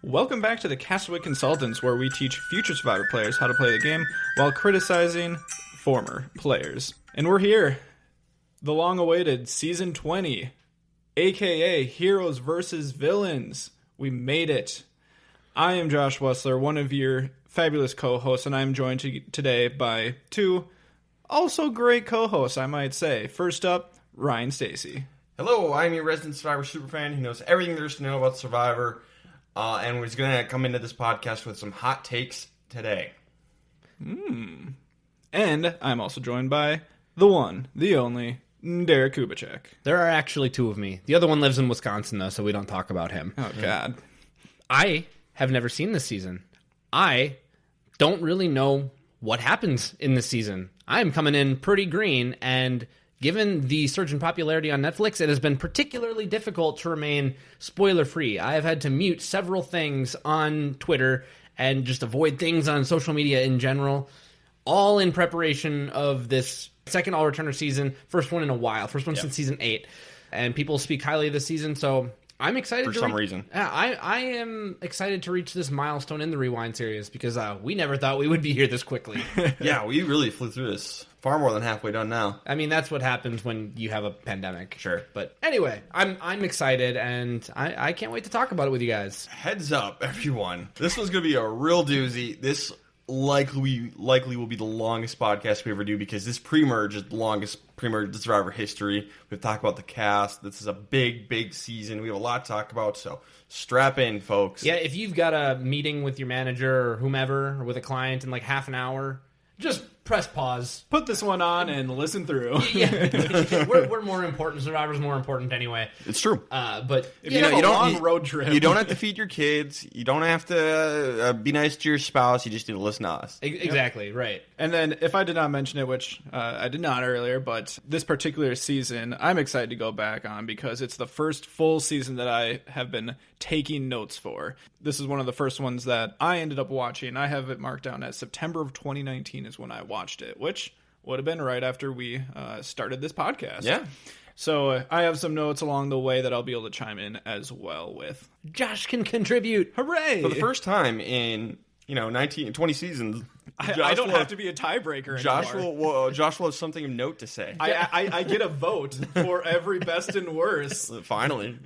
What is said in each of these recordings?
Welcome back to the Castaway Consultants, where we teach future Survivor players how to play the game while criticizing former players. And we're here, the long-awaited Season 20, aka Heroes vs. Villains. We made it. I am Josh Wessler, one of your fabulous co-hosts, and I'm joined today by two also great co-hosts, I might say. First up, Ryan Stacy. Hello, I'm your resident Survivor superfan who knows everything there is to know about Survivor. And we're just going to come into this podcast with some hot takes today. And I'm also joined by the one, the only, Derek Kubicek. There are actually two of me. The other one lives in Wisconsin, though, so we don't talk about him. Oh, God. I have never seen this season. I don't really know what happens in this season. I'm coming in pretty green, and given the surge in popularity on Netflix, it has been particularly difficult to remain spoiler-free. I have had to mute several things on Twitter and just avoid things on social media in general, all in preparation of this second All-Returner season, first one in a while, first one since Season 8. And people speak highly of this season, so I'm excited for some reason. I am excited to reach this milestone in the Rewind series because we never thought we would be here this quickly. Yeah, we really flew through this. Far more than halfway done now. I mean, that's what happens when you have a pandemic. Sure. But anyway, I'm excited, and I can't wait to talk about it with you guys. Heads up, everyone. This one's going to be a real doozy. This likely will be the longest podcast we ever do because this pre-merge is the longest pre-merge in Survivor history. We've talked about the cast. This is a big season. We have a lot to talk about, so strap in, folks. Yeah, if you've got a meeting with your manager or whomever or with a client in like half an hour, just press pause. Put this one on and listen through. Yeah, we're more important. Survivor's more important anyway. It's true. But if you have a long road trip, you don't have to feed your kids. You don't have to be nice to your spouse. You just need to listen to us. Exactly, right. And then, if I did not mention it, which I did not earlier, but this particular season, I'm excited to go back on because it's the first full season that I have been taking notes for. This is one of the first ones that I ended up watching. I have it marked down as September of 2019 is when I watched it, which would have been right after we started this podcast. Yeah. So I have some notes along the way that I'll be able to chime in as well with. Josh can contribute. Hooray! For the first time in 20 seasons, I don't have to be a tiebreaker anymore. Josh will have something of note to say. I get a vote for every best and worst. Finally.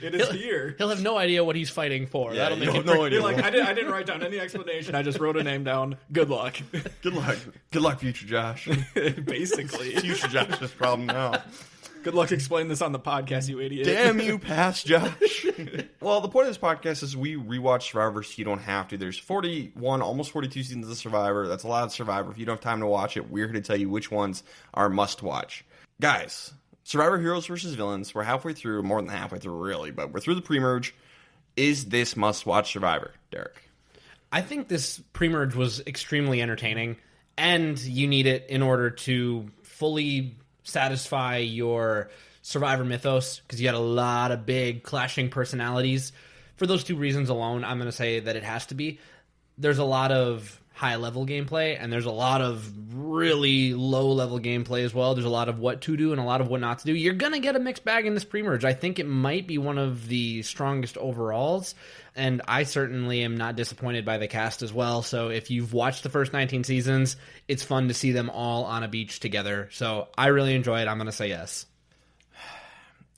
It is here. He'll have no idea what he's fighting for. Yeah, That'll make it no idea. Like, I didn't write down any explanation. I just wrote a name down. Good luck. Good luck. Good luck, future Josh. Basically. Future Josh's problem now. Good luck explaining this on the podcast, you idiot. Damn you, past Josh. Well, the point of this podcast is we rewatch Survivor so you don't have to. There's 41, almost 42 seasons of Survivor. That's a lot of Survivor. If you don't have time to watch it, we're here to tell you which ones are must-watch. Guys, Survivor Heroes vs. Villains. We're halfway through, more than halfway through, really, but we're through the pre-merge. Is this must-watch Survivor, Derek? I think this pre-merge was extremely entertaining, and you need it in order to fully satisfy your Survivor mythos, because you had a lot of big clashing personalities. For those two reasons alone, I'm going to say that it has to be. There's a lot of high-level gameplay, and there's a lot of really low-level gameplay as well. There's a lot of what to do and a lot of what not to do. You're going to get a mixed bag in this pre-merge. I think it might be one of the strongest overalls, and I certainly am not disappointed by the cast as well. So if you've watched the first 19 seasons, it's fun to see them all on a beach together. So I really enjoy it. I'm going to say yes.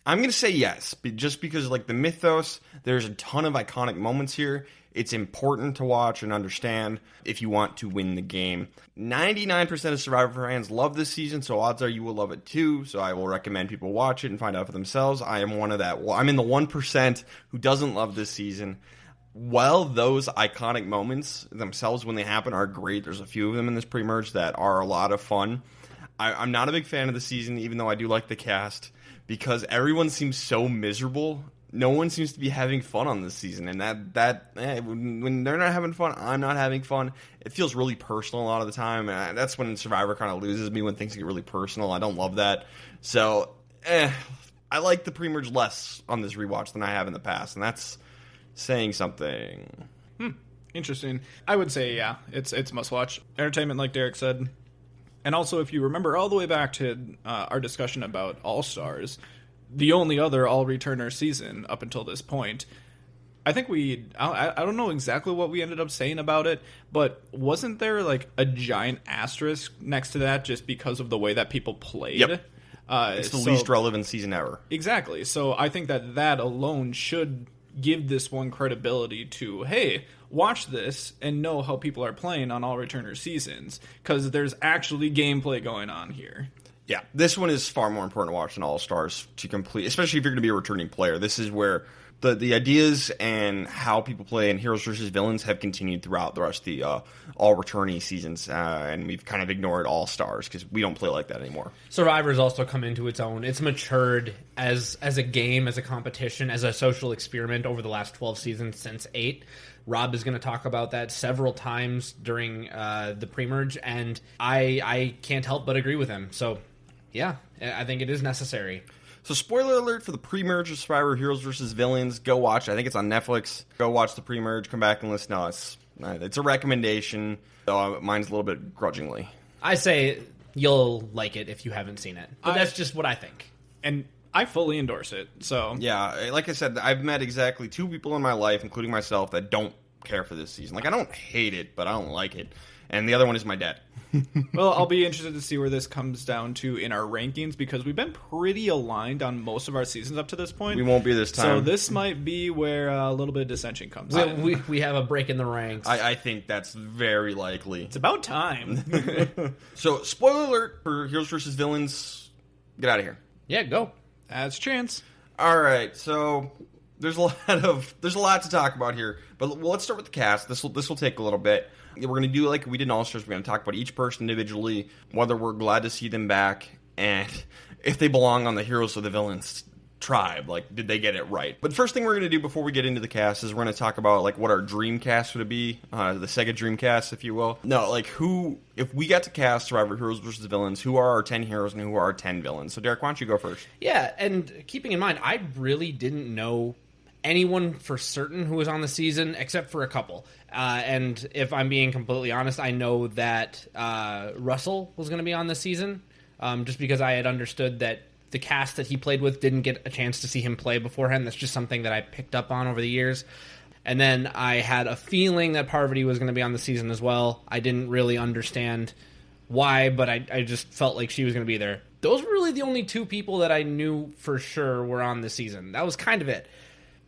I'm going to say yes, just because, like, the mythos, there's a ton of iconic moments here. It's important to watch and understand if you want to win the game. 99% of Survivor fans love this season, so odds are you will love it too. So I will recommend people watch it and find out for themselves. I am one of that. I'm in the 1% who doesn't love this season. While those iconic moments themselves, when they happen, are great, there's a few of them in this pre-merge that are a lot of fun. I'm not a big fan of the season, even though I do like the cast, because everyone seems so miserable. No one seems to be having fun on this season, and when they're not having fun, I'm not having fun. It feels really personal a lot of the time, and that's when Survivor kind of loses me, when things get really personal. I don't love that. So, I like the pre-merge less on this rewatch than I have in the past, and that's saying something. Interesting. I would say, yeah, it's must-watch. Entertainment, like Derek said. And also, if you remember all the way back to our discussion about All-Stars, the only other all-returner season up until this point, I think I don't know exactly what we ended up saying about it, but wasn't there like a giant asterisk next to that just because of the way that people played? Yep. It's the least relevant season ever. Exactly. So I think that alone should give this one credibility to, hey, watch this and know how people are playing on all returner seasons, because there's actually gameplay going on here. Yeah, this one is far more important to watch than All-Stars to complete, especially if you're going to be a returning player. This is where the ideas and how people play in Heroes versus Villains have continued throughout the rest of the all returnee seasons, and we've kind of ignored All-Stars because we don't play like that anymore. Survivor's also come into its own. It's matured as a game, as a competition, as a social experiment over the last 12 seasons since 8. Rob is going to talk about that several times during the pre-merge, and I can't help but agree with him. So, yeah, I think it is necessary. So, spoiler alert for the pre-merge of Survivor Heroes vs. Villains. Go watch it. I think it's on Netflix. Go watch the pre-merge. Come back and listen. No, it's a recommendation, though mine's a little bit grudgingly. I say you'll like it if you haven't seen it. But that's just what I think. And I fully endorse it. So yeah, like I said, I've met exactly 2 people in my life, including myself, that don't care for this season. Like, I don't hate it, but I don't like it. And the other one is my dad. Well, I'll be interested to see where this comes down to in our rankings, because we've been pretty aligned on most of our seasons up to this point. We won't be this time. So this might be where a little bit of dissension comes in. We have a break in the ranks. I think that's very likely. It's about time. So, spoiler alert for Heroes vs. Villains. Get out of here. Yeah, go. That's chance. All right, so there's a lot to talk about here, but let's start with the cast. This will take a little bit. We're going to do like we did in All-Stars. We're going to talk about each person individually, whether we're glad to see them back, and if they belong on the Heroes or the Villains tribe. Like, did they get it right? But the first thing we're going to do before we get into the cast is we're going to talk about like what our dream cast would be, the Sega dream cast, if you will. No, like if we got to cast Survivor Heroes versus Villains, who are our 10 heroes and who are our 10 villains? So Derek, why don't you go first? Yeah, and keeping in mind, I really didn't know anyone for certain who was on the season except for a couple. And if I'm being completely honest, I know that Russell was going to be on this season, just because I had understood that the cast that he played with didn't get a chance to see him play beforehand. That's just something that I picked up on over the years. And then I had a feeling that Parvati was going to be on the season as well. I didn't really understand why, but I just felt like she was going to be there. Those were really the only 2 people that I knew for sure were on the season. That was kind of it.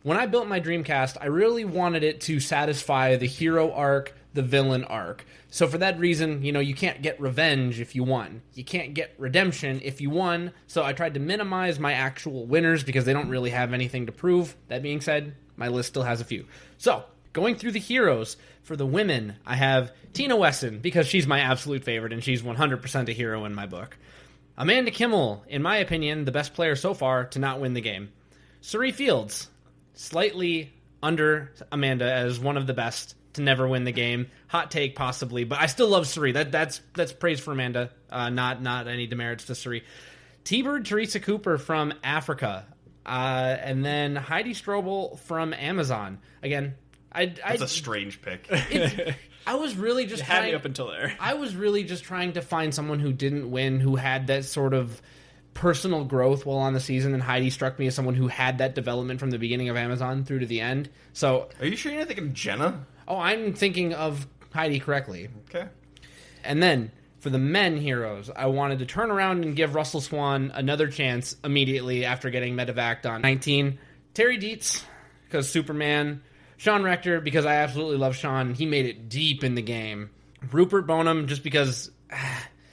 When I built my Dreamcast, I really wanted it to satisfy the hero arc, the villain arc. So for that reason, you can't get revenge if you won. You can't get redemption if you won. So I tried to minimize my actual winners because they don't really have anything to prove. That being said, my list still has a few. So going through the heroes, for the women, I have Tina Wesson because she's my absolute favorite and she's 100% a hero in my book. Amanda Kimmel, in my opinion, the best player so far to not win the game. Suri Fields, slightly under Amanda as one of the best to never win the game. Hot take, possibly, but I still love Suri. That's praise for Amanda. Not any demerits to Suri. T-Bird Teresa Cooper from Africa, and then Heidi Strobel from Amazon. Again, that's a strange pick. I was really just had me up until there. I was really just trying to find someone who didn't win, who had that sort of personal growth while on the season, and Heidi struck me as someone who had that development from the beginning of Amazon through to the end. So, are you sure you're not thinking of Jenna? Oh, I'm thinking of Heidi correctly. Okay. And then for the men heroes, I wanted to turn around and give Russell Swan another chance immediately after getting medevaced on 19. Terry Dietz, because Superman. Sean Rector, because I absolutely love Sean. He made it deep in the game. Rupert Bonham, just because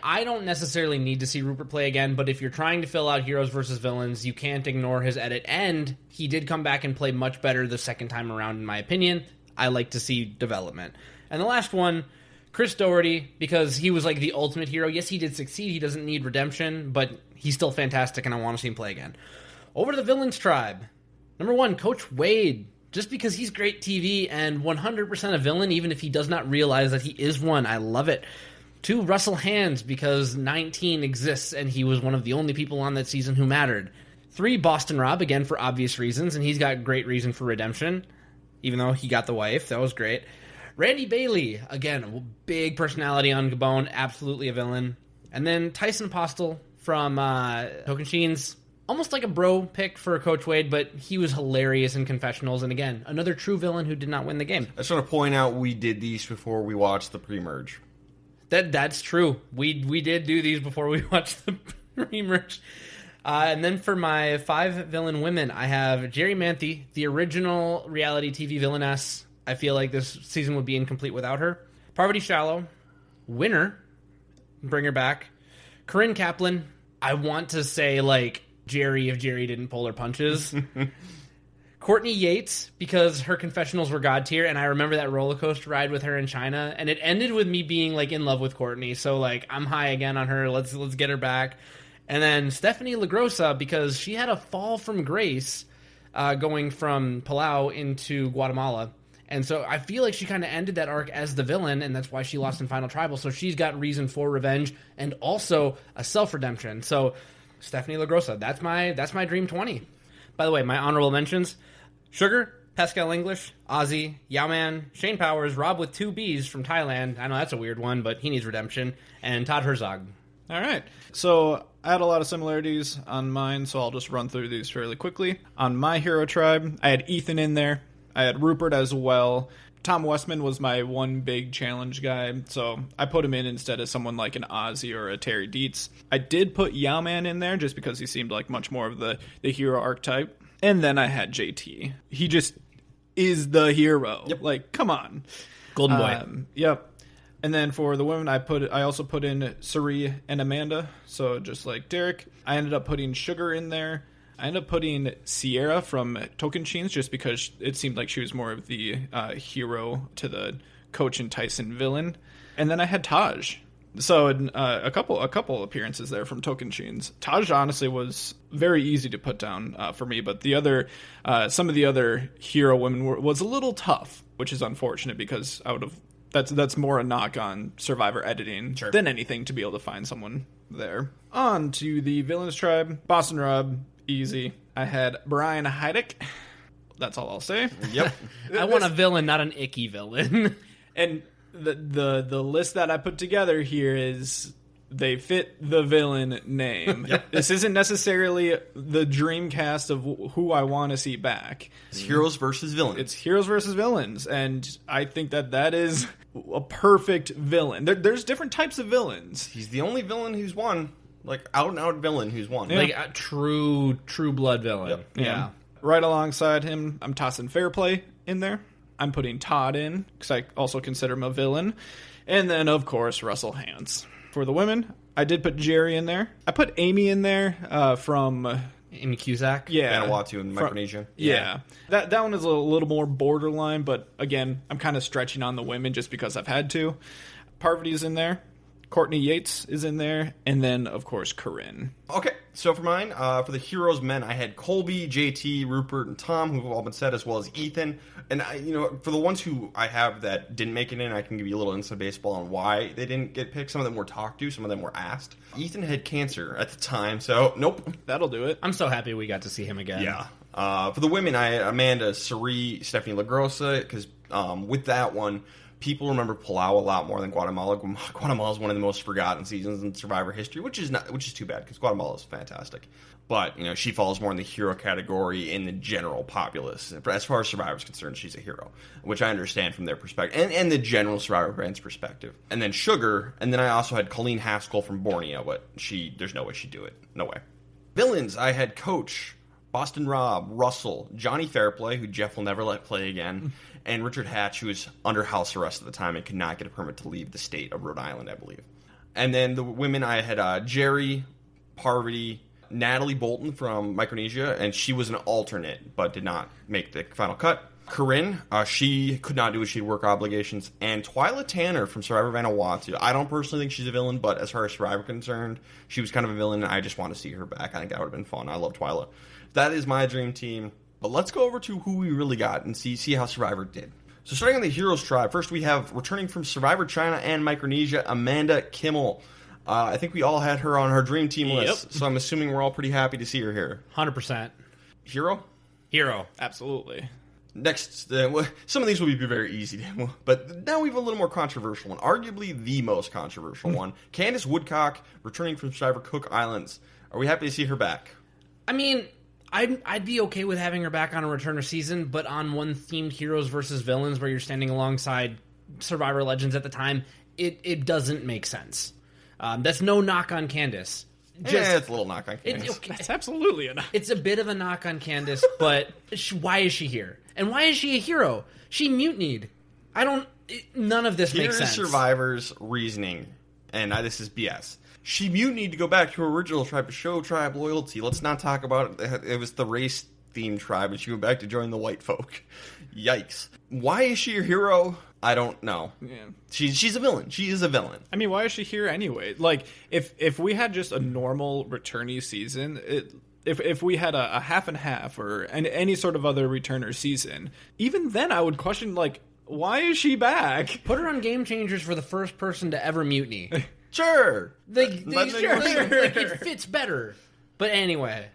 I don't necessarily need to see Rupert play again, but if you're trying to fill out heroes versus villains, you can't ignore his edit. And he did come back and play much better the second time around, in my opinion. I like to see development. And the last one, Chris Doherty, because he was like the ultimate hero. Yes, he did succeed. He doesn't need redemption, but he's still fantastic, and I want to see him play again. Over to the villains tribe. Number 1, Coach Wade. Just because he's great TV and 100% a villain, even if he does not realize that he is one. I love it. 2, Russell Hands, because 19 exists, and he was one of the only people on that season who mattered. 3, Boston Rob, again, for obvious reasons, and he's got great reason for redemption, even though he got the wife. That was great. Randy Bailey, again, big personality on Gabon, absolutely a villain. And then Tyson Postel from Tokenshien's, almost like a bro pick for Coach Wade, but he was hilarious in confessionals. And again, another true villain who did not win the game. I just want to point out we did these before we watched the pre-merge. That's true. We did do these before we watched the pre-merge. And then for my 5 villain women, I have Jerry Manthe, the original reality TV villainess. I feel like this season would be incomplete without her. Parvati Shallow, winner, bring her back. Corinne Kaplan, I want to say like Jerry if Jerry didn't pull her punches. Courtney Yates, because her confessionals were god tier, and I remember that roller coaster ride with her in China, and it ended with me being like in love with Courtney. So like I'm high again on her. Let's get her back. And then Stephanie LaGrossa, because she had a fall from grace going from Palau into Guatemala. And so I feel like she kind of ended that arc as the villain, and that's why she lost in Final Tribal. So she's got reason for revenge and also a self-redemption. So Stephanie LaGrossa, that's my Dream 20. By the way, my honorable mentions: Sugar, Pascal English, Ozzy, Yao-Man, Shane Powers, Rob with 2 Bs from Thailand. I know that's a weird one, but he needs redemption. And Todd Herzog. All right. So I had a lot of similarities on mine, so I'll just run through these fairly quickly. On my hero tribe, I had Ethan in there. I had Rupert as well. Tom Westman was my one big challenge guy, so I put him in instead of someone like an Ozzy or a Terry Dietz. I did put Yao-Man in there just because he seemed like much more of the hero archetype. And then I had JT. He just is the hero. Yep. Like, come on. Golden Boy. Yep. And then for the women, I also put in Suri and Amanda, so just like Derek. I ended up putting Sugar in there. I ended up putting Sierra from Tocantins just because it seemed like she was more of the hero to the Coach and Tyson villain. And then I had Taj. So a couple appearances there from Tocantins. Taj honestly was very easy to put down for me, but the other some of the other hero women was a little tough, which is unfortunate because I would have. That's more a knock on Survivor editing than anything to be able to find someone there. On to the villains tribe. Boston Rob, easy. I had Brian Heidick. That's all I'll say. Yep. I want a villain, not an icky villain. And the list that I put together here is they fit the villain name. Yep. This isn't necessarily the dream cast of who I want to see back. It's heroes versus villains. It's heroes versus villains, and I think that is a perfect villain. There's different types of villains. He's the only villain who's won. Like, out-and-out villain who's won. Yeah. Like a true blood villain. Yep. Yeah. Right alongside him, I'm tossing Fairplay in there. I'm putting Todd in, because I also consider him a villain. And then, of course, Russell Hantz. For the women, I did put Jerry in there. I put Amy in there from... Amy Cusack? Yeah. Vanuatu in Micronesia. Yeah. That one is a little more borderline, but again, I'm kind of stretching on the women just because I've had to. Parvati's in there. Courtney Yates is in there. And then, of course, Corinne. Okay, so for mine, for the heroes men, I had Colby, JT, Rupert, and Tom, who've all been said, as well as Ethan. And, for the ones who I have that didn't make it in, I can give you a little inside baseball on why they didn't get picked. Some of them were talked to, some of them were asked. Ethan had cancer at the time, so nope. That'll do it. I'm so happy we got to see him again. Yeah. For the women, I had Amanda, Suri, Stephanie LaGrossa, because with that one, people remember Palau a lot more than Guatemala. Guatemala is one of the most forgotten seasons in Survivor history, which is too bad because Guatemala is fantastic. But she falls more in the hero category in the general populace. As far as Survivor is concerned, she's a hero, which I understand from their perspective and the general Survivor brand's perspective. And then Sugar, and then I also had Colleen Haskell from Borneo, but there's no way she'd do it. No way. Villains, I had Coach, Boston Rob, Russell, Johnny Fairplay, who Jeff will never let play again, and Richard Hatch, who was under house arrest at the time and could not get a permit to leave the state of Rhode Island, I believe. And then the women, I had Jerry, Parvati, Natalie Bolton from Micronesia, and she was an alternate, but did not make the final cut. Corinne, she could not do it. She had work obligations. And Twyla Tanner from Survivor Vanuatu. I don't personally think she's a villain, but as far as Survivor concerned, she was kind of a villain, and I just want to see her back. I think that would have been fun. I love Twyla. That is my dream team. But let's go over to who we really got and see how Survivor did. So starting on the Heroes tribe, first we have, returning from Survivor China and Micronesia, Amanda Kimmel. I think we all had her on our dream team list, so I'm assuming we're all pretty happy to see her here. 100%. Hero? Hero. Absolutely. Next, some of these will be very easy, but now we have a little more controversial one. Arguably the most controversial one. Candace Woodcock, returning from Survivor Cook Islands. Are we happy to see her back? I mean, I'd be okay with having her back on a returner season, but on one themed heroes versus villains where you're standing alongside Survivor Legends at the time, it doesn't make sense. That's no knock on Candace. It's a little knock on Candace. That's absolutely a knock. It's a bit of a knock on Candace, but why is she here? And why is she a hero? She mutinied. None of this makes sense. Here's Survivor's reasoning, and this is BS. She mutinied to go back to her original tribe to show tribe loyalty. Let's not talk about it. It was the race-themed tribe, and she went back to join the white folk. Yikes. Why is she a hero? I don't know. Yeah. She's a villain. She is a villain. I mean, why is she here anyway? Like, if we had just a normal returnee season, if we had a half and half or any sort of other returner season, even then I would question, like, why is she back? Put her on Game Changers for the first person to ever mutiny. Sure. It fits better. But anyway,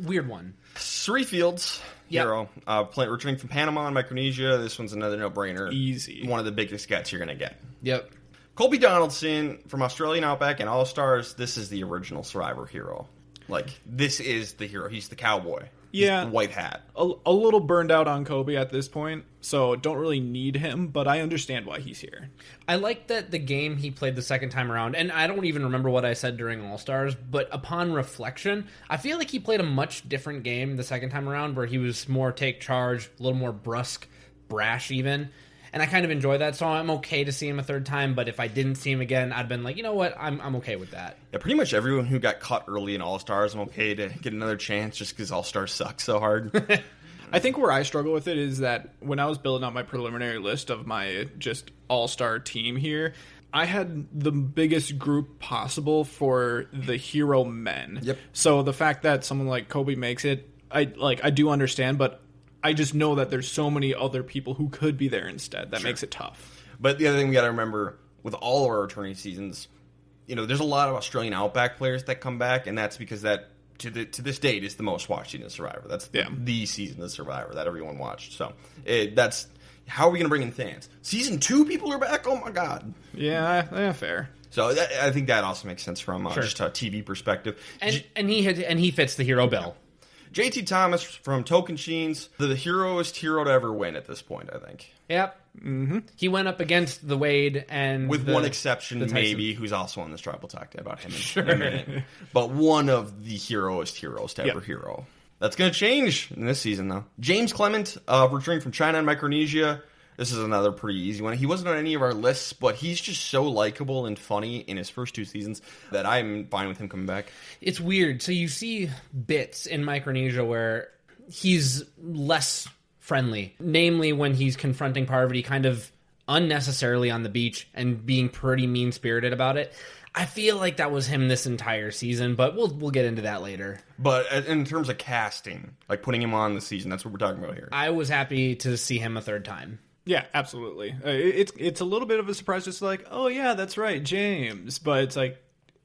weird one. Sri Fields, hero, returning from Panama and Micronesia. This one's another no-brainer. Easy. One of the biggest gets you're going to get. Yep. Colby Donaldson from Australian Outback and All-Stars. This is the original Survivor hero. Like, this is the hero. He's the cowboy. Yeah. The white hat. A little burned out on Kobe at this point, so don't really need him, but I understand why he's here. I like that the game he played the second time around, and I don't even remember what I said during All-Stars, but upon reflection, I feel like he played a much different game the second time around, where he was more take charge, a little more brusque, brash even. And I kind of enjoy that, so I'm okay to see him a third time, but if I didn't see him again, I'd been like, you know what, I'm okay with that. Yeah, pretty much everyone who got cut early in All-Stars, I'm okay to get another chance just because All-Stars suck so hard. I think where I struggle with it is that when I was building out my preliminary list of my just all-star team here, I had the biggest group possible for the hero men. Yep. So the fact that someone like Kobe makes it, I do understand, but I just know that there's so many other people who could be there instead. That makes it tough. But the other thing we got to remember with all of our returning seasons, there's a lot of Australian Outback players that come back, and that's because that to this date is the most watched season of Survivor. That's the season of Survivor that everyone watched. So that's how are we going to bring in fans? Season 2 people are back. Oh my god. Yeah, fair. So I think that also makes sense from just a TV perspective. And he fits the hero bill. JT Thomas from Tokensheens, the heroest hero to ever win at this point, I think. Yep. Mm-hmm. He went up against the Wade and with one exception, maybe, who's also on this tribe. We'll talk about him in a minute. But one of the heroest heroes to ever hero. That's going to change in this season, though. James Clement, returning from China and Micronesia. This is another pretty easy one. He wasn't on any of our lists, but he's just so likable and funny in his first 2 seasons that I'm fine with him coming back. It's weird. So you see bits in Micronesia where he's less friendly. Namely, when he's confronting Parvati kind of unnecessarily on the beach and being pretty mean-spirited about it. I feel like that was him this entire season, but we'll get into that later. But in terms of casting, like putting him on the season, that's what we're talking about here. I was happy to see him a third time. Yeah, absolutely. It's a little bit of a surprise, just like, oh yeah, that's right, James. But it's like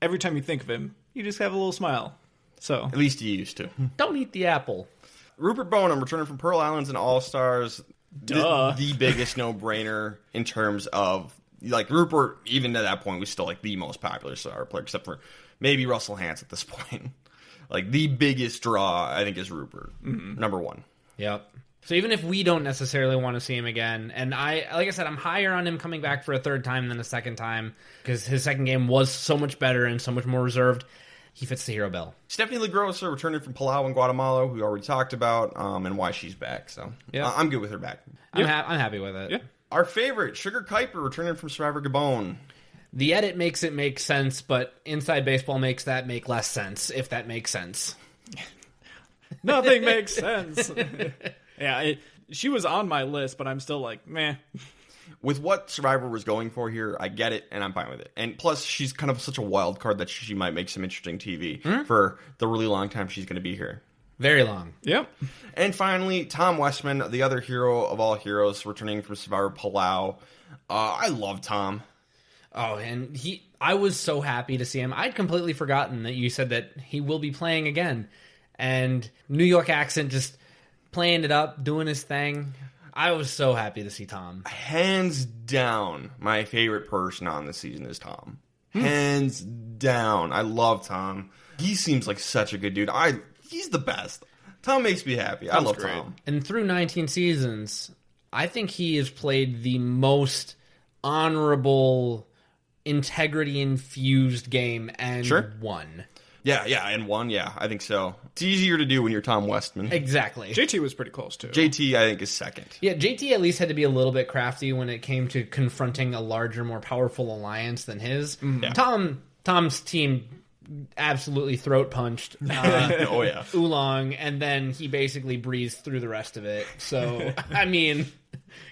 every time you think of him, you just have a little smile. So at least you used to. Don't eat the apple. Rupert Bonham, returning from Pearl Islands and All Stars. Duh. The biggest no-brainer in terms of like Rupert. Even at that point, was still like the most popular Survivor player, except for maybe Russell Hantz at this point. Like the biggest draw, I think, is Rupert, number 1. Yep. So even if we don't necessarily want to see him again, and like I said, I'm higher on him coming back for a third time than a second time, because his second game was so much better and so much more reserved. He fits the hero bill. Stephanie LaGrossa, returning from Palau and Guatemala, who we already talked about, and why she's back. So I'm good with her back. I'm happy with it. Yeah. Our favorite, Sugar Kuiper, returning from Survivor Gabon. The edit makes it make sense, but Inside Baseball makes that make less sense, if that makes sense. Nothing makes sense. Yeah, she was on my list, but I'm still like, meh. With what Survivor was going for here, I get it, and I'm fine with it. And plus, she's kind of such a wild card that she might make some interesting TV for the really long time she's going to be here. Very long. Yep. And finally, Tom Westman, the other hero of all heroes, returning from Survivor Palau. I love Tom. Oh, and I was so happy to see him. I'd completely forgotten that you said that he will be playing again. And New York accent, just playing it up, doing his thing. I was so happy to see Tom. Hands down, my favorite person on this season is Tom. Hands down. I love Tom. He seems like such a good dude. he's the best. Tom makes me happy. I love Tom. And through 19 seasons, I think he has played the most honorable, integrity-infused game and won. Yeah, and won. Yeah, I think so. It's easier to do when you're Tom Westman. Exactly. JT was pretty close, too. JT, I think, is second. Yeah, JT at least had to be a little bit crafty when it came to confronting a larger, more powerful alliance than his. Yeah. Tom's team absolutely throat punched Oolong, and then he basically breezed through the rest of it. So, I mean,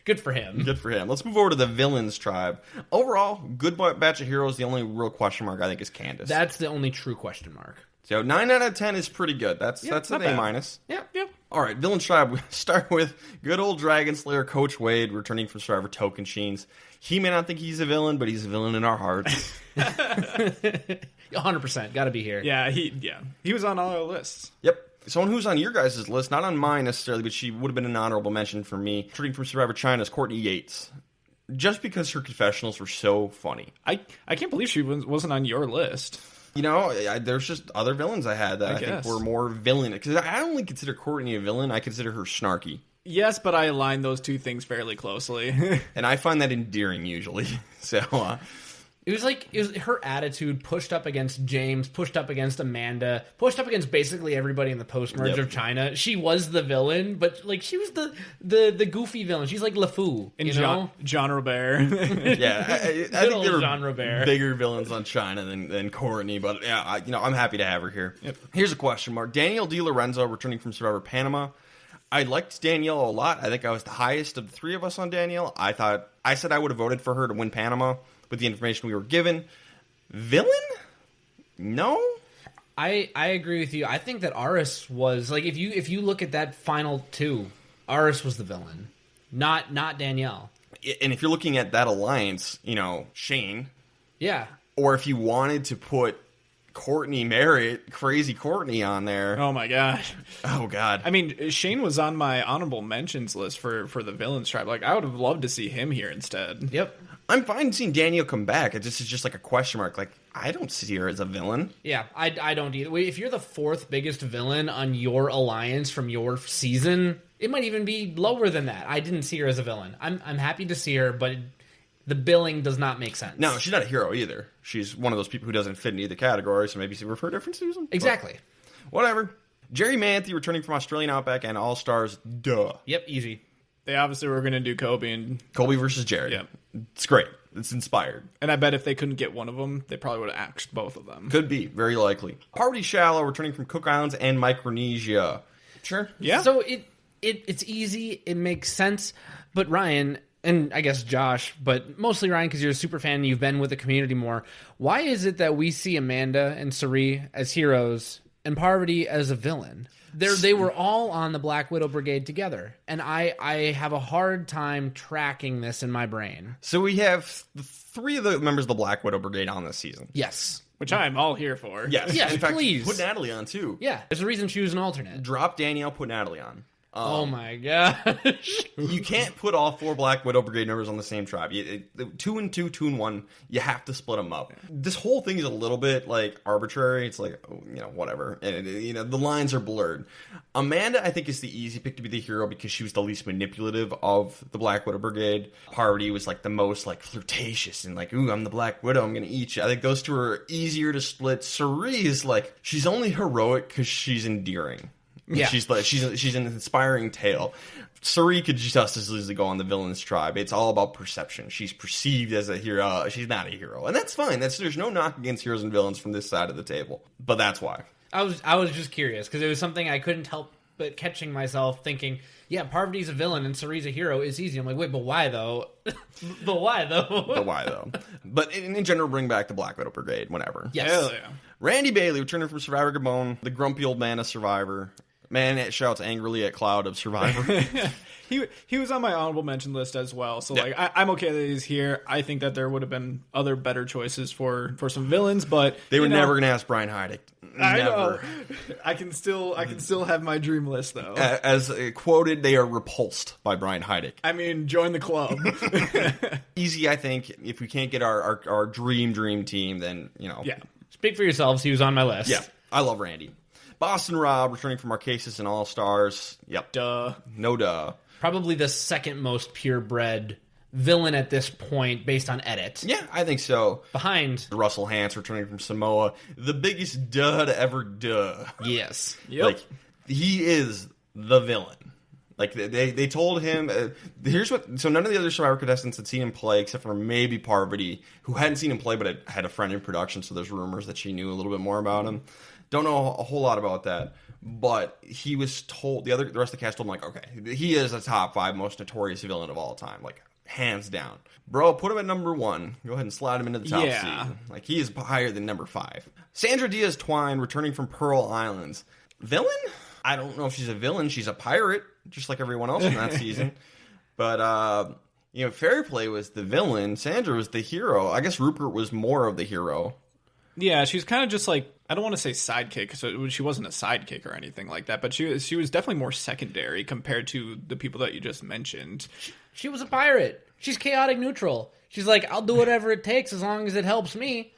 good for him. Good for him. Let's move over to the villains tribe. Overall, good batch of heroes. The only real question mark, I think, is Candace. That's the only true question mark. So 9 out of 10 is pretty good. That's an A minus. Yeah. All right, villains tribe. We start with good old Dragon Slayer Coach Wade, returning from Survivor Token Sheens. He may not think he's a villain, but he's a villain in our hearts. 100%. Got to be here. Yeah, he was on all our lists. Yep. Someone who's on your guys' list, not on mine necessarily, but she would have been an honorable mention for me. Returning from Survivor China is Courtney Yates. Just because her confessionals were so funny. I can't believe she wasn't on your list. You know, there's just other villains I had that I think were more villain. Because I only consider Courtney a villain. I consider her snarky. Yes, but I align those two things fairly closely. And I find that endearing usually. So it was her attitude pushed up against James, pushed up against Amanda, pushed up against basically everybody in the post-merge of China. She was the villain, but like she was the goofy villain. She's like LeFou, you know? John Robert. Yeah, I think there John were Robert. bigger villains on China than Courtney, but yeah, I'm happy to have her here. Yep. Here's a question mark. Danielle DiLorenzo returning from Survivor Panama. I liked Danielle a lot. I think I was the highest of the three of us on Danielle. I said I would have voted for her to win Panama with the information we were given. Villain? No. I agree with you. I think that Aris was like if you look at that final two, Aris was the villain, not Danielle. And if you're looking at that alliance, Shane. Yeah. Or if you wanted to put Courtney Merritt, crazy Courtney on there. Oh my gosh. Oh god. I mean, Shane was on my honorable mentions list for the villains tribe. Like, I would have loved to see him here instead. Yep. I'm fine seeing Danielle come back. It's just like a question mark. Like, I don't see her as a villain. Yeah, I don't either. If you're the fourth biggest villain on your alliance from your season, it might even be lower than that. I didn't see her as a villain. I'm happy to see her, but the billing does not make sense. No, she's not a hero either. She's one of those people who doesn't fit in either category, so maybe see her for a different season. Exactly. But whatever. Jerry Manthe returning from Australian Outback and All-Stars. Duh. Yep, easy. They obviously were going to do Colby versus Jerry. Yep. It's great. It's inspired. And I bet if they couldn't get one of them, they probably would have axed both of them. Could be. Very likely. Parvati Shallow returning from Cook Islands and Micronesia. Sure. Yeah. So it's easy. It makes sense. But Ryan, and I guess Josh, but mostly Ryan because you're a super fan and you've been with the community more, why is it that we see Amanda and Sari as heroes and Parvati as a villain? They were all on the Black Widow Brigade together, and I have a hard time tracking this in my brain. So we have three of the members of the Black Widow Brigade on this season. Yes. Which I'm all here for. Yes. Yes, in fact, please. Put Natalie on, too. Yeah, there's a reason she was an alternate. Drop Danielle, put Natalie on. Oh my gosh. You can't put all four Black Widow Brigade members on the same tribe. 2 and 2, 2 and 1. You have to split them up. This whole thing is a little bit arbitrary. It's whatever. And the lines are blurred. Amanda, I think, is the easy pick to be the hero because she was the least manipulative of the Black Widow Brigade. Parvati was the most flirtatious and ooh, I'm the Black Widow. I'm gonna eat you. I think those two are easier to split. Sari is she's only heroic because she's endearing. Yeah. She's an inspiring tale. Sari could just as easily go on the villain's tribe. It's all about perception. She's perceived as a hero. She's not a hero. And that's fine. There's no knock against heroes and villains from this side of the table. But that's why. I was just curious because it was something I couldn't help but catching myself thinking, yeah, Parvati's a villain and Sari's a hero. It's easy. I'm like, wait, but why though? But why though? But in general, bring back the Black Widow Brigade whenever. Yes. Hell yeah. Randy Bailey, returning from Survivor Gabon, the grumpy old man of Survivor. Man that shouts angrily at Cloud of Survivor. He was on my honorable mention list as well. So I'm okay that he's here. I think that there would have been other better choices for some villains, but they were never going to ask Brian Heidick. I Never. know. I can still have my dream list though. As quoted, they are repulsed by Brian Heidick. I mean, join the club. Easy, I think. If we can't get our dream team, then Yeah. Speak for yourselves. He was on my list. Yeah, I love Randy. Boston Rob returning from Marquesas and All-Stars. Yep. Duh. No duh. Probably the second most purebred villain at this point based on edit. Yeah, I think so. Behind. Russell Hantz returning from Samoa. The biggest duh to ever duh. Yes. Yep. Like, he is the villain. Like, they told him, so none of the other Survivor contestants had seen him play, except for maybe Parvati, who hadn't seen him play, but had a friend in production, so there's rumors that she knew a little bit more about him. Don't know a whole lot about that, but he was told, the rest of the cast told him, like, okay, he is a top 5 most notorious villain of all time, like, hands down. Bro, put him at number 1. Go ahead and slide him into the top seed. Like, he is higher than number 5. Sandra Diaz-Twine returning from Pearl Islands. Villain? I don't know if she's a villain. She's a pirate, just like everyone else in that season. But, Fair Play was the villain. Sandra was the hero. I guess Rupert was more of the hero. Yeah, she's kind of just like, I don't want to say sidekick, so she wasn't a sidekick or anything like that, but she was definitely more secondary compared to the people that you just mentioned. She was a pirate. She's chaotic neutral. She's like, I'll do whatever it takes as long as it helps me.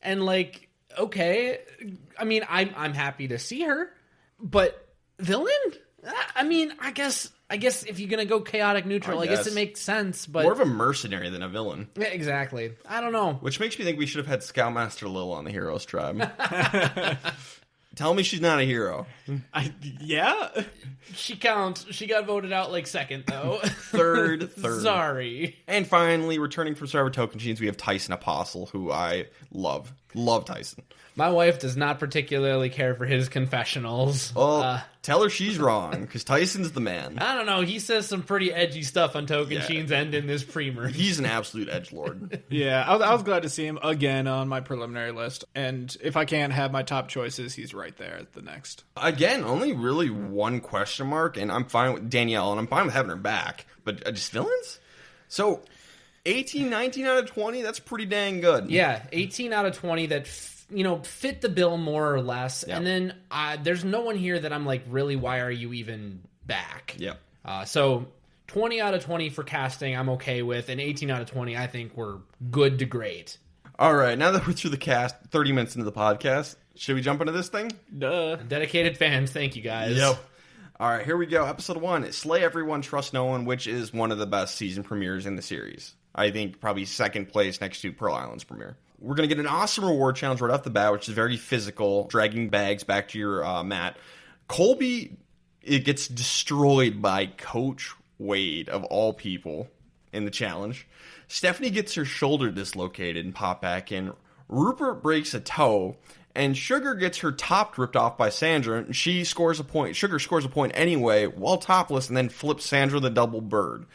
And like, okay, I mean, I'm happy to see her, but villain? I mean, I guess if you're gonna go chaotic neutral, I guess it makes sense. But more of a mercenary than a villain. Yeah, exactly. I don't know. Which makes me think we should have had Scoutmaster Lil on the Heroes Tribe. Tell me she's not a hero. Yeah? She counts. She got voted out like second, though. Third. Sorry. And finally, returning from Survivor Token Machines, we have Tyson Apostle, who I love. Love Tyson. My wife does not particularly care for his confessionals. Well, tell her she's wrong, because Tyson's the man. I don't know. He says some pretty edgy stuff on Token Sheens and in this pre-merge. He's an absolute edgelord. Yeah, I was glad to see him again on my preliminary list. And if I can't have my top choices, he's right there at the next. Again, only really one question mark, and I'm fine with Danielle, and I'm fine with having her back. But just villains? So, 18, 19 out of 20, that's pretty dang good. Yeah, 18 out of 20 that fit the bill more or less. Yep. And then there's no one here that I'm like, really, why are you even back? Yep. So 20 out of 20 for casting, I'm okay with. And 18 out of 20, I think we're good to great. All right, now that we're through the cast, 30 minutes into the podcast, should we jump into this thing? Duh. Dedicated fans, thank you guys. Yep. All right, here we go. Episode 1, Slay Everyone, Trust No One, which is one of the best season premieres in the series. I think probably second place next to Pearl Island's premiere. We're going to get an awesome reward challenge right off the bat, which is very physical, dragging bags back to your mat. Colby, it gets destroyed by Coach Wade, of all people, in the challenge. Stephanie gets her shoulder dislocated and popped back in. Rupert breaks a toe, and Sugar gets her top ripped off by Sandra, and she scores a point. Sugar scores a point anyway, while topless, and then flips Sandra the double bird.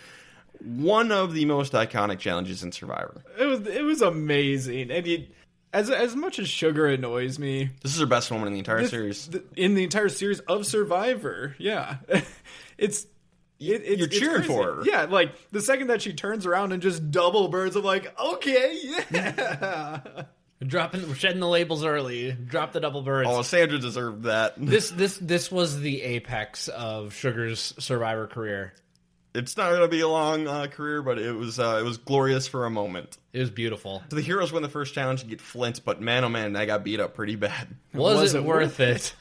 One of the most iconic challenges in Survivor. It was amazing. And as much as Sugar annoys me, this is her best moment in the entire series. In the entire series of Survivor, yeah. You're cheering for her. Yeah, like the second that she turns around and just double birds, I'm like, okay, yeah. We're shedding the labels early. Drop the double birds. Oh, Sandra deserved that. This was the apex of Sugar's Survivor career. It's not going to be a long career, but it was glorious for a moment. It was beautiful. So the heroes win the first challenge and get Flint, but man, oh man, I got beat up pretty bad. Was it worth it?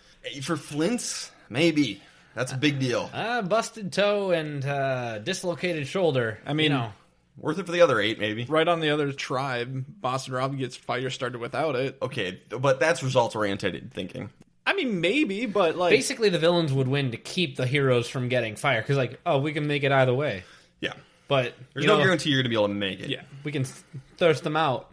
For Flint's, maybe. That's a big deal. Busted toe and dislocated shoulder. I mean, worth it for the other 8, maybe. Right on the other tribe, Boston Rob gets fire started without it. Okay, but that's results-oriented thinking. I mean, maybe, but like... Basically, the villains would win to keep the heroes from getting fire. Because, like, we can make it either way. Yeah. But, there's no guarantee you're going to be able to make it. Yeah. We can thirst them out.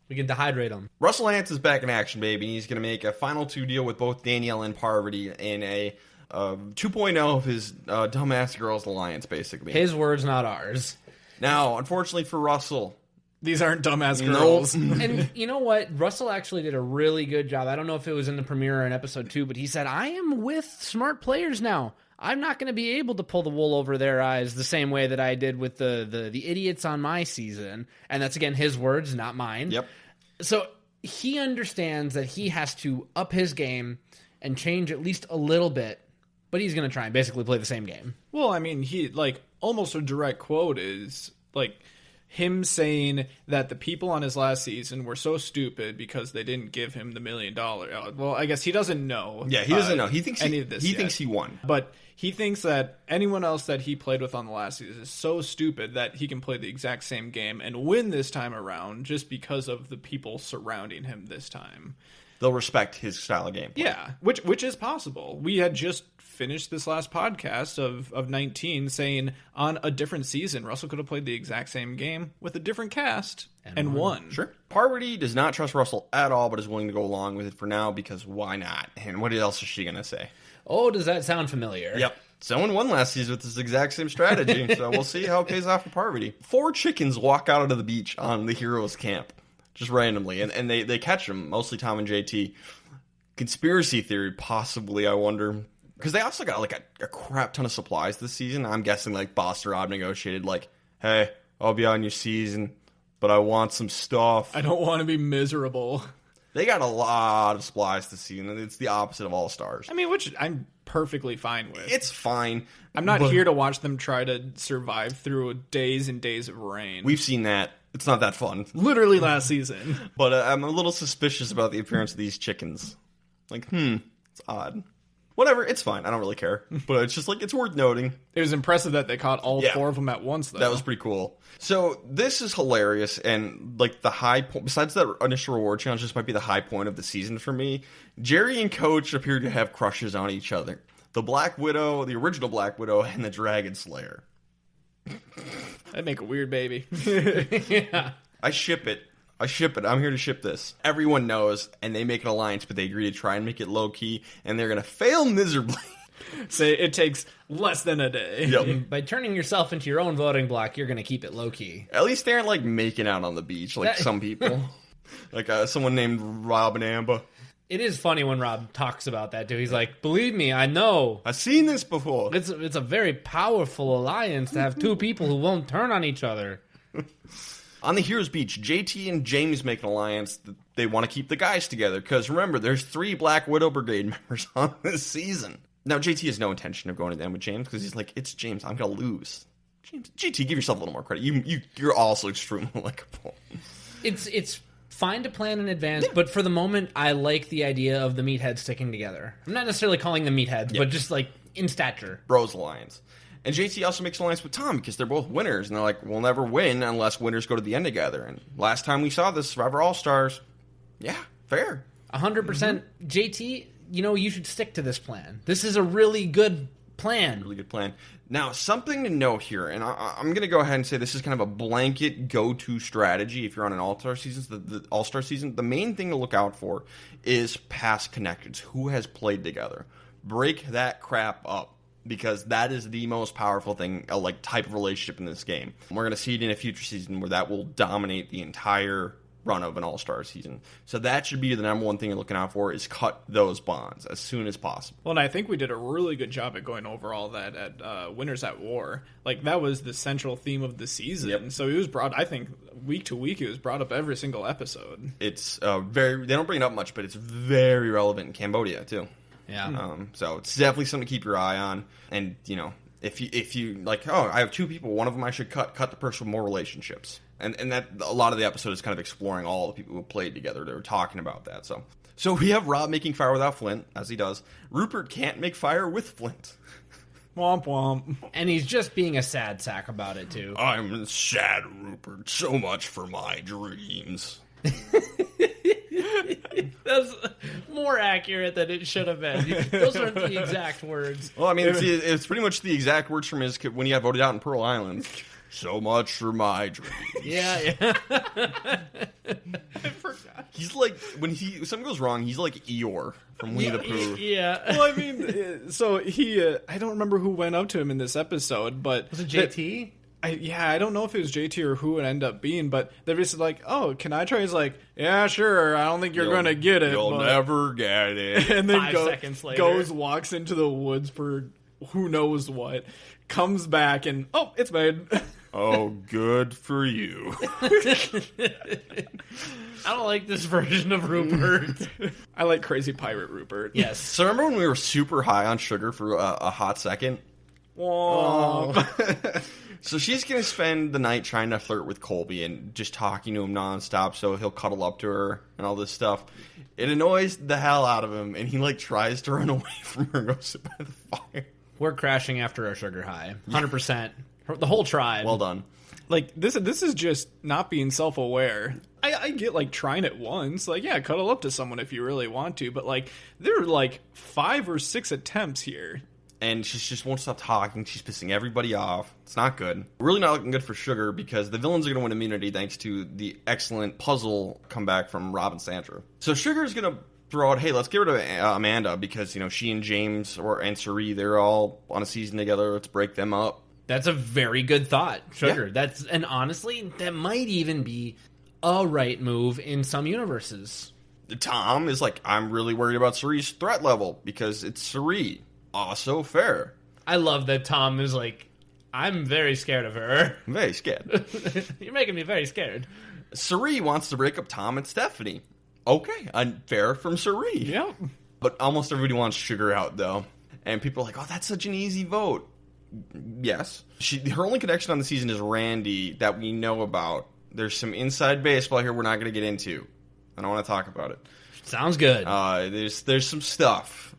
We can dehydrate them. Russell Hantz is back in action, baby. He's going to make a final 2 deal with both Danielle and Parvati in a 2.0 of his Dumbass Girls Alliance, basically. His words, not ours. Now, unfortunately for Russell... These aren't dumbass girls. And you know what? Russell actually did a really good job. I don't know if it was in the premiere or in episode 2, but he said, I am with smart players now. I'm not going to be able to pull the wool over their eyes the same way that I did with the idiots on my season. And that's, again, his words, not mine. Yep. So he understands that he has to up his game and change at least a little bit, but he's going to try and basically play the same game. Well, I mean, he, like, almost a direct quote is, like... him saying that the people on his last season were so stupid because they didn't give him the $1 million. Well, I guess he doesn't know. Yeah, he doesn't know. He thinks any of this. He thinks he won, but he thinks that anyone else that he played with on the last season is so stupid that he can play the exact same game and win this time around just because of the people surrounding him this time. They'll respect his style of game. Yeah, which is possible. We had just finished this last podcast of 19 saying on a different season, Russell could have played the exact same game with a different cast and won. Sure. Parvati does not trust Russell at all, but is willing to go along with it for now because why not? And what else is she going to say? Oh, does that sound familiar? Yep. Someone won last season with this exact same strategy, so we'll see how it pays off for Parvati. 4 chickens walk out onto the beach on the heroes' camp, just randomly, and they catch them, mostly Tom and JT. Conspiracy theory, possibly, I wonder. Because they also got, like, a crap ton of supplies this season. I'm guessing, like, Boss or Rob negotiated, like, hey, I'll be on your season, but I want some stuff. I don't want to be miserable. They got a lot of supplies this season, and it's the opposite of All-Stars. I mean, which I'm perfectly fine with. It's fine. I'm not here to watch them try to survive through days and days of rain. We've seen that. It's not that fun. Literally last season. But I'm a little suspicious about the appearance of these chickens. Like, it's odd. Whatever, it's fine. I don't really care. But it's just like, it's worth noting. It was impressive that they caught all 4 of them at once, though. That was pretty cool. So this is hilarious, and like the high point, besides that initial reward challenge, this might be the high point of the season for me. Jerry and Coach appear to have crushes on each other. The Black Widow, the original Black Widow, and the Dragon Slayer. That'd make a weird baby. Yeah. I ship it. I'm here to ship this. Everyone knows, and they make an alliance, but they agree to try and make it low-key, and they're going to fail miserably. Say it takes less than a day. Yep. By turning yourself into your own voting block, you're going to keep it low-key. At least they aren't, like, making out on the beach like some people. Like someone named Rob and Amber. It is funny when Rob talks about that, too. He's like, believe me, I know. I've seen this before. It's a very powerful alliance to have 2 people who won't turn on each other. On the Heroes Beach, JT and James make an alliance. They want to keep the guys together, because remember, there's 3 Black Widow Brigade members on this season. Now, JT has no intention of going to the end with James, because he's like, it's James, I'm going to lose. James, JT, give yourself a little more credit. You're also extremely likable. It's fine to plan in advance, but for the moment, I like the idea of the meatheads sticking together. I'm not necessarily calling them meatheads, but just like in stature. Bros Alliance. And JT also makes an alliance with Tom because they're both winners. And they're like, we'll never win unless winners go to the end together. And last time we saw this, Survivor All-Stars, yeah, fair. 100%. JT, you should stick to this plan. This is a really good plan. Really good plan. Now, something to note here, and I'm going to go ahead and say this is kind of a blanket go-to strategy if you're on an All-Star season. The All-Star season, the main thing to look out for is past connections. Who has played together? Break that crap up. Because that is the most powerful thing, like type of relationship in this game. We're going to see it in a future season where that will dominate the entire run of an All-Star season. So that should be the number one thing you're looking out for, is cut those bonds as soon as possible. Well, and I think we did a really good job at going over all that at Winners at War. Like, that was the central theme of the season. Yep. So it was brought, I think, week to week, it was brought up every single episode. It's they don't bring it up much, but it's very relevant in Cambodia, too. Yeah. So it's definitely something to keep your eye on. And, if you like, I have 2 people, one of them I should cut the person with more relationships. And that a lot of the episode is kind of exploring all the people who played together. They were talking about that. So we have Rob making fire without Flint, as he does. Rupert can't make fire with Flint. Womp womp. And he's just being a sad sack about it, too. I'm sad, Rupert. So much for my dreams. That's more accurate than it should have been. Those aren't the exact words. Well, I mean, it's pretty much the exact words from his when he got voted out in Pearl Island. So much for my dreams. Yeah. I forgot. He's like, when something goes wrong, he's like Eeyore from Winnie the Pooh. Yeah. Well, I mean, so he, I don't remember who went up to him in this episode, but... Was it JT? I don't know if it was JT or who it ended up being, but they're just like, oh, can I try? He's like, yeah, sure. I don't think you're going to get it. You'll never get it. And then 5 seconds later. walks into the woods for who knows what, comes back, and, oh, it's made. Oh, good for you. I don't like this version of Rupert. I like Crazy Pirate Rupert. Yes. So remember when we were super high on sugar for a hot second? Whoa. So she's going to spend the night trying to flirt with Colby and just talking to him nonstop so he'll cuddle up to her and all this stuff. It annoys the hell out of him, and he, like, tries to run away from her and go sit by the fire. We're crashing after our sugar high. 100%. The whole tribe. Well done. Like, this is just not being self-aware. I get, like, trying it once. Like, yeah, cuddle up to someone if you really want to. But, like, there are, like, 5 or 6 attempts here. And she just won't stop talking. She's pissing everybody off. It's not good. Really not looking good for Sugar because the villains are going to win immunity thanks to the excellent puzzle comeback from Rob and Sandra. So Sugar's going to throw out, hey, let's get rid of Amanda because, you know, she and James and Suri, they're all on a season together. Let's break them up. That's a very good thought, Sugar. Yeah. And honestly, that might even be a right move in some universes. Tom is like, I'm really worried about Suri's threat level because it's Suri. Also fair. I love that Tom is like, I'm very scared of her. I'm very scared. You're making me very scared. Suri wants to break up Tom and Stephanie. Okay, unfair from Suri. Yeah. But almost everybody wants Sugar out, though. And people are like, oh, that's such an easy vote. Yes. Her only connection on the season is Randy that we know about. There's some inside baseball here we're not going to get into. I don't want to talk about it. Sounds good. There's some stuff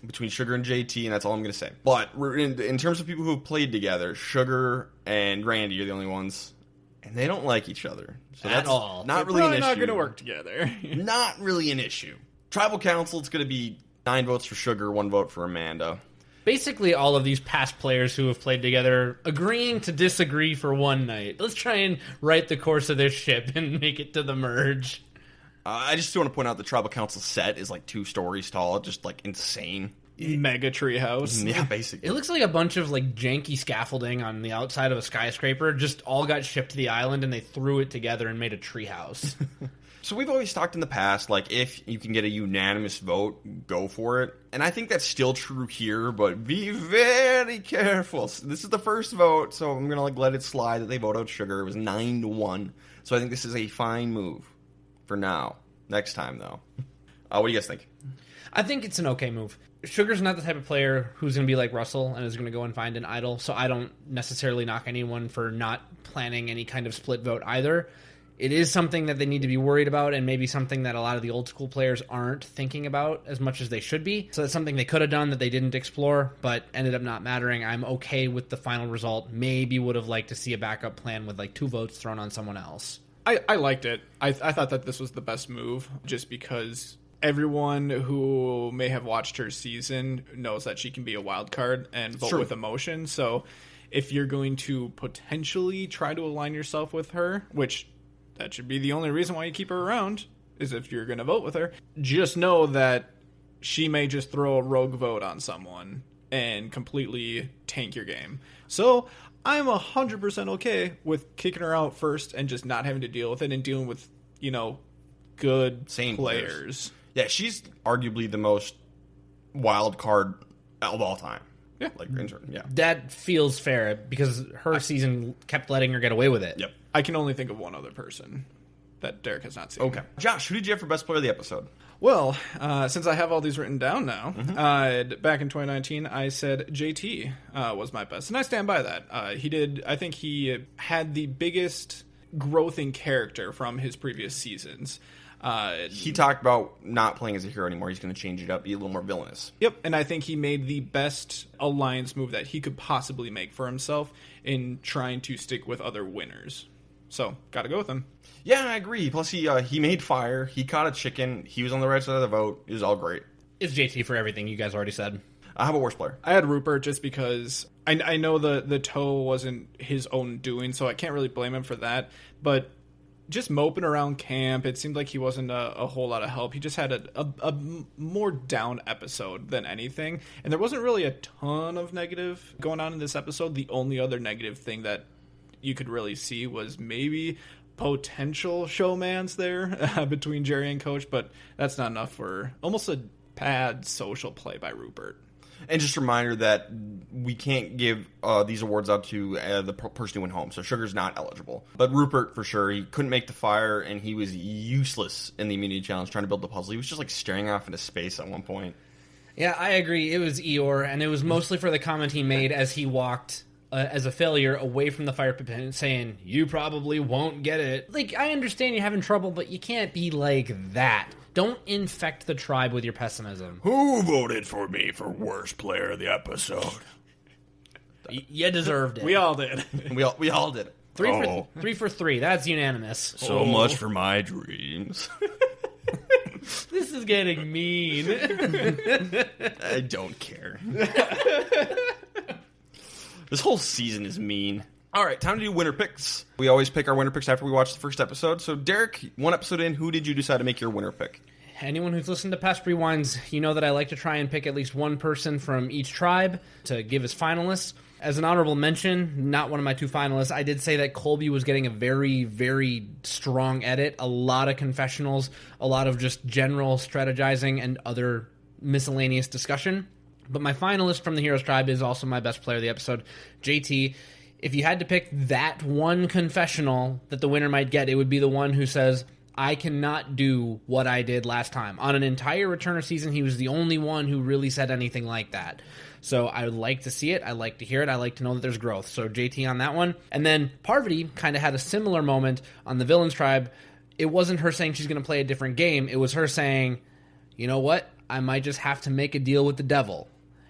between Sugar and JT, and that's all I'm going to say. But in terms of people who have played together, Sugar and Randy are the only ones, and they don't like each other. So At all. Not They're really an probably issue. not going to work together. Not really an issue. Tribal Council, it's going to be 9 votes for Sugar, 1 vote for Amanda. Basically, all of these past players who have played together agreeing to disagree for one night. Let's try and right the course of this ship and make it to the merge. I just want to point out the Tribal Council set is like 2 stories tall, just like insane. Mega treehouse. Yeah, basically. It looks like a bunch of like janky scaffolding on the outside of a skyscraper just all got shipped to the island and they threw it together and made a treehouse. So we've always talked in the past, like, if you can get a unanimous vote, go for it. And I think that's still true here, but be very careful. This is the first vote, so I'm going to, like, let it slide that they vote out Sugar. It was 9-1. So I think this is a fine move for now. Next time, though. What do you guys think? I think it's an okay move. Sugar's not the type of player who's going to be like Russell and is going to go and find an idol, so I don't necessarily knock anyone for not planning any kind of split vote either. It is something that they need to be worried about and maybe something that a lot of the old school players aren't thinking about as much as they should be. So that's something they could have done that they didn't explore, but ended up not mattering. I'm okay with the final result. Maybe would have liked to see a backup plan with like 2 votes thrown on someone else. I liked it. I thought that this was the best move just because everyone who may have watched her season knows that she can be a wild card and vote with emotion. So if you're going to potentially try to align yourself with her, which that should be the only reason why you keep her around, is if you're going to vote with her, just know that she may just throw a rogue vote on someone and completely tank your game. So I'm 100% okay with kicking her out first and just not having to deal with it and dealing with, you know, good Same players. Yeah, she's arguably the most wild card of all time. Yeah. Like, yeah. That feels fair because her season kept letting her get away with it. Yep. I can only think of one other person that Derek has not seen. Okay. Josh, who did you have for best player of the episode? Well, since I have all these written down now, back in 2019, I said JT was my best, and I stand by that. I think he had the biggest growth in character from his previous seasons. He talked about not playing as a hero anymore. He's going to change it up, be a little more villainous. Yep, and I think he made the best alliance move that he could possibly make for himself in trying to stick with other winners. So, gotta go with him. Yeah, I agree. Plus, he made fire. He caught a chicken. He was on the right side of the vote. It was all great. It's JT for everything you guys already said. How about worst player? I had Rupert just because I know the toe wasn't his own doing, so I can't really blame him for that. But just moping around camp, it seemed like he wasn't a whole lot of help. He just had a more down episode than anything. And there wasn't really a ton of negative going on in this episode. The only other negative thing that you could really see was maybe potential showmans there between Jerry and Coach, but that's not enough for almost a bad social play by Rupert. And just a reminder that we can't give these awards up to the person who went home. So Sugar's not eligible. But Rupert, for sure, he couldn't make the fire, and he was useless in the immunity challenge trying to build the puzzle. He was just like staring off into space at one point. Yeah, I agree. It was Eeyore, and it was mostly for the comment he made as he walked as a failure away from the fire pit and saying, you probably won't get it. Like, I understand you're having trouble, but you can't be like that. Don't infect the tribe with your pessimism. Who voted for me for worst player of the episode? You deserved it. We all did. We all did it. Three for three. That's unanimous. So much for my dreams. This is getting mean. I don't care. This whole season is mean. All right, time to do winner picks. We always pick our winner picks after we watch the first episode. So, Derek, one episode in, who did you decide to make your winner pick? Anyone who's listened to past rewinds, you know that I like to try and pick at least one person from each tribe to give as finalists. As an honorable mention, not one of my two finalists, I did say that Colby was getting a very, very strong edit. A lot of confessionals, a lot of just general strategizing and other miscellaneous discussion. But my finalist from the Heroes Tribe is also my best player of the episode, JT. If you had to pick that one confessional that the winner might get, it would be the one who says, I cannot do what I did last time. On an entire Returner season, he was the only one who really said anything like that. So I would like to see it. I like to hear it. I like to know that there's growth. So JT on that one. And then Parvati kind of had a similar moment on the Villains Tribe. It wasn't her saying she's going to play a different game. It was her saying, you know what? I might just have to make a deal with the devil.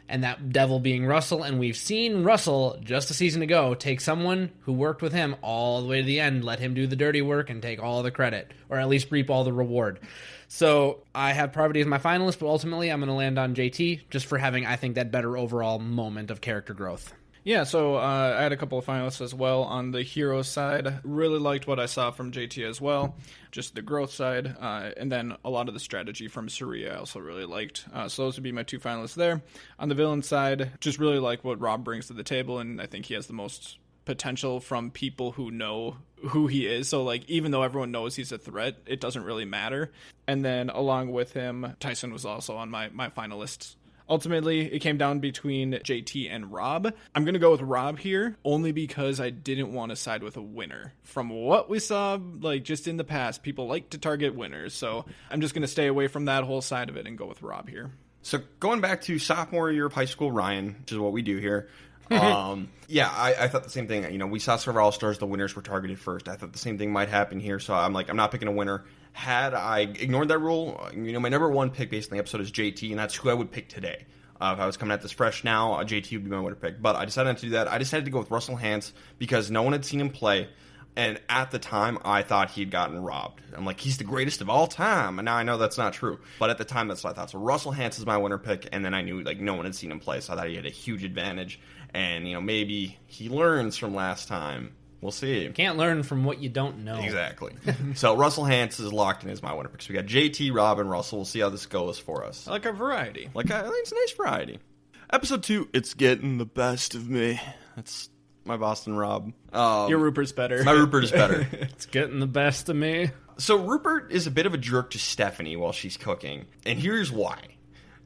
And that devil being Russell, and we've seen Russell, just a season ago, take someone who worked with him all the way to the end, let him do the dirty work, and take all the credit, or at least reap all the reward. So I have Parvati as my finalist, but ultimately I'm going to land on JT, just for having, I think, that better overall moment of character growth. Yeah, so I had a couple of finalists as well on the hero side. Really liked what I saw from JT as well, just the growth side, and then a lot of the strategy from Surya I also really liked. So those would be my two finalists there. On the villain side, just really like what Rob brings to the table, and I think he has the most potential from people who know who he is. So, like, even though everyone knows he's a threat, it doesn't really matter. And then along with him, Tyson was also on my finalists. Ultimately, it came down between JT and Rob. I'm going to go with Rob here, only because I didn't want to side with a winner. From what we saw, like, just in the past, people like to target winners. So I'm just going to stay away from that whole side of it and go with Rob here. So going back to sophomore year of high school, Ryan, which is what we do here. I thought the same thing. You know, we saw Survivor All-Stars, the winners were targeted first. I thought the same thing might happen here. So I'm like, I'm not picking a winner. Had I ignored that rule, you know, my number one pick based on the episode is JT, and that's who I would pick today. If I was coming at this fresh now, JT would be my winner pick. But I decided not to do that. I decided to go with Russell Hantz because no one had seen him play. And at the time, I thought he'd gotten robbed. I'm like, he's the greatest of all time. And now I know that's not true. But at the time, that's what I thought. So Russell Hantz is my winner pick. And then I knew, like, no one had seen him play. So I thought he had a huge advantage. And, you know, maybe he learns from last time. We'll see. Can't learn from what you don't know. Exactly. So Russell Hantz is locked in as my winner pick. So we got JT, Rob, and Russell. We'll see how this goes for us. I like a variety. It's a nice variety. Episode 2, It's Getting the Best of Me. That's my Boston Rob. Your Rupert's better. My Rupert is better. It's getting the best of me. So Rupert is a bit of a jerk to Stephanie while she's cooking. And here's why.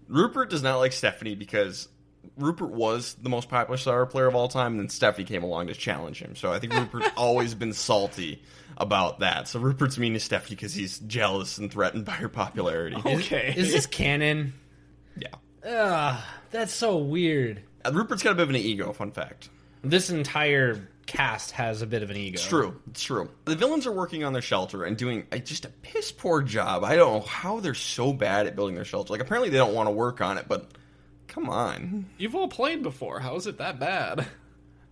Rupert does not like Stephanie because Rupert was the most popular star player of all time, and then Stephanie came along to challenge him. So I think Rupert's always been salty about that. So Rupert's mean to Stephanie because he's jealous and threatened by her popularity. Okay. Is this canon? Yeah. Ugh, that's so weird. Rupert's got a bit of an ego, fun fact. This entire cast has a bit of an ego. It's true. The villains are working on their shelter and doing just a piss poor job. I don't know how they're so bad at building their shelter. Like, apparently they don't want to work on it, but come on. You've all played before. How is it that bad?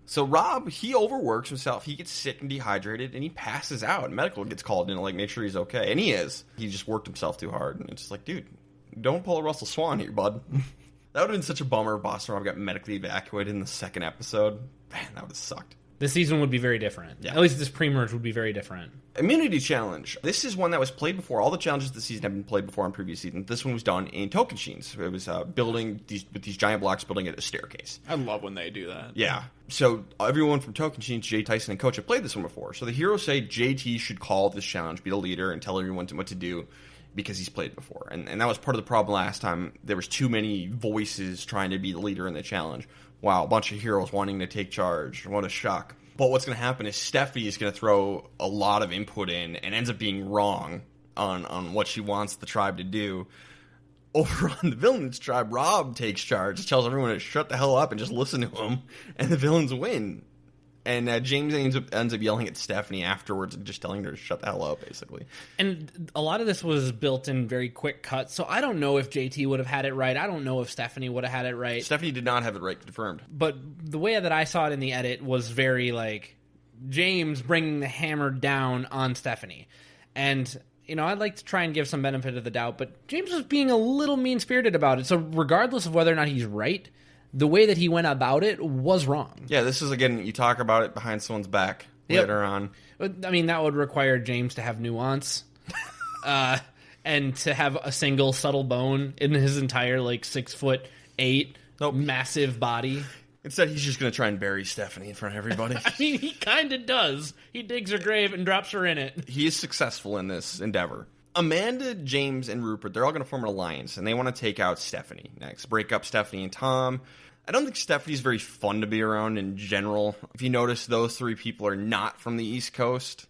So Rob, he overworks himself. He gets sick and dehydrated, and he passes out. Medical gets called in to, like, make sure he's okay. And he is. He just worked himself too hard. And it's just like, dude, don't pull a Russell Swan here, bud. That would have been such a bummer if Boston Rob got medically evacuated in the second episode. Man, that would have sucked. This season would be very different. Yeah. At least this pre-merge would be very different. Immunity Challenge. This is one that was played before. All the challenges this season have been played before on previous seasons. This one was done in token sheets. It was building with these giant blocks, building a staircase. I love when they do that. Yeah. So everyone from token sheets, Jay, Tyson, and Coach have played this one before. So the heroes say JT should call this challenge, be the leader, and tell everyone what to do because he's played before. And that was part of the problem last time. There was too many voices trying to be the leader in the challenge. Wow, a bunch of heroes wanting to take charge. What a shock. But what's going to happen is Steffi is going to throw a lot of input in and ends up being wrong on what she wants the tribe to do. Over on the villains tribe, Rob takes charge, tells everyone to shut the hell up and just listen to him, and the villains win. And James ends up yelling at Stephanie afterwards and just telling her to shut the hell up, basically. And a lot of this was built in very quick cuts, so I don't know if JT would have had it right. I don't know if Stephanie would have had it right. Stephanie did not have it right, confirmed. But the way that I saw it in the edit was very, like, James bringing the hammer down on Stephanie. And, you know, I'd like to try and give some benefit of the doubt, but James was being a little mean-spirited about it. So regardless of whether or not he's right, the way that he went about it was wrong. Yeah, this is, again, you talk about it behind someone's back later on. I mean, that would require James to have nuance and to have a single subtle bone in his entire, like, 6'8" massive body. Instead, he's just going to try and bury Stephanie in front of everybody. I mean, he kind of does. He digs her grave and drops her in it. He is successful in this endeavor. Amanda, James, and Rupert, they're all going to form an alliance, and they want to take out Stephanie next. Break up Stephanie and Tom. I don't think Stephanie's very fun to be around in general. If you notice, those three people are not from the East Coast.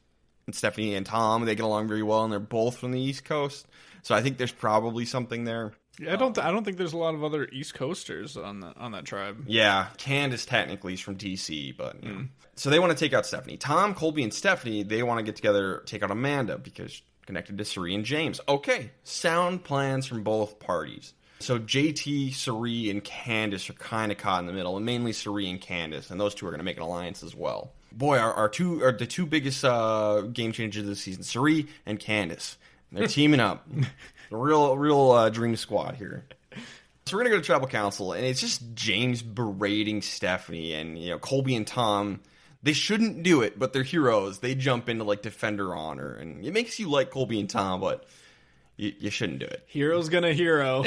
And Stephanie and Tom, they get along very well, and they're both from the East Coast. So I think there's probably something there. Yeah, I don't think there's a lot of other East Coasters on that tribe. Yeah, Candace technically is from DC, but you know. So they want to take out Stephanie. Tom, Colby, and Stephanie, they want to get together, take out Amanda because connected to Suri and James. Okay, sound plans from both parties. So JT, Suri, and Candace are kind of caught in the middle, and mainly Suri and Candace, and those two are going to make an alliance as well. Boy, the two biggest game changers this season, Suri and Candace. They're teaming up. A real dream squad here. So we're going to go to Tribal Council, and it's just James berating Stephanie, and you know Colby and Tom. They shouldn't do it, but they're heroes. They jump in to like defend her honor, and it makes you like Colby and Tom, but you shouldn't do it. Hero's gonna hero.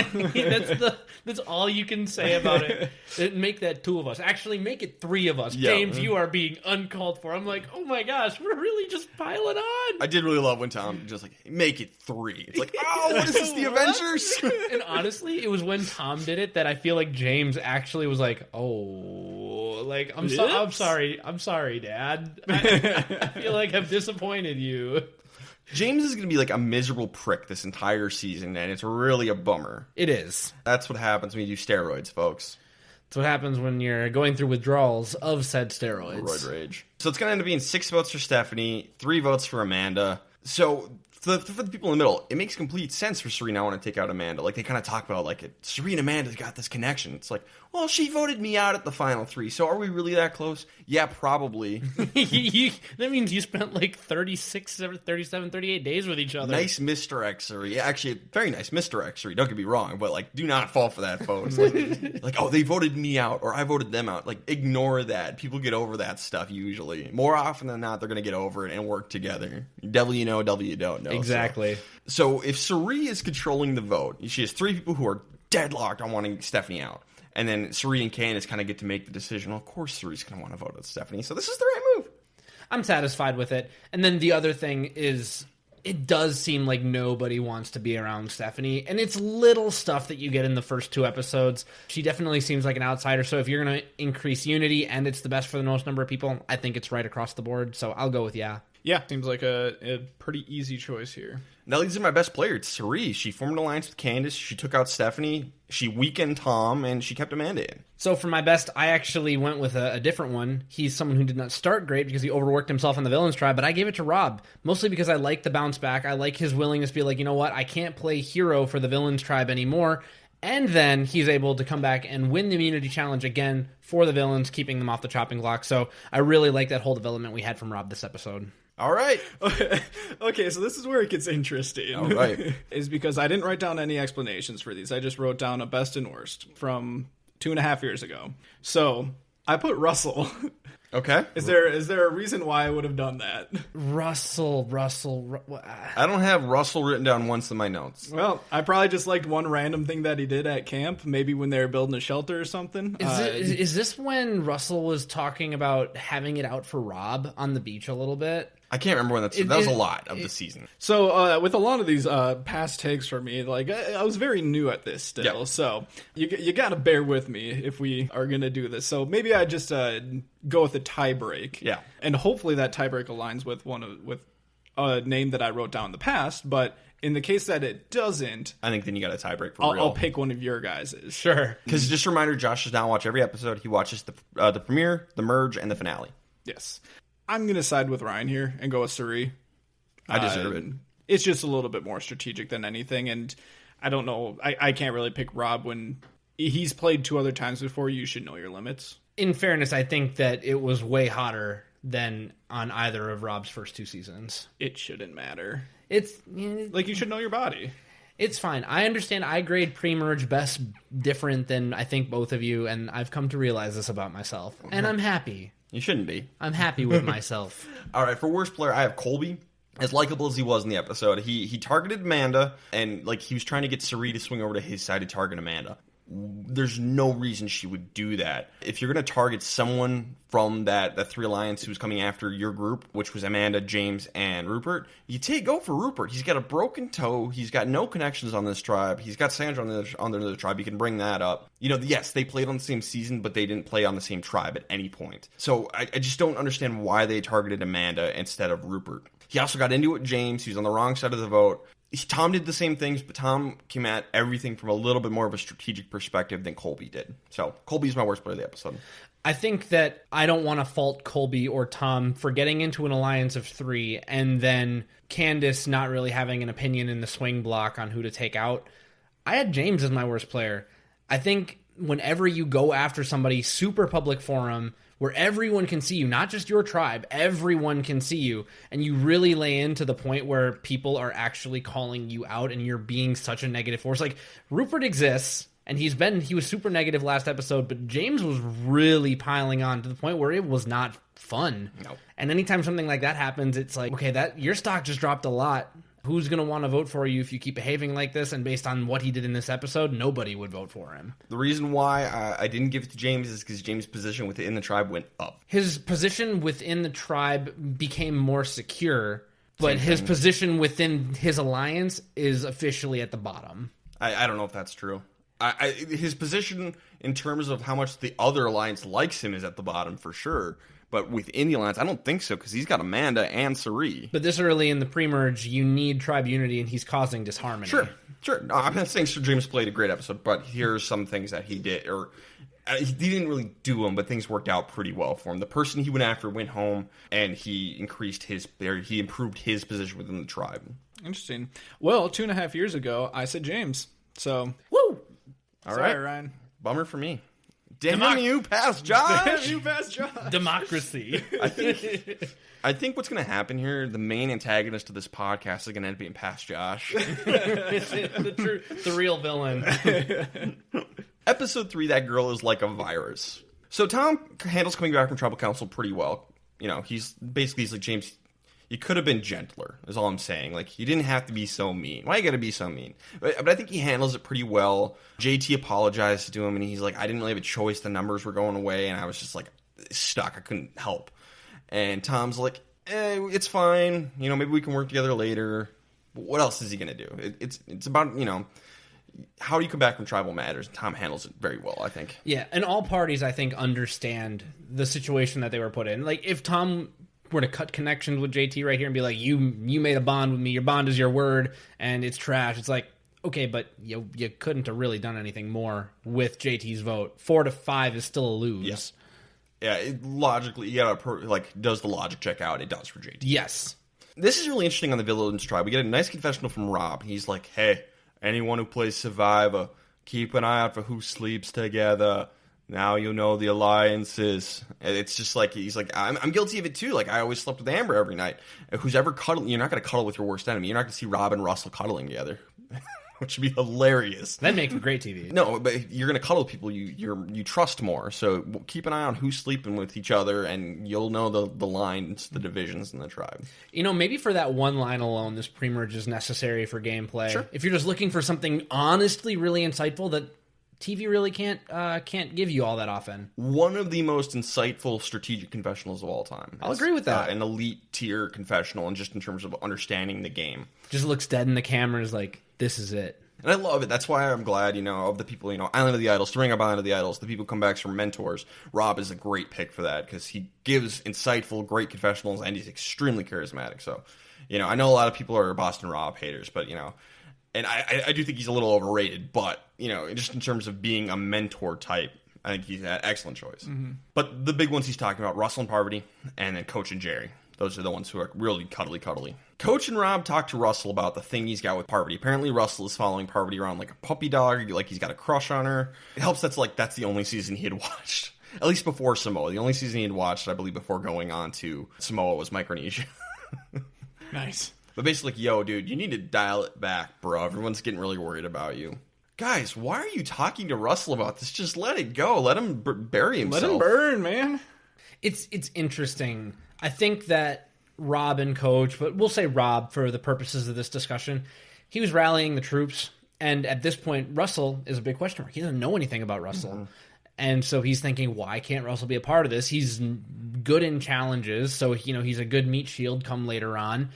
That's all you can say about it. Make that two of us. Actually, make it three of us. Yeah. James, you are being uncalled for. I'm like, oh my gosh, we're really just piling on. I did really love when Tom just like, make it three. It's like, oh, what is this, the Avengers? And honestly, it was when Tom did it that I feel like James actually was like, oh, like, I'm sorry, Dad. I feel like I've disappointed you. James is going to be like a miserable prick this entire season, and it's really a bummer. It is. That's what happens when you do steroids, folks. That's what happens when you're going through withdrawals of said steroids. Roid rage. So it's going to end up being 6 votes for Stephanie, 3 votes for Amanda. So for the people in the middle, it makes complete sense for Serena to want to take out Amanda. Like, they kind of talk about, like, Serena and Amanda's got this connection. It's like, well, she voted me out at the final 3, so are we really that close? Yeah, probably. That means you spent, like, 36, 37, 38 days with each other. Nice Mr. X-ray. Yeah, actually, very nice Mr. X-ray. Don't get me wrong, but, like, do not fall for that, folks. Like, oh, they voted me out, or I voted them out. Like, ignore that. People get over that stuff, usually. More often than not, they're going to get over it and work together. Devil you know, devil you don't know. Exactly. So if Suri is controlling the vote, she has 3 people who are deadlocked on wanting Stephanie out. And then Suri and Candace kind of get to make the decision. Well, of course Suri's going to want to vote with Stephanie. So this is the right move. I'm satisfied with it. And then the other thing is, it does seem like nobody wants to be around Stephanie. And it's little stuff that you get in the first 2 episodes. She definitely seems like an outsider. So if you're going to increase unity and it's the best for the most number of people, I think it's right across the board. So I'll go with yeah. Yeah, seems like a pretty easy choice here. Now leads to my best player. It's Suri. She formed an alliance with Candace. She took out Stephanie. She weakened Tom, and she kept Amanda in. So for my best, I actually went with a different one. He's someone who did not start great because he overworked himself on the villains tribe, but I gave it to Rob, mostly because I like the bounce back. I like his willingness to be like, you know what, I can't play hero for the villains tribe anymore. And then he's able to come back and win the immunity challenge again for the villains, keeping them off the chopping block. So I really like that whole development we had from Rob this episode. All right. Okay, so this is where it gets interesting. All right. Is because I didn't write down any explanations for these. I just wrote down a best and worst from 2.5 years ago. So I put Russell. Okay. Is there a reason why I would have done that? Russell. I don't have Russell written down once in my notes. Well, I probably just liked one random thing that he did at camp. Maybe when they were building a shelter or something. Is this when Russell was talking about having it out for Rob on the beach a little bit? I can't remember when that was a lot of the season. So with a lot of these past takes for me, like I was very new at this still. Yep. So you got to bear with me if we are going to do this. So maybe I just go with a tie break. Yeah. And hopefully that tie break aligns with a name that I wrote down in the past, but in the case that it doesn't, I think then you got a tiebreak for real. I'll pick one of your guys's. Sure. Because just a reminder, Josh does not watch every episode. He watches the premiere, the merge, and the finale. Yes. I'm going to side with Ryan here and go with Suri. I deserve it. It's just a little bit more strategic than anything, and I don't know. I can't really pick Rob when he's played 2 other times before. You should know your limits. In fairness, I think that it was way hotter than on either of Rob's first 2 seasons. It shouldn't matter. It's Like, you should know your body. It's fine. I understand I grade pre-merge best different than I think both of you, and I've come to realize this about myself. And I'm happy. You shouldn't be. I'm happy with myself. All right, for worst player, I have Colby. As likable as he was in the episode, he targeted Amanda, and like he was trying to get Sari to swing over to his side to target Amanda. There's no reason she would do that. If you're going to target someone from that 3 alliance who's coming after your group, which was Amanda, James, and Rupert, go for Rupert. He's got a broken toe. He's got no connections on this tribe. He's got Sandra on the tribe. You can bring that up. Yes, they played on the same season, but they didn't play on the same tribe at any point. So I just don't understand why they targeted Amanda instead of Rupert. He also got into it with James. He was on the wrong side of the vote. Tom did the same things, but Tom came at everything from a little bit more of a strategic perspective than Colby did. So Colby's my worst player of the episode. I think that I don't want to fault Colby or Tom for getting into an alliance of 3 and then Candace not really having an opinion in the swing block on who to take out. I had James as my worst player. I think whenever you go after somebody, super public forum, where everyone can see you, not just your tribe, everyone can see you, and you really lay into the point where people are actually calling you out and you're being such a negative force. Like, Rupert exists, and he was super negative last episode, but James was really piling on to the point where it was not fun. No. And anytime something like that happens, it's like, okay, your stock just dropped a lot. Who's going to want to vote for you if you keep behaving like this? And based on what he did in this episode, nobody would vote for him. The reason why I didn't give it to James is because James' position within the tribe went up. His position within the tribe became more secure, but his position within his alliance is officially at the bottom. I don't know if that's true. His position in terms of how much the other alliance likes him is at the bottom for sure. But within the alliance, I don't think so, because he's got Amanda and Sari. But this early in the pre-merge, you need tribe unity, and he's causing disharmony. Sure. No, I'm not saying Sir James played a great episode, but here's some things that he did. Or he didn't really do them, but things worked out pretty well for him. The person he went after went home, and he improved his position within the tribe. Interesting. Well, 2.5 years ago, I said James. So, Woo! All sorry, right, Ryan. Bummer for me. Damn you, passed Josh. Damn you, passed Josh. Democracy. I think what's going to happen here, the main antagonist of this podcast is going to end up being past Josh. the real villain. Episode 3, that girl is like a virus. So Tom handles coming back from tribal council pretty well. He's like, James, you could have been gentler, is all I'm saying. Like, you didn't have to be so mean. Why you gotta be so mean? But I think he handles it pretty well. JT apologized to him, and he's like, I didn't really have a choice. The numbers were going away, and I was just, like, stuck. I couldn't help. And Tom's like, it's fine. Maybe we can work together later. But what else is he gonna do? It's about, how do you come back from tribal matters? Tom handles it very well, I think. Yeah, and all parties, I think, understand the situation that they were put in. Like, if Tom were to cut connections with JT right here and be like, you made a bond with me, your bond is your word, and it's trash. It's like, okay, but you couldn't have really done anything more with JT's vote. 4-5 is still a lose. Yeah, logically, you gotta, does the logic check out? It does for JT. Yes. This is really interesting on the Villains tribe. We get a nice confessional from Rob. He's like, hey, anyone who plays Survivor, keep an eye out for who sleeps together. Now you know the alliances. It's just like, he's like, I'm guilty of it too. Like, I always slept with Amber every night. Who's ever cuddling, you're not going to cuddle with your worst enemy. You're not going to see Rob and Russell cuddling together, which would be hilarious. That'd make great TV. No, but you're going to cuddle with people you trust more. So keep an eye on who's sleeping with each other, and you'll know the lines, the divisions in the tribe. Maybe for that one line alone, this pre-merge is necessary for gameplay. Sure. If you're just looking for something honestly really insightful that TV really can't give you all that often. One of the most insightful strategic confessionals of all time. I'll agree with that. An elite tier confessional, and just in terms of understanding the game. Just looks dead in the camera and is like, this is it. And I love it. That's why I'm glad, of the people, Island of the Idols, to bring up Island of the Idols, the people come back from mentors. Rob is a great pick for that because he gives insightful, great confessionals, and he's extremely charismatic. So, I know a lot of people are Boston Rob haters, but, and I do think he's a little overrated, but, just in terms of being a mentor type, I think he's an excellent choice. Mm-hmm. But the big ones he's talking about, Russell and Parvati, and then Coach and Jerry. Those are the ones who are really cuddly. Coach and Rob talked to Russell about the thing he's got with Parvati. Apparently, Russell is following Parvati around like a puppy dog, like he's got a crush on her. It helps that's the only season he had watched, at least before Samoa. The only season he had watched, I believe, before going on to Samoa was Micronesia. Nice. But basically, yo, dude, you need to dial it back, bro. Everyone's getting really worried about you. Guys, why are you talking to Russell about this? Just let it go. Let him bury himself. Let him burn, man. It's interesting. I think that Rob and Coach, but we'll say Rob for the purposes of this discussion, he was rallying the troops, and at this point, Russell is a big question mark. He doesn't know anything about Russell. Mm-hmm. And so he's thinking, why can't Russell be a part of this? He's good in challenges, so he's a good meat shield come later on.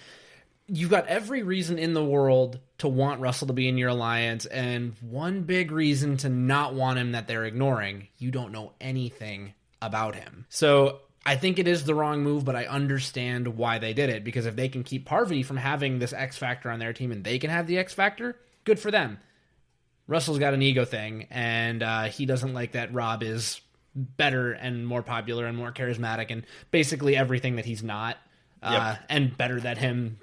You've got every reason in the world to want Russell to be in your alliance, and one big reason to not want him that they're ignoring. You don't know anything about him. So I think it is the wrong move, but I understand why they did it, because if they can keep Parvati from having this X Factor on their team and they can have the X Factor, good for them. Russell's got an ego thing, and he doesn't like that Rob is better and more popular and more charismatic and basically everything that he's not. Yep. And better than him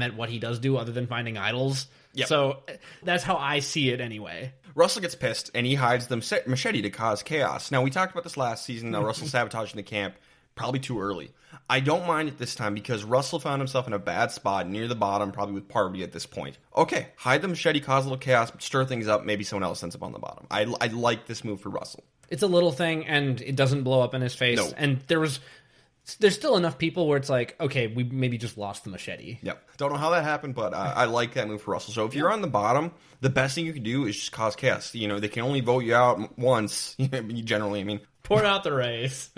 at what he does do other than finding idols. Yep. So that's how I see it anyway. Russell gets pissed, and he hides the machete to cause chaos. Now, we talked about this last season, Russell sabotaging the camp, probably too early. I don't mind it this time because Russell found himself in a bad spot near the bottom, probably with Parvati at this point. Okay, hide the machete, cause a little chaos, stir things up, maybe someone else ends up on the bottom. I like this move for Russell. It's a little thing, and it doesn't blow up in his face. No. And there's still enough people where it's like, okay, we maybe just lost the machete. Yep. Don't know how that happened, but I like that move for Russell. So if you're on the bottom, the best thing you can do is just cause chaos. They can only vote you out once, generally, Pour out the race.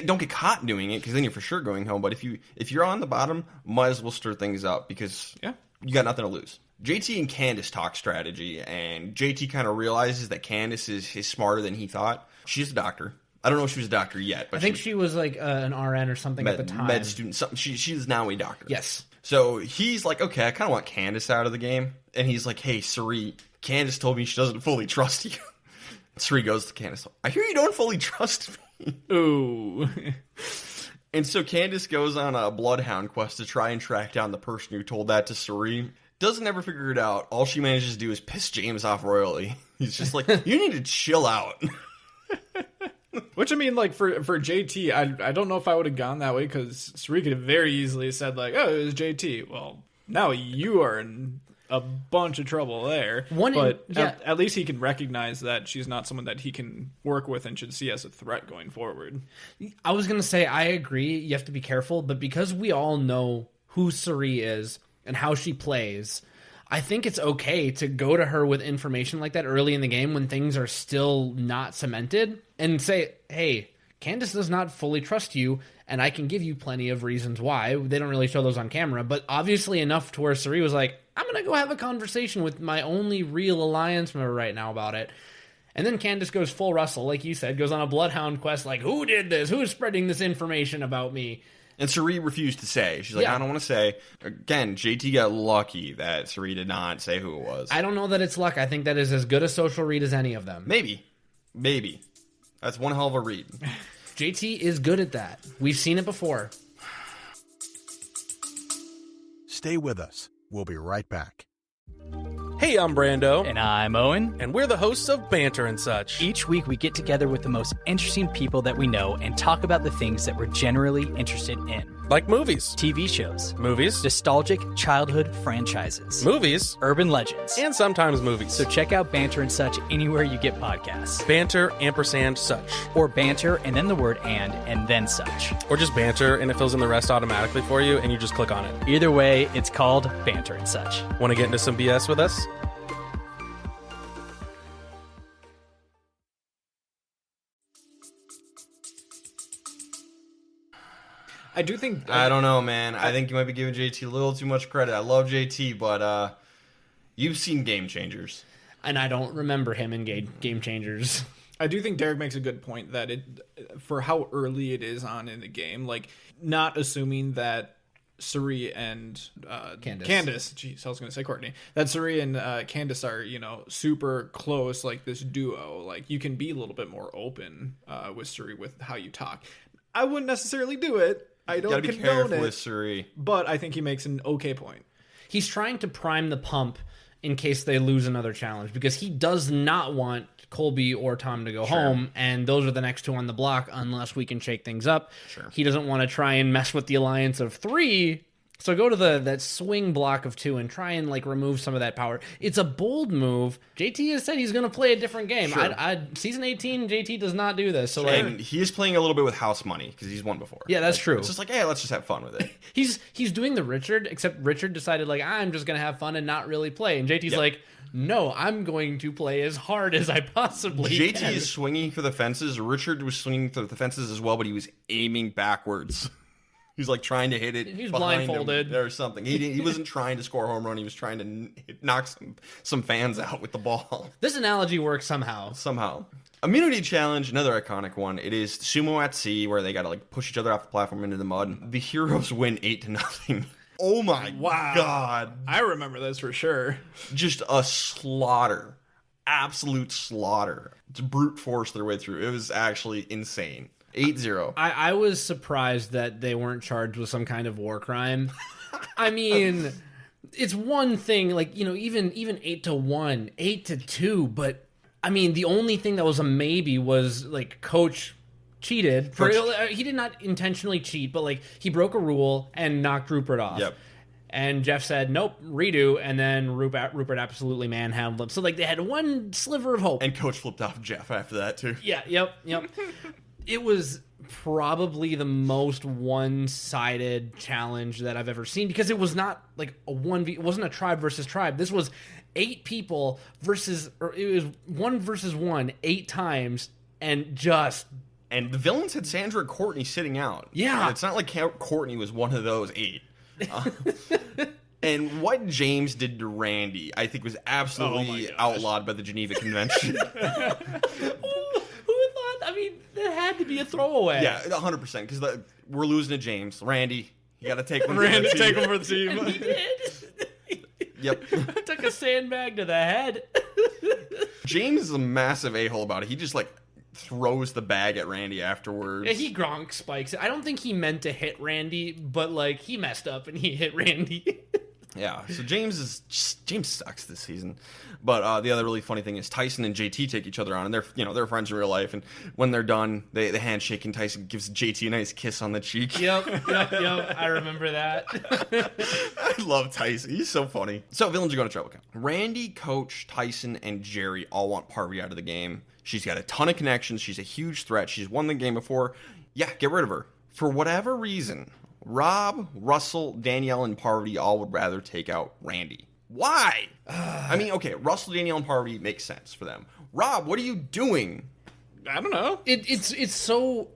Don't get caught doing it, because then you're for sure going home. But if you're on the bottom, might as well stir things up, because you got nothing to lose. JT and Candace talk strategy, and JT kind of realizes that Candace is smarter than he thought. She's a doctor. I don't know if she was a doctor yet, but I think she was like an RN or something at the time. Med student. She's now a doctor. Yes. So he's like, okay, I kind of want Candace out of the game. And he's like, hey, Suri, Candace told me she doesn't fully trust you. Suri goes to Candace, I hear you don't fully trust me. Ooh. And so Candace goes on a bloodhound quest to try and track down the person who told that to Suri. Doesn't ever figure it out. All she manages to do is piss James off royally. He's just like, you need to chill out. Which, for JT, I don't know if I would have gone that way, because Suri could have very easily said, like, oh, it was JT. Well, now you are in a bunch of trouble there. At least he can recognize that she's not someone that he can work with and should see as a threat going forward. I was going to say, I agree, you have to be careful, but because we all know who Suri is and how she plays, I think it's okay to go to her with information like that early in the game when things are still not cemented and say, hey, Candace does not fully trust you, and I can give you plenty of reasons why. They don't really show those on camera, but obviously enough to where Suri was like, I'm going to go have a conversation with my only real alliance member right now about it. And then Candace goes full Russell, like you said, goes on a bloodhound quest like, who did this? Who is spreading this information about me? And Suri refused to say. She's like, I don't want to say. Again, JT got lucky that Suri did not say who it was. I don't know that it's luck. I think that is as good a social read as any of them. Maybe. That's one hell of a read. JT is good at that. We've seen it before. Stay with us. We'll be right back. Hey, I'm Brando. And I'm Owen. And we're the hosts of Banter and Such. Each week we get together with the most interesting people that we know and talk about the things that we're generally interested in. Like movies. TV shows. Movies. Nostalgic childhood franchises. Movies. Urban legends. And sometimes movies. So check out Banter and Such anywhere you get podcasts. Banter, ampersand, such. Or Banter and then the word and then such. Or just Banter and it fills in the rest automatically for you and you just click on it. Either way, it's called Banter and Such. Want to get into some BS with us? I do think... I don't know, man. I think you might be giving JT a little too much credit. I love JT, but You've seen Game Changers. And I don't remember him in Game Changers. I do think Derek makes a good point that for how early it is on in the game, like not assuming that Suri and Candace, jeez, I was going to say Courtney, that Suri and Candace are, super close, like this duo. Like you can be a little bit more open with Suri with how you talk. I wouldn't necessarily do it. I don't gotta be condone careful it, with Suri. but I think he makes an okay point. He's trying to prime the pump in case they lose another challenge, because he does not want Colby or Tom to go home, and those are the next two on the block unless we can shake things up. Sure. He doesn't want to try and mess with the alliance of 3, so go to that swing block of 2 and try and like remove some of that power. It's a bold move. JT has said he's going to play a different game. Sure. Season 18, JT does not do this. So And he is playing a little bit with house money because he's won before. Yeah, that's true. It's just like, hey, let's just have fun with it. He's doing the Richard, except Richard decided like, I'm just going to have fun and not really play. And JT's like, no, I'm going to play as hard as I possibly JT can. is swinging for the fences. Richard was swinging for the fences as well, but he was aiming backwards. He's like trying to hit it. He was behind blindfolded him or something. He wasn't trying to score a home run. He was trying to knock some fans out with the ball. This analogy works somehow. Immunity challenge, another iconic one. It is sumo at sea, where they got to like push each other off the platform into the mud. The heroes win 8-0. Oh my god! I remember this for sure. Just a slaughter, absolute slaughter. To brute force their way through. It was actually insane. 8-0. I was surprised that they weren't charged with some kind of war crime. I mean, it's one thing, like, even 8-1, 8-2, but I mean, the only thing that was a maybe was like Coach cheated. He did not intentionally cheat, but like he broke a rule and knocked Rupert off. Yep. And Jeff said, nope, redo, and then Rupert absolutely manhandled him. So like they had one sliver of hope. And Coach flipped off Jeff after that too. Yeah, yep. It was probably the most one-sided challenge that I've ever seen, because it was not like it wasn't a tribe versus tribe. This was 8 people it was 1 versus 1 8 times, and the villains had Sandra and Courtney sitting out. Yeah. It's not like Courtney was one of those 8. And what James did to Randy, I think, was absolutely outlawed by the Geneva Convention. I mean, that had to be a throwaway. Yeah, 100%, because we're losing to James. Randy, you got to take one. Take him for the team. And he did. Yep. Took a sandbag to the head. James is a massive a-hole about it. He just, like, throws the bag at Randy afterwards. Yeah, he Gronk spikes it. I don't think he meant to hit Randy, but, like, he messed up and he hit Randy. Yeah, so James sucks this season. But the other really funny thing is Tyson and JT take each other on, and they're friends in real life. And when they're done, they handshake, and Tyson gives JT a nice kiss on the cheek. Yep. I remember that. I love Tyson. He's so funny. So villains are going to trouble count. Randy, Coach, Tyson, and Jerry all want Parvati out of the game. She's got a ton of connections. She's a huge threat. She's won the game before. Yeah, get rid of her. For whatever reason, Rob, Russell, Danielle, and Parvati all would rather take out Randy. Why? I mean, okay, Russell, Danielle, and Parvati makes sense for them. Rob, what are you doing? I don't know. It's so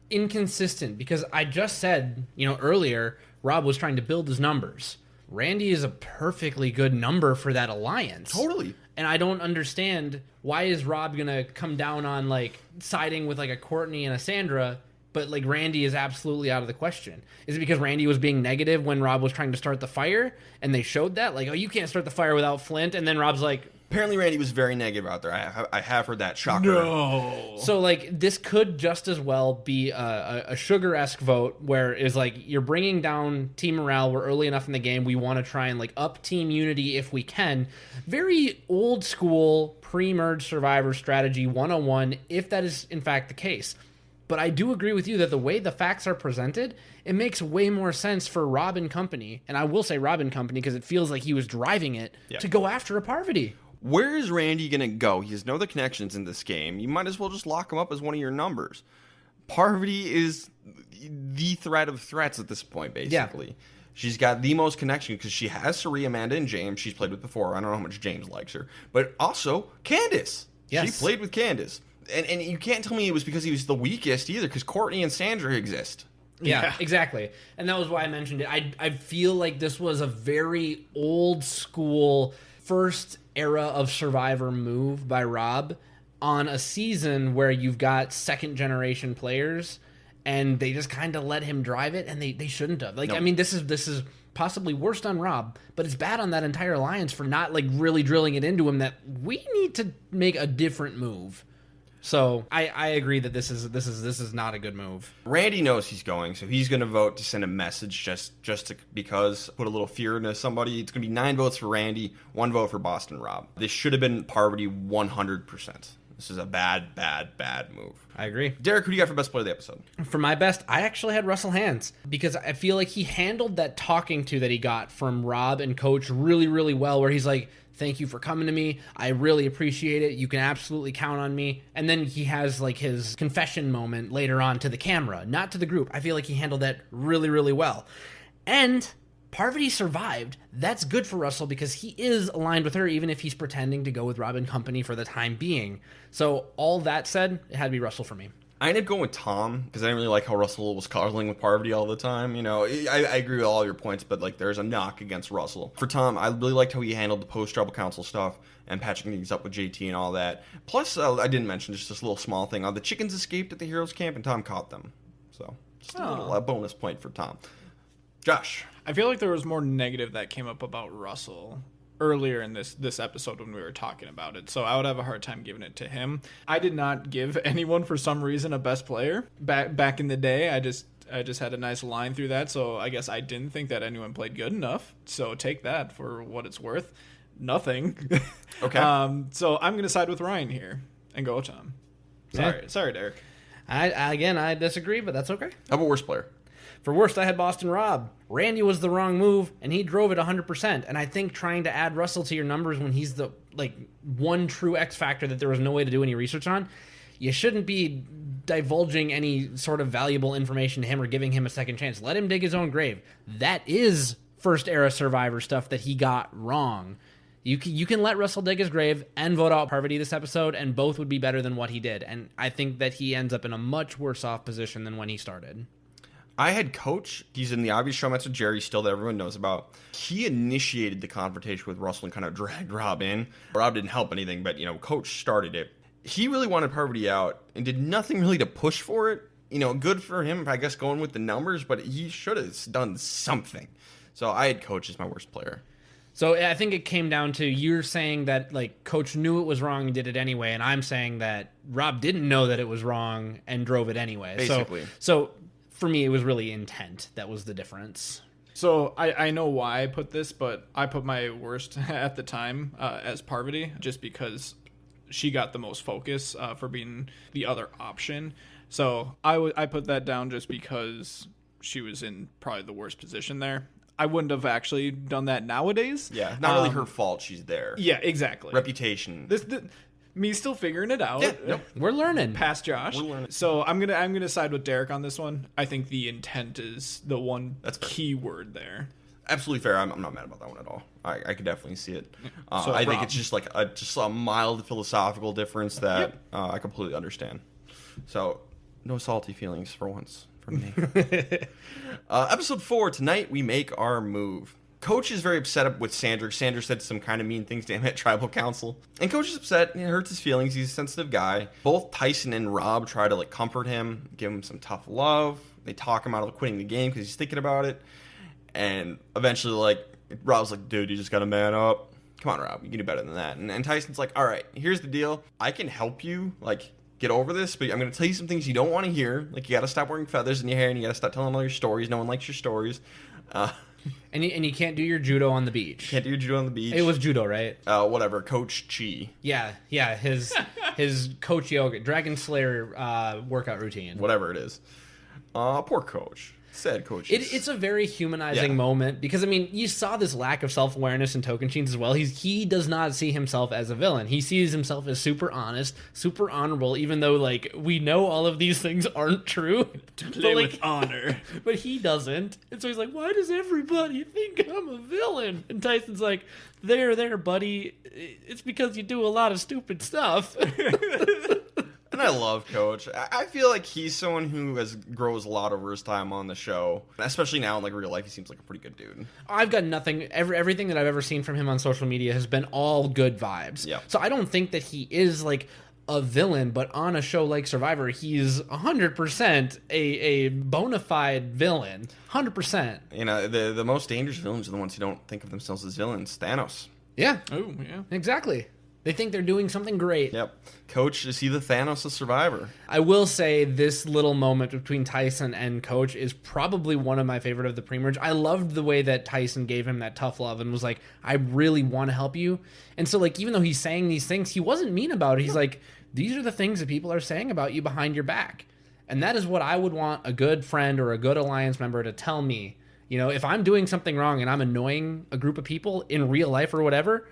inconsistent, because I just said, earlier, Rob was trying to build his numbers. Randy is a perfectly good number for that alliance. Totally. And I don't understand, why is Rob going to come down on, like, siding with, like, a Courtney and a Sandra, but, like, Randy is absolutely out of the question? Is it because Randy was being negative when Rob was trying to start the fire, and they showed that? Like, oh, you can't start the fire without Flint, and then Rob's like... Apparently Randy was very negative out there. I have heard that. Shocker. No. So, like, this could just as well be a Sugar-esque vote, where it's like, you're bringing down team morale, we're early enough in the game, we want to try and, like, up team unity if we can. Very old-school, pre-merge Survivor strategy 101, if that is, in fact, the case. But I do agree with you that the way the facts are presented, it makes way more sense for Rob and company, and I will say Rob and company because it feels like he was driving it, to go after a Parvati. Where is Randy going to go? He has no other connections in this game. You might as well just lock him up as one of your numbers. Parvati is the threat of threats at this point, basically. Yeah. She's got the most connection because she has Suri, Amanda, and James. She's played with before. I don't know how much James likes her. But also, Candace. Yes. She played with Candace. And you can't tell me it was because he was the weakest either, because Courtney and Sandra exist. Yeah, exactly. And that was why I mentioned it. I feel like this was a very old school first era of Survivor move by Rob on a season where you've got second generation players and they just kind of let him drive it, and they shouldn't have. Like, Nope. I mean, this is possibly worst on Rob, but it's bad on that entire alliance for not like really drilling it into him that we need to make a different move. So I agree that this is not a good move. Randy knows he's going, so he's going to vote to send a message because put a little fear into somebody. It's going to be 9 votes for Randy, 1 vote for Boston Rob. This should have been Parvati 100%. This is a bad move. I agree. Derek, who do you got for best player of the episode? For my best, I actually had Russell Hands because I feel like he handled that talking to that he got from Rob and Coach really, really well, where he's like, thank you for coming to me. I really appreciate it. You can absolutely count on me. And then he has like his confession moment later on to the camera, not to the group. I feel like he handled that really, really well. And Parvati survived. That's good for Russell because he is aligned with her, even if he's pretending to go with Rob and company for the time being. So all that said, it had to be Russell for me. I ended up going with Tom because I didn't really like how Russell was cuddling with Parvati all the time. You know, I agree with all your points, but like there's a knock against Russell. For Tom, I really liked how he handled the post-tribal council stuff and patching things up with JT and all that. Plus, I didn't mention just this little small thing. The chickens escaped at the heroes camp and Tom caught them. So just a bonus point for Tom. Josh. I feel like there was more negative that came up about Russell earlier in this episode when we were talking about it, so I would have a hard time giving it to him. I did not give anyone for some reason a best player back in the day. I just had a nice line through that, so I guess I didn't think that anyone played good enough. So take that for what it's worth. Nothing. Okay. So I'm gonna side with Ryan here and go with Tom. Sorry, Derek. I disagree, but that's okay. How about worst player? For worst, I had Boston Rob. Randy was the wrong move, and he drove it 100%. And I think trying to add Russell to your numbers when he's the one true X factor that there was no way to do any research on, you shouldn't be divulging any sort of valuable information to him or giving him a second chance. Let him dig his own grave. That is first era Survivor stuff that he got wrong. You can let Russell dig his grave and vote out Parvati this episode, and both would be better than what he did. And I think that he ends up in a much worse off position than when he started. I had Coach. He's in the obvious show match with Jerry still that everyone knows about. He initiated the confrontation with Russell and kind of dragged Rob in. Rob didn't help anything, but, Coach started it. He really wanted Parvati out and did nothing really to push for it. Good for him, I guess, going with the numbers, but he should have done something. So I had Coach as my worst player. So I think it came down to you're saying that Coach knew it was wrong and did it anyway, and I'm saying that Rob didn't know that it was wrong and drove it anyway. Basically. So for me, it was really intent that was the difference. So I know why I put this, but I put my worst at the time as Parvati, just because she got the most focus for being the other option. So I put that down just because she was in probably the worst position there. I wouldn't have actually done that nowadays. Yeah, not really her fault she's there. Yeah, exactly. Reputation. Me still figuring it out. Yeah, nope. We're learning. Past Josh. We're learning. So I'm gonna side with Derek on this one. I think the intent is the one key word there. Absolutely fair. I'm not mad about that one at all. I could definitely see it. So I think Rob. it's just like a mild philosophical difference that I completely understand. So no salty feelings for once from me. Episode 4, tonight we make our move. Coach is very upset with Sandra. Sandra said some kind of mean things to him at Tribal Council. And Coach is upset. It hurts his feelings. He's a sensitive guy. Both Tyson and Rob try to comfort him, give him some tough love. They talk him out of quitting the game because he's thinking about it. And eventually, Rob's like, dude, you just got to man up. Come on, Rob. You can do better than that. And Tyson's like, all right, here's the deal. I can help you, get over this, but I'm going to tell you some things you don't want to hear. You got to stop wearing feathers in your hair, and you got to stop telling all your stories. No one likes your stories. And you can't do your judo on the beach. Can't do your judo on the beach. It was judo, right? Whatever. Coach Chi. Yeah. His Coach Yoga, Dragon Slayer workout routine. Whatever it is. Poor Coach. Sad Coach. It's a very humanizing moment because, you saw this lack of self-awareness in Tocantins as well. He does not see himself as a villain. He sees himself as super honest, super honorable, even though, we know all of these things aren't true. Play with honor. But he doesn't. And so he's like, why does everybody think I'm a villain? And Tyson's like, there, buddy. It's because you do a lot of stupid stuff. And And I love Coach. I feel like he's someone who grows a lot over his time on the show. Especially now in like real life, he seems like a pretty good dude. I've got nothing. Everything that I've ever seen from him on social media has been all good vibes. Yeah. So I don't think that he is like a villain, but on a show like Survivor, he's 100% a bona fide villain. 100%. You know, the most dangerous villains are the ones who don't think of themselves as villains. Thanos. Yeah. Oh, yeah. Exactly. They think they're doing something great. Yep. Coach, is he the Thanos of Survivor? I will say this little moment between Tyson and Coach is probably one of my favorite of the pre-merge. I loved the way that Tyson gave him that tough love and was like, I really want to help you. And so, like, even though he's saying these things, he wasn't mean about it. He's like, these are the things that people are saying about you behind your back. And that is what I would want a good friend or a good alliance member to tell me. You know, if I'm doing something wrong and I'm annoying a group of people in real life or whatever,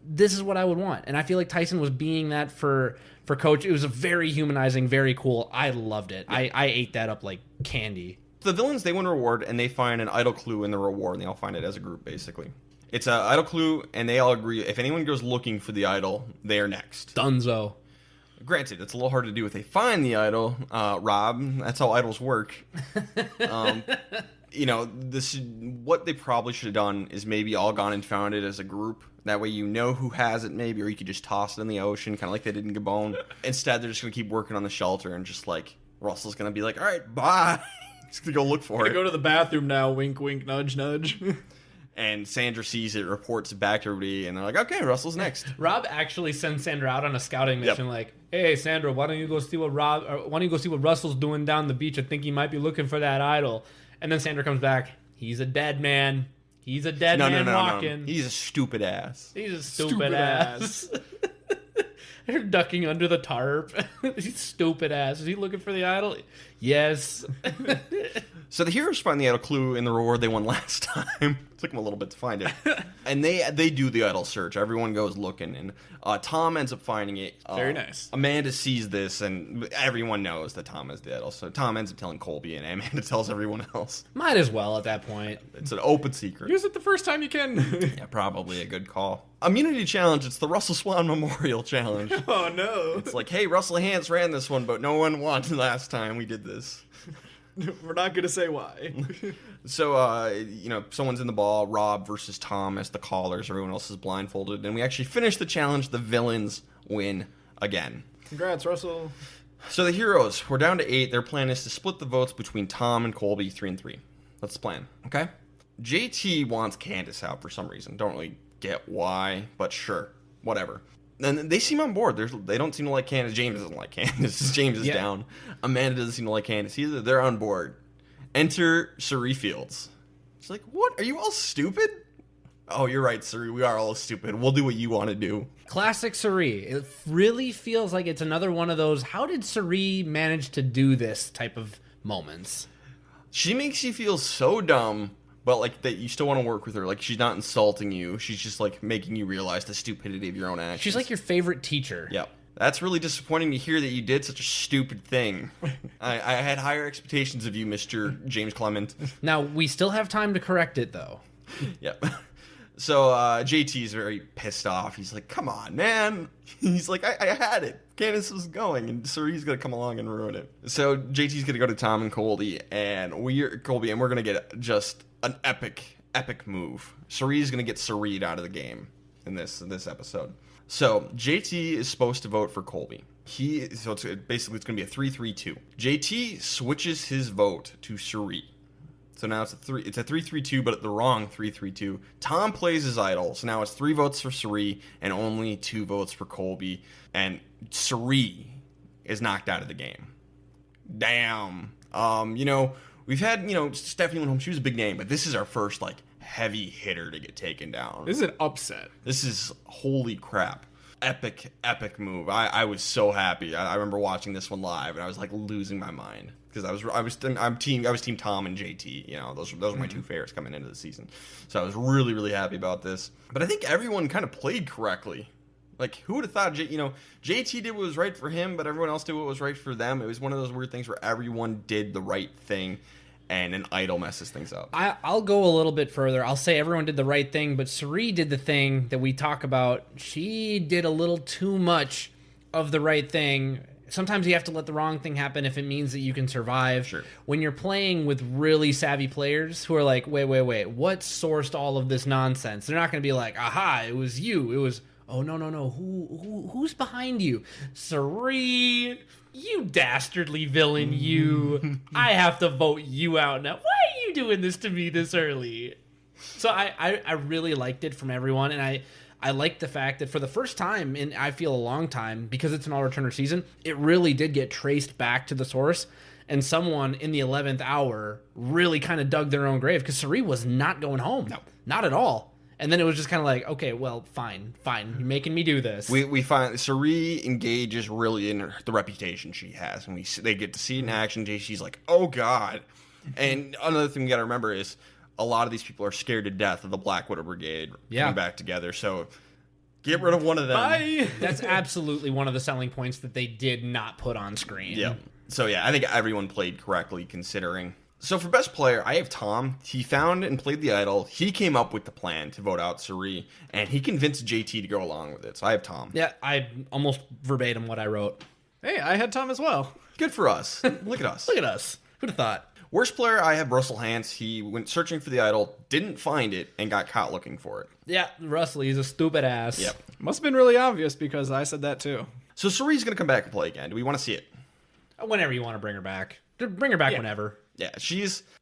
this is what I would want. And I feel like Tyson was being that for Coach. It was a very humanizing, very cool. I loved it. I ate that up like candy. The villains, they win a reward, and they find an idle clue in the reward, and they all find it as a group, basically. It's an idle clue, and they all agree if anyone goes looking for the idol, they are next. Dunzo. Granted, it's a little hard to do if they find the idol, Rob. That's how idols work. You know, what they probably should have done is maybe all gone and found it as a group. That way you know who has it, maybe, or you could just toss it in the ocean, kind of like they did in Gabon. Instead, they're just going to keep working on the shelter, and just like, Russell's going to be like, all right, bye. He's going to go look for it. Go to the bathroom now, wink, wink, nudge, nudge. And Sandra sees it, reports it back to everybody, and they're like, okay, Russell's next. Rob actually sends Sandra out on a scouting mission, like, hey, Sandra, why don't you go see what Russell's doing down the beach? I think he might be looking for that idol. And then Sandra comes back. He's a dead man. He's a dead man walking. He's a stupid ass. He's a stupid ass. They're ducking under the tarp. He's stupid ass. Is he looking for the idol? Yes. So the heroes find the idol clue in the reward they won last time. Took them a little bit to find it. And they do the idol search. Everyone goes looking. And Tom ends up finding it. Very nice. Amanda sees this, and everyone knows that Tom is the idol. So Tom ends up telling Colby, and Amanda tells everyone else. Might as well at that point. It's an open secret. Use it the first time you can. Yeah, probably a good call. Immunity challenge. It's the Russell Swan Memorial Challenge. Oh, no. It's like, hey, Russell Hantz ran this one, but no one won last time we did this. We're not going to say why. So, you know, someone's in the ball, Rob versus Tom as the callers. Everyone else is blindfolded. And we actually finish the challenge. The villains win again. Congrats, Russell. So the heroes, we're down to 8. Their plan is to split the votes between Tom and Colby, 3-3. That's the plan, okay? JT wants Candace out for some reason. Don't really get why, but sure, whatever. And they seem on board. They don't seem to like Candace. James doesn't like Candace. James is down. Amanda doesn't seem to like Candace either. They're on board. Enter Suri Fields. She's like, what? Are you all stupid? Oh, you're right, Suri. We are all stupid. We'll do what you want to do. Classic Suri. It really feels like it's another one of those, how did Suri manage to do this type of moments? She makes you feel so dumb, but like that you still want to work with her. Like she's not insulting you. She's just like making you realize the stupidity of your own actions. She's like your favorite teacher. Yep. That's really disappointing to hear that you did such a stupid thing. I had higher expectations of you, Mr. James Clement. Now, we still have time to correct it, though. Yep. So JT's very pissed off. He's like, come on, man. He's like, I had it. Candace was going, and Suri's going to come along and ruin it. So JT's going to go to Tom and Colby, and we're going to get just an epic move. Suri's going to get Suri'd out of the game in this episode. So JT is supposed to vote for Colby. It's going to be a 3-3-2. JT switches his vote to Suri. So now it's a 3-3-2, but the wrong 3-3-2. Tom plays his idol, so now it's 3 votes for Suri and only 2 votes for Colby. And Suri is knocked out of the game. Damn. You know, we've had, you know, Stephanie went home. She was a big name, but this is our first, like, heavy hitter to get taken down. This is an upset. This is holy crap. Epic move. I was so happy. I remember watching this one live, and I was like losing my mind because I was team Tom and JT. You know, those were my 2 favorites coming into the season. So I was really happy about this. But I think everyone kind of played correctly. Like, who would have thought, JT did what was right for him, but everyone else did what was right for them. It was one of those weird things where everyone did the right thing, and an idol messes things up. I'll go a little bit further. I'll say everyone did the right thing, but Suri did the thing that we talk about. She did a little too much of the right thing, sometimes you have to let the wrong thing happen if it means that you can survive. Sure. When you're playing with really savvy players who are like, wait, what sourced all of this nonsense? They're not going to be like, aha, it was you. It was, oh, no. Who's behind you? Sari, you dastardly villain, you. I have to vote you out now. Why are you doing this to me this early? So I really liked it from everyone, and I like the fact that for the first time in, I feel, a long time, because it's an all-returner season, it really did get traced back to the source, and someone in the 11th hour really kind of dug their own grave, because Sari was not going home. No. Not at all. And then it was just kind of like, okay, well, fine. You're making me do this. We find Sari engages really in the reputation she has, and they get to see it in action. She's like, oh, God. And another thing we got to remember is, a lot of these people are scared to death of the Black Widow Brigade coming back together. So get rid of one of them. Bye. That's absolutely one of the selling points that they did not put on screen. Yeah. So yeah, I think everyone played correctly considering. So for best player, I have Tom. He found and played the idol. He came up with the plan to vote out Sari, and he convinced JT to go along with it. So I have Tom. Yeah, I almost verbatim what I wrote. Hey, I had Tom as well. Good for us. Look at us. Look at us. Who'd have thought? Worst player, I have Russell Hance. He went searching for the idol, didn't find it, and got caught looking for it. Yeah, Russell, he's a stupid ass. Yep. Must have been really obvious because I said that too. So Sari's going to come back and play again. Do we want to see it? Whenever you want to bring her back. Bring her back whenever. Yeah,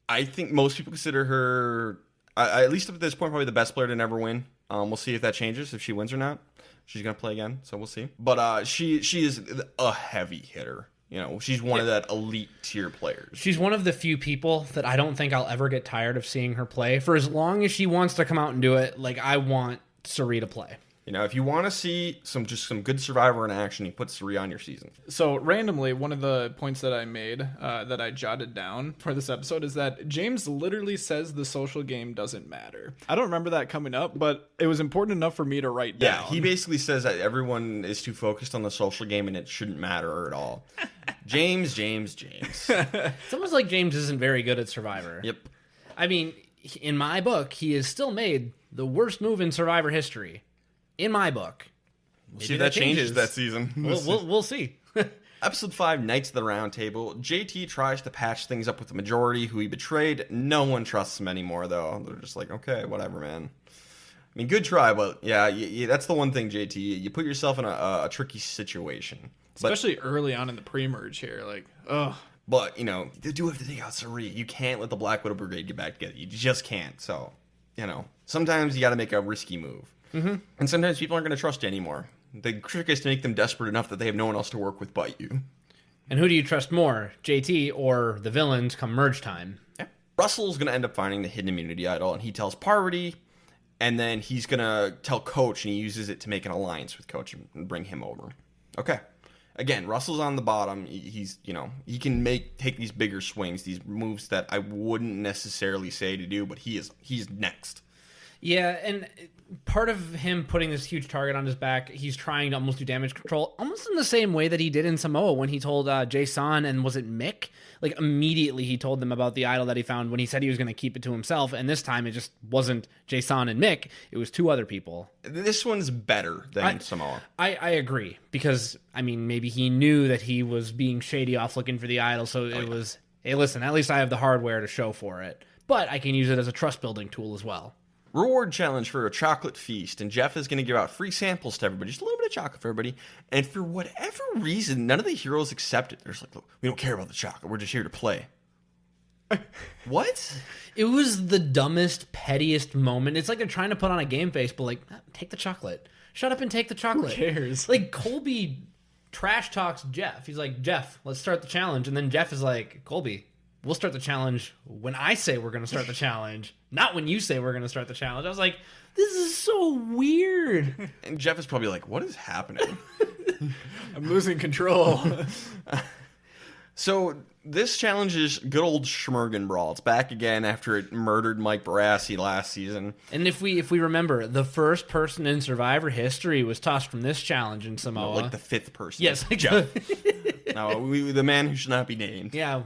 I think most people consider her, at least up at this point, probably the best player to never win. We'll see if that changes, if she wins or not. She's going to play again, so we'll see. But she is a heavy hitter. You know, she's one of that elite tier players. She's one of the few people that I don't think I'll ever get tired of seeing her play. For as long as she wants to come out and do it, like, I want Sari to play. You know, if you want to see some good Survivor in action, you put Sari on your season. So randomly, one of the points that I made, that I jotted down for this episode, is that James literally says the social game doesn't matter. I don't remember that coming up, but it was important enough for me to write down. Yeah, he basically says that everyone is too focused on the social game and it shouldn't matter at all. James. It's almost like James isn't very good at Survivor. Yep. I mean, in my book, he has still made the worst move in Survivor history. In my book. We'll see if that changes that season. We'll see. Episode 5, Knights of the Round Table. JT tries to patch things up with the majority, who he betrayed. No one trusts him anymore, though. They're just like, okay, whatever, man. I mean, good try, but yeah, that's the one thing, JT. You put yourself in a tricky situation. Especially early on in the pre-merge here. Like, ugh. But, you know, you do have to take out Sari. You can't let the Black Widow Brigade get back together. You just can't. So, you know, sometimes you got to make a risky move. Mm-hmm. And sometimes people aren't going to trust you anymore. The trick is to make them desperate enough that they have no one else to work with but you. And who do you trust more, JT or the villains come merge time? Yeah. Russell's going to end up finding the hidden immunity idol, and he tells Parvati, and then he's going to tell Coach, and he uses it to make an alliance with Coach and bring him over. Okay. Again, Russell's on the bottom. He's, you know, he can take these bigger swings, these moves that I wouldn't necessarily say to do, but he's next. Yeah, and part of him putting this huge target on his back, he's trying to almost do damage control, almost in the same way that he did in Samoa when he told Jason and was it Mick? Like, immediately he told them about the idol that he found when he said he was going to keep it to himself, and this time it just wasn't Jason and Mick, it was two other people. This one's better than Samoa. I agree, because, I mean, maybe he knew that he was being shady off looking for the idol, so it was, hey, listen, at least I have the hardware to show for it, but I can use it as a trust-building tool as well. Reward challenge for a chocolate feast, and Jeff is going to give out free samples to everybody, just a little bit of chocolate for everybody, and for whatever reason, none of the heroes accept it. They're just like, look, we don't care about the chocolate, we're just here to play. What? It was the dumbest, pettiest moment. It's like they're trying to put on a game face, but like, take the chocolate. Shut up and take the chocolate. Who cares? Like, Colby trash talks Jeff. He's like, Jeff, let's start the challenge, and then Jeff is like, Colby, we'll start the challenge when I say we're going to start the challenge, not when you say we're going to start the challenge. I was like, this is so weird. And Jeff is probably like, what is happening? I'm losing control. So this challenge is good old Schmergen Brawl. It's back again after it murdered Mike Barassi last season. And if we remember, the first person in Survivor history was tossed from this challenge in Samoa. Like the fifth person. Yes. Jeff. No, the man who should not be named. Yeah.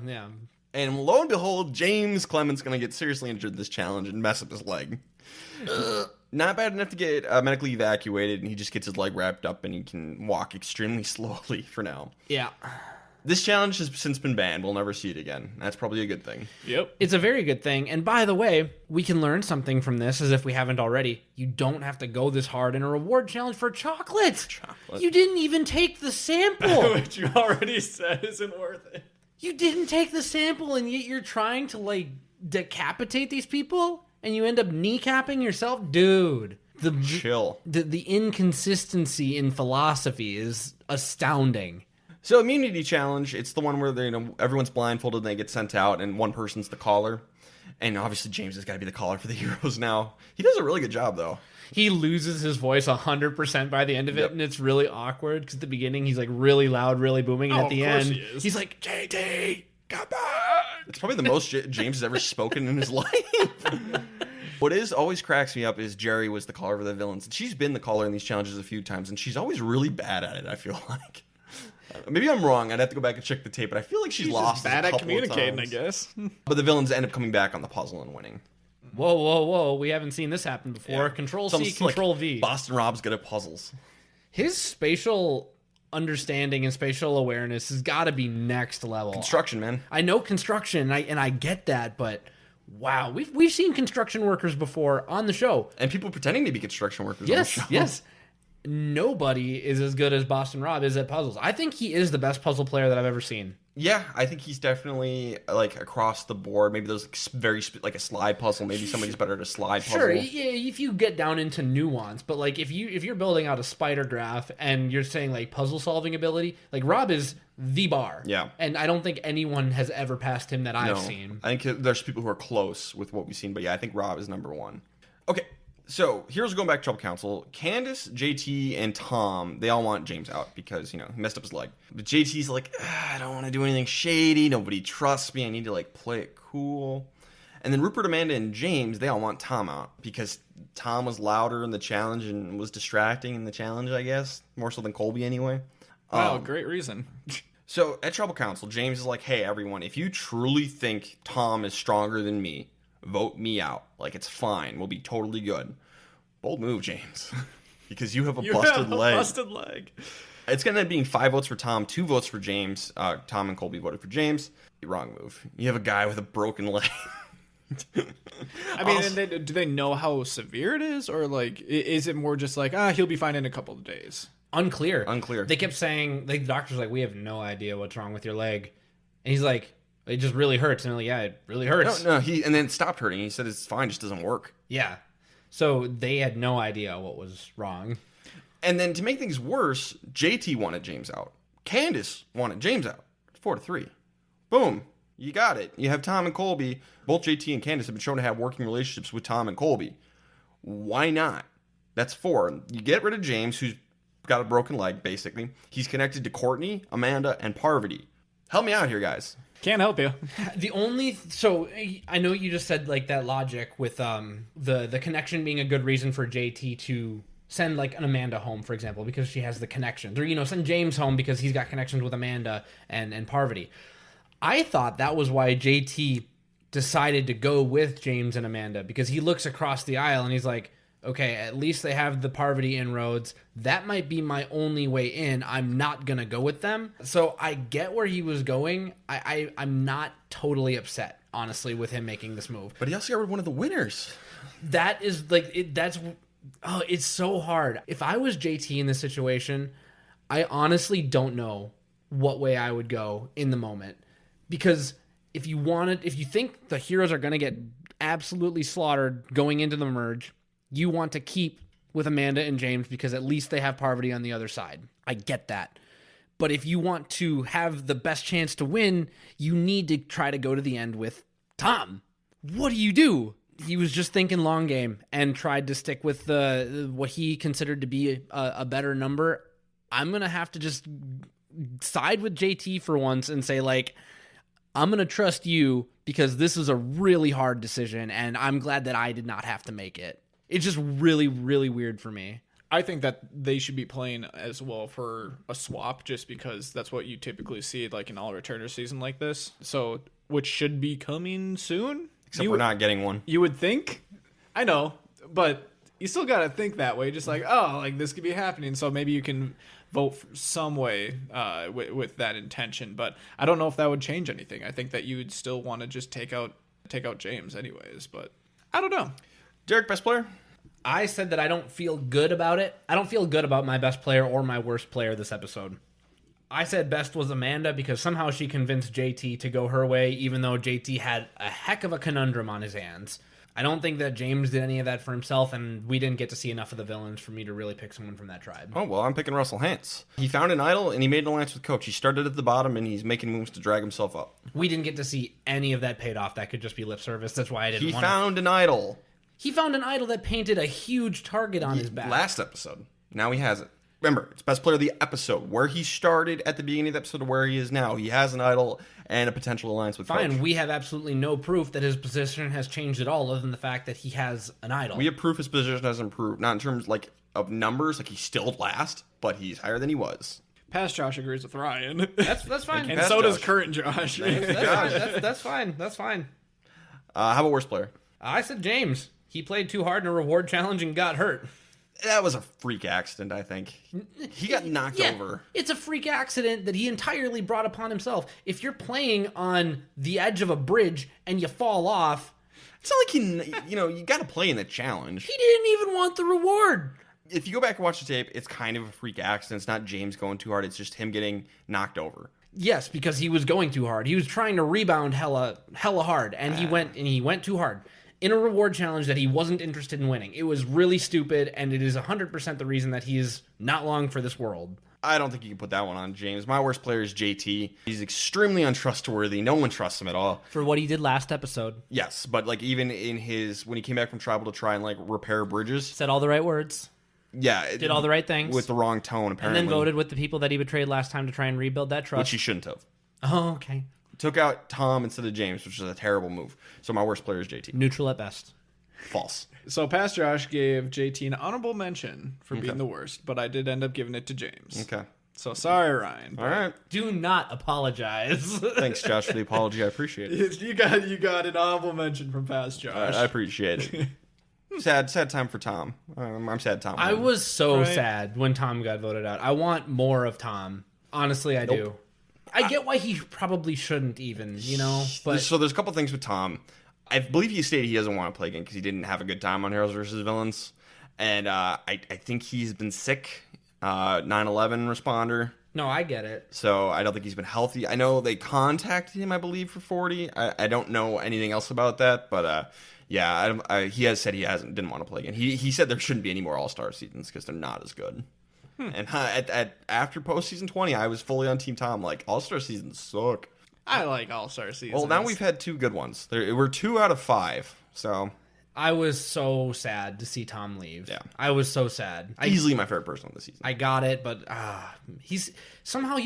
And lo and behold, James Clement's going to get seriously injured in this challenge and mess up his leg. Not bad enough to get medically evacuated, and he just gets his leg wrapped up, and he can walk extremely slowly for now. Yeah. This challenge has since been banned. We'll never see it again. That's probably a good thing. Yep. It's a very good thing. And by the way, we can learn something from this, as if we haven't already. You don't have to go this hard in a reward challenge for chocolate. You didn't even take the sample. Which you already said isn't worth it. You didn't take the sample, and yet you're trying to, like, decapitate these people? And you end up kneecapping yourself? Dude. Chill. The inconsistency in philosophy is astounding. So immunity challenge, it's the one where everyone's blindfolded and they get sent out, and one person's the caller. And obviously James has got to be the caller for the heroes now. He does a really good job, though. He loses his voice 100% by the end of it, and it's really awkward, because at the beginning he's like really loud, really booming, and at the end he's like, JT, come back! It's probably the most James has ever spoken in his life. What always cracks me up is Jerry was the caller for the villains. She's been the caller in these challenges a few times, and she's always really bad at it, I feel like. Maybe I'm wrong. I'd have to go back and check the tape, but I feel like she's lost bad a at couple communicating, of times. I guess. But the villains end up coming back on the puzzle and winning. Whoa. We haven't seen this happen before. Yeah. Control-C, Control-V. Boston Rob's good at puzzles. His spatial understanding and spatial awareness has got to be next level. Construction, man. I know construction, and I get that, but wow. We've seen construction workers before on the show. And people pretending to be construction workers on the show. Yes. Nobody is as good as Boston Rob is at puzzles. I think he is the best puzzle player that I've ever seen. Yeah, I think he's definitely like across the board. Maybe there's like a slide puzzle. Maybe somebody's better at a slide puzzle. Sure, yeah, if you get down into nuance, but like if you're building out a spider graph and you're saying like puzzle solving ability, like Rob is the bar. Yeah, and I don't think anyone has ever passed him that I've seen. I think there's people who are close with what we've seen, but yeah, I think Rob is number one. Okay. So, here's going back to Trouble Council. Candace, JT, and Tom, they all want James out because, he messed up his leg. But JT's like, I don't want to do anything shady. Nobody trusts me. I need to, play it cool. And then Rupert, Amanda, and James, they all want Tom out because Tom was louder in the challenge and was distracting in the challenge, I guess. More so than Colby, anyway. Wow, great reason. So, at Trouble Council, James is like, hey, everyone, if you truly think Tom is stronger than me, vote me out. It's fine. We'll be totally good. Bold move, James. Because you have a busted leg. Busted leg. It's going to end up being 5 votes for Tom, 2 votes for James. Tom and Colby voted for James. Wrong move. You have a guy with a broken leg. I mean, do they know how severe it is? Or, is it more just he'll be fine in a couple of days? Unclear. They kept saying, the doctor's like, we have no idea what's wrong with your leg. And he's like, it just really hurts. And they're like, yeah, it really hurts. No, and then it stopped hurting. He said it's fine, just doesn't work. Yeah. So they had no idea what was wrong. And then to make things worse, JT wanted James out. Candace wanted James out. 4-3. Boom. You got it. You have Tom and Colby. Both JT and Candace have been shown to have working relationships with Tom and Colby. Why not? That's 4. You get rid of James, who's got a broken leg, basically. He's connected to Courtney, Amanda, and Parvati. Help me out here, guys. Can't help you. So I know you just said that logic with the connection being a good reason for JT to send an Amanda home, for example, because she has the connections, or send James home because he's got connections with Amanda and Parvati. I thought that was why JT decided to go with James and Amanda, because he looks across the aisle and he's like, okay, at least they have the Parvati inroads. That might be my only way in. I'm not going to go with them. So I get where he was going. I'm not totally upset, honestly, with him making this move. But he also got rid of one of the winners. That is, it's so hard. If I was JT in this situation, I honestly don't know what way I would go in the moment. Because if you think the heroes are going to get absolutely slaughtered going into the merge, you want to keep with Amanda and James because at least they have Parvati on the other side. I get that. But if you want to have the best chance to win, you need to try to go to the end with Tom. What do? He was just thinking long game and tried to stick with what he considered to be a better number. I'm going to have to just side with JT for once and say, I'm going to trust you because this is a really hard decision, and I'm glad that I did not have to make it. It's just really, really weird for me. I think that they should be playing as well for a swap, just because that's what you typically see in all returner season like this. So, which should be coming soon. Except we're not getting one. You would think. I know, but you still got to think that way. Just like, oh, like this could be happening. So maybe you can vote for some way with that intention. But I don't know if that would change anything. I think that you would still want to just take out James anyways. But I don't know. Derek, best player? I said that I don't feel good about it. I don't feel good about my best player or my worst player this episode. I said best was Amanda because somehow she convinced JT to go her way, even though JT had a heck of a conundrum on his hands. I don't think that James did any of that for himself, and we didn't get to see enough of the villains for me to really pick someone from that tribe. Oh, well, I'm picking Russell Hantz. He found an idol, and he made an alliance with Coach. He started at the bottom, and he's making moves to drag himself up. We didn't get to see any of that paid off. That could just be lip service. That's why I didn't want He found an idol. He found an idol that painted a huge target on his back. Last episode. Now he has it. Remember, it's best player of the episode. Where he started at the beginning of the episode to where he is now. He has an idol and a potential alliance with Fine, Coach. we have absolutely no proof that his position has changed at all, other than the fact that he has an idol. We have proof his position has improved. Not in terms like of numbers, like he's still last, but he's higher than he was. Past Josh agrees with Ryan. That's fine. And so does current Josh. That's fine. That's fine. How about worst player? I said James. He played too hard in a reward challenge and got hurt. That was a freak accident, I think. He got knocked over. It's a freak accident that he entirely brought upon himself. If you're playing on the edge of a bridge and you fall off... It's not like you got to play in the challenge. He didn't even want the reward. If you go back and watch the tape, it's kind of a freak accident. It's not James going too hard. It's just him getting knocked over. Yes, because he was going too hard. He was trying to rebound hella hard, and he went too hard in a reward challenge that he wasn't interested in winning. It was really stupid, and it is 100% the reason that he is not long for this world. I don't think you can put that one on James. My worst player is JT. He's extremely untrustworthy. No one trusts him at all. For what he did last episode. Yes, but like even in when he came back from tribal to try and like repair bridges. Said all the right words. Yeah. Did all the right things. With the wrong tone, apparently. And then voted with the people that he betrayed last time to try and rebuild that trust. Which he shouldn't have. Oh, okay. Took out Tom instead of James, which is a terrible move. So my worst player is JT. Neutral at best. False. So past Josh gave JT an honorable mention for being the worst, but I did end up giving it to James. Okay. So sorry, Ryan. All right. Do not apologize. Thanks, Josh, for the apology. I appreciate it. You got an honorable mention from past Josh. I appreciate it. Sad time for Tom. I'm sad Tom. I was so sad when Tom got voted out. I want more of Tom. Honestly, I do. I get why he probably shouldn't even, but... So there's a couple things with Tom. I believe he stated he doesn't want to play again because he didn't have a good time on Heroes vs. Villains. And I think he's been sick. 9/11 responder. No, I get it. So I don't think he's been healthy. I know they contacted him, I believe, for 40. I don't know anything else about that, but yeah, he has said he didn't want to play again. He said there shouldn't be any more All-Star seasons because they're not as good. And after postseason 20, I was fully on Team Tom. Like, All-Star seasons suck. I like All-Star seasons. Well, now we've had 2 good ones. We're 2 out of 5. So I was so sad to see Tom leave. Yeah. I was so sad. Easily my favorite person of the season. I got it, but he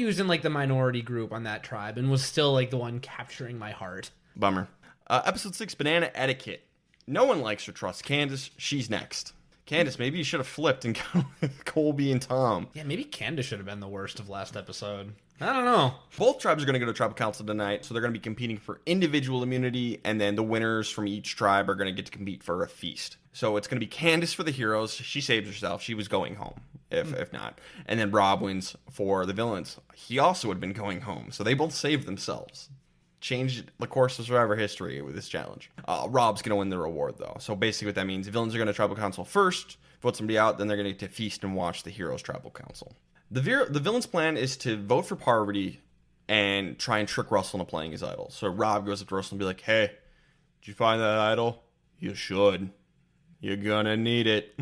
was in like the minority group on that tribe and was still like the one capturing my heart. Bummer. Episode 6, Banana Etiquette. No one likes or trusts Candace. She's next. Candace, maybe you should have flipped and gone with Colby and Tom. Yeah, maybe Candace should have been the worst of last episode. I don't know. Both tribes are going to go to Tribal Council tonight, so they're going to be competing for individual immunity, and then the winners from each tribe are going to get to compete for a feast. So it's going to be Candace for the heroes. She saved herself. She was going home, if not. And then Rob wins for the villains. He also had been going home, so they both saved themselves. Changed the course of Survivor history with this challenge. Rob's going to win the reward, though. So basically what that means, the villains are going to Tribal Council first, vote somebody out, then they're going to get to feast and watch the heroes Tribal Council. The villain's plan is to vote for Parvati and try and trick Russell into playing his idol. So Rob goes up to Russell and be like, hey, did you find that idol? You should. You're gonna need it.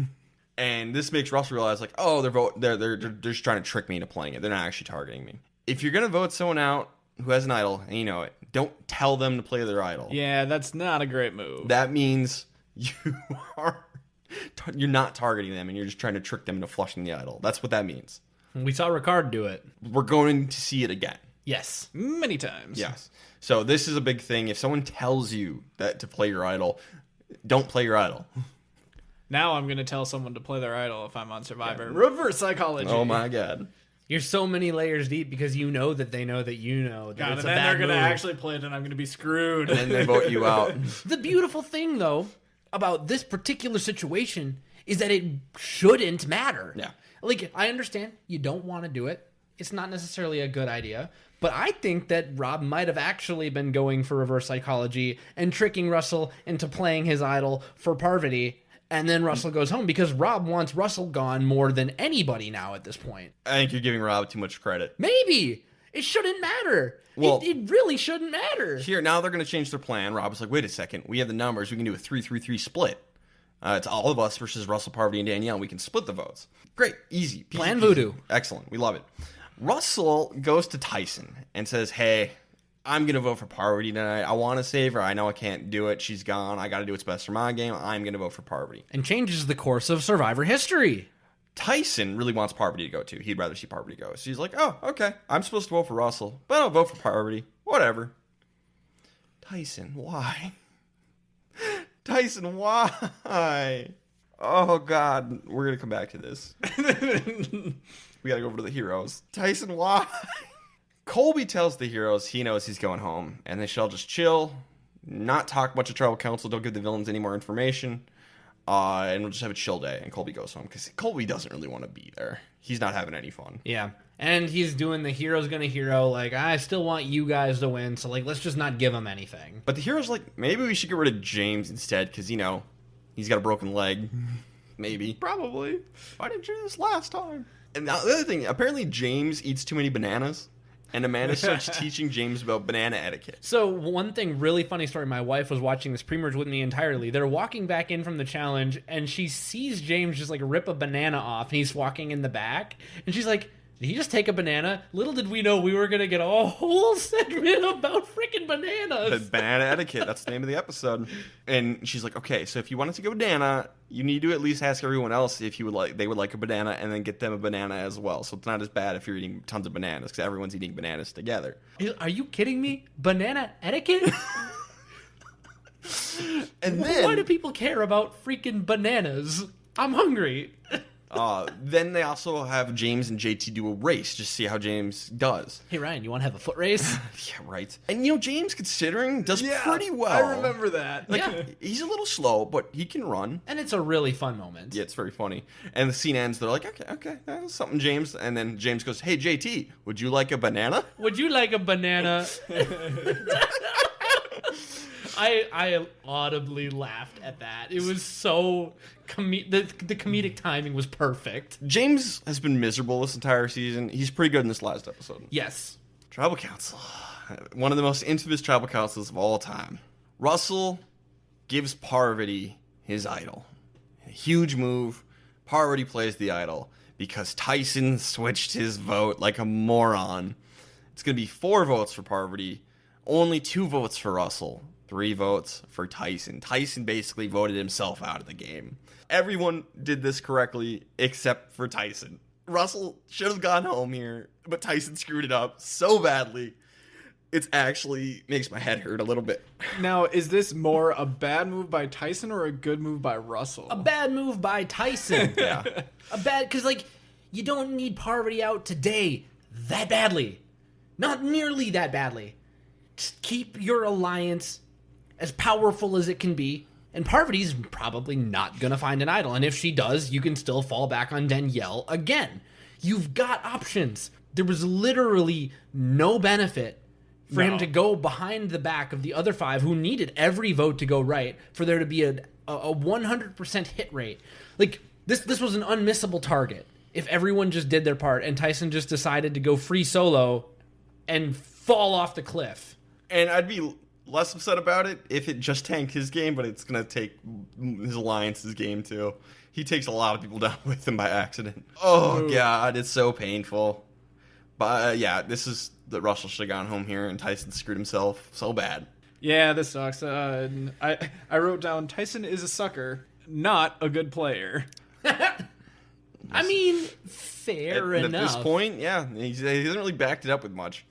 And this makes Russell realize, like, oh, they're just trying to trick me into playing it. They're not actually targeting me. If you're gonna vote someone out who has an idol, and you know it, don't tell them to play their idol. Yeah, that's not a great move. That means you're not targeting them, and you're just trying to trick them into flushing the idol. That's what that means. We saw Ricard do it. We're going to see it again. Yes. Many times. Yes. So this is a big thing. If someone tells you that to play your idol, don't play your idol. Now I'm going to tell someone to play their idol if I'm on Survivor. Yeah. Reverse psychology. Oh my God. You're so many layers deep because you know that they know that you know that it's a bad and then they're going to move. actually play it and I'm going to be screwed. And then they vote you out. The beautiful thing, though, about this particular situation is that it shouldn't matter. Yeah. Like, I understand you don't want to do it. It's not necessarily a good idea. But I think that Rob might have actually been going for reverse psychology and tricking Russell into playing his idol for Parvati. And then Russell goes home because Rob wants Russell gone more than anybody now at this point. I think you're giving Rob too much credit. Maybe. It shouldn't matter. Well, it really shouldn't matter. Here, now they're going to change their plan. Rob was like, wait a second. We have the numbers. We can do a 3-3-3 split. It's all of us versus Russell, Parvati, and Danielle. We can split the votes. Great. Easy. Plan voodoo. Excellent. We love it. Russell goes to Tyson and says, hey, I'm going to vote for Parvati tonight. I want to save her. I know I can't do it. She's gone. I got to do what's best for my game. I'm going to vote for Parvati. And changes the course of Survivor history. Tyson really wants Parvati to go too. He'd rather see Parvati go. So he's like, oh, okay. I'm supposed to vote for Russell, but I'll vote for Parvati. Whatever. Tyson, why? Tyson, why? Oh, God. We're going to come back to this. We got to go over to the heroes. Tyson, why? Colby tells the heroes he knows he's going home, and they shall just chill, not talk much of tribal council, don't give the villains any more information, and we'll just have a chill day. And Colby goes home, because Colby doesn't really want to be there. He's not having any fun. Yeah. And he's doing the hero's gonna hero, like, I still want you guys to win, so, like, let's just not give him anything. But the hero's like, maybe we should get rid of James instead, because, you know, he's got a broken leg. Maybe. Probably. Why didn't you do this last time? And now, the other thing, apparently James eats too many bananas, and Amanda starts teaching James about banana etiquette. So one thing, really funny story, my wife was watching this pre-merge with me entirely. They're walking back in from the challenge, and she sees James just, like, rip a banana off, and he's walking in the back, and she's like, did he just take a banana? Little did we know we were going to get a whole segment about freaking bananas. Banana etiquette, that's the name of the episode. And she's like, okay, so if you wanted to go banana, you need to at least ask everyone else if they would like a banana, and then get them a banana as well. So it's not as bad if you're eating tons of bananas, because everyone's eating bananas together. Are you kidding me? Banana etiquette? And then, why do people care about freaking bananas? I'm hungry. Then they also have James and JT do a race, just see how James does. Hey, Ryan, you want to have a foot race? Yeah, right. And, you know, James, considering, does pretty well. I remember that. Like, he's a little slow, but he can run. And it's a really fun moment. Yeah, it's very funny. And the scene ends, they're like, okay, that's something, James. And then James goes, hey, JT, would you like a banana? Would you like a banana? I audibly laughed at that. It was so the comedic timing was perfect. James has been miserable this entire season. He's pretty good in this last episode. Yes. Tribal Council. One of the most infamous tribal councils of all time. Russell gives Parvati his idol. A huge move. Parvati plays the idol because Tyson switched his vote like a moron. It's going to be 4 votes for Parvati, only 2 votes for Russell. 3 votes for Tyson. Tyson basically voted himself out of the game. Everyone did this correctly except for Tyson. Russell should have gone home here, but Tyson screwed it up so badly. It actually makes my head hurt a little bit. Now, is this more a bad move by Tyson or a good move by Russell? A bad move by Tyson. Yeah. Because, like, you don't need Parvati out today that badly. Not nearly that badly. Just keep your alliance as powerful as it can be, and Parvati's probably not going to find an idol, and if she does, you can still fall back on Danielle again. You've got options. There was literally no benefit for him to go behind the back of the other 5 who needed every vote to go right for there to be a 100% hit rate. Like, this was an unmissable target if everyone just did their part and Tyson just decided to go free solo and fall off the cliff. And I'd be less upset about it if it just tanked his game, but it's going to take his alliance's game too. He takes a lot of people down with him by accident. Oh, God, it's so painful. But, yeah, this is that Russell should have gone home here, and Tyson screwed himself so bad. Yeah, this sucks. I wrote down, Tyson is a sucker, not a good player. I mean, fair enough. At this point, yeah, he hasn't really backed it up with much.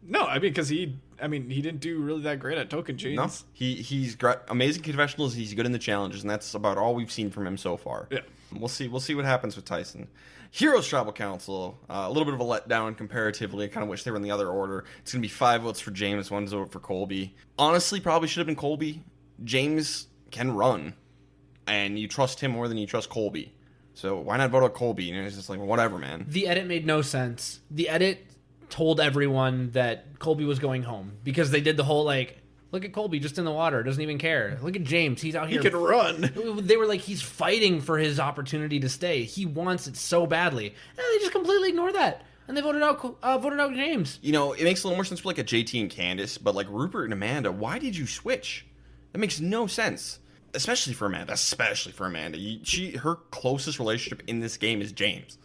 No, I mean, because he didn't do really that great at token chains. No, he's got amazing confessionals. He's good in the challenges, and that's about all we've seen from him so far. Yeah, we'll see what happens with Tyson. Heroes Tribal Council, a little bit of a letdown comparatively. I kind of wish they were in the other order. It's going to be 5 votes for James, 1 vote for Colby. Honestly, probably should have been Colby. James can run. and you trust him more than you trust Colby. So why not vote out Colby? And it's just like, whatever, man. The edit made no sense. The edit told everyone that Colby was going home because they did the whole, like, look at Colby just in the water, doesn't even care. Look at James, he's out here. He can run. They were like, he's fighting for his opportunity to stay. He wants it so badly. And they just completely ignored that. And they voted out James. You know, it makes a little more sense for like a JT and Candace, but like Rupert and Amanda, why did you switch? That makes no sense. Especially for Amanda. Her closest relationship in this game is James.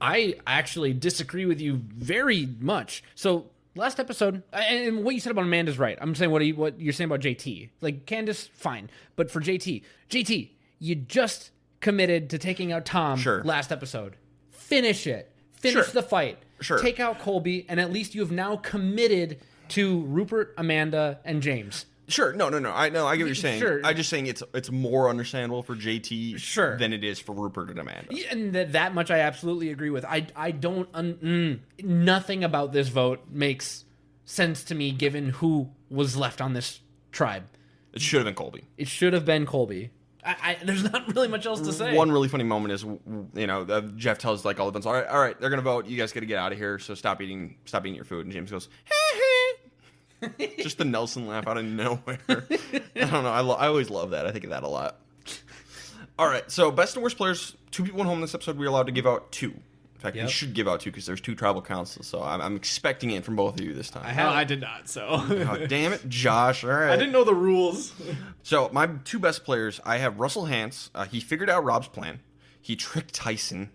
I actually disagree with you very much. So last episode, and what you said about Amanda's right. I'm saying what you're saying about JT. Like Candace, fine, but for JT, you just committed to taking out Tom last episode. Finish it. Finish the fight. Sure. Take out Colby, and at least you have now committed to Rupert, Amanda, and James. Sure. No. I get what you're saying. Sure. I'm just saying it's more understandable for JT than it is for Rupert and Amanda. And that much I absolutely agree with. I don't... nothing about this vote makes sense to me given who was left on this tribe. It should have been Colby. It should have been Colby. There's not really much else to say. One really funny moment is, Jeff tells like all the all right, they're gonna vote. You guys got to get out of here. So stop eating your food. And James goes, just the Nelson laugh out of nowhere. I don't know. I always love that. I think of that a lot. All right. So best and worst players. 2 people went home this episode. We're allowed to give out 2. In fact, we should give out 2 because there's 2 tribal councils. So I'm expecting it from both of you this time. I did not. So oh, damn it, Josh. All right. I didn't know the rules. So my 2 best players, I have Russell Hantz. He figured out Rob's plan. He tricked Tyson.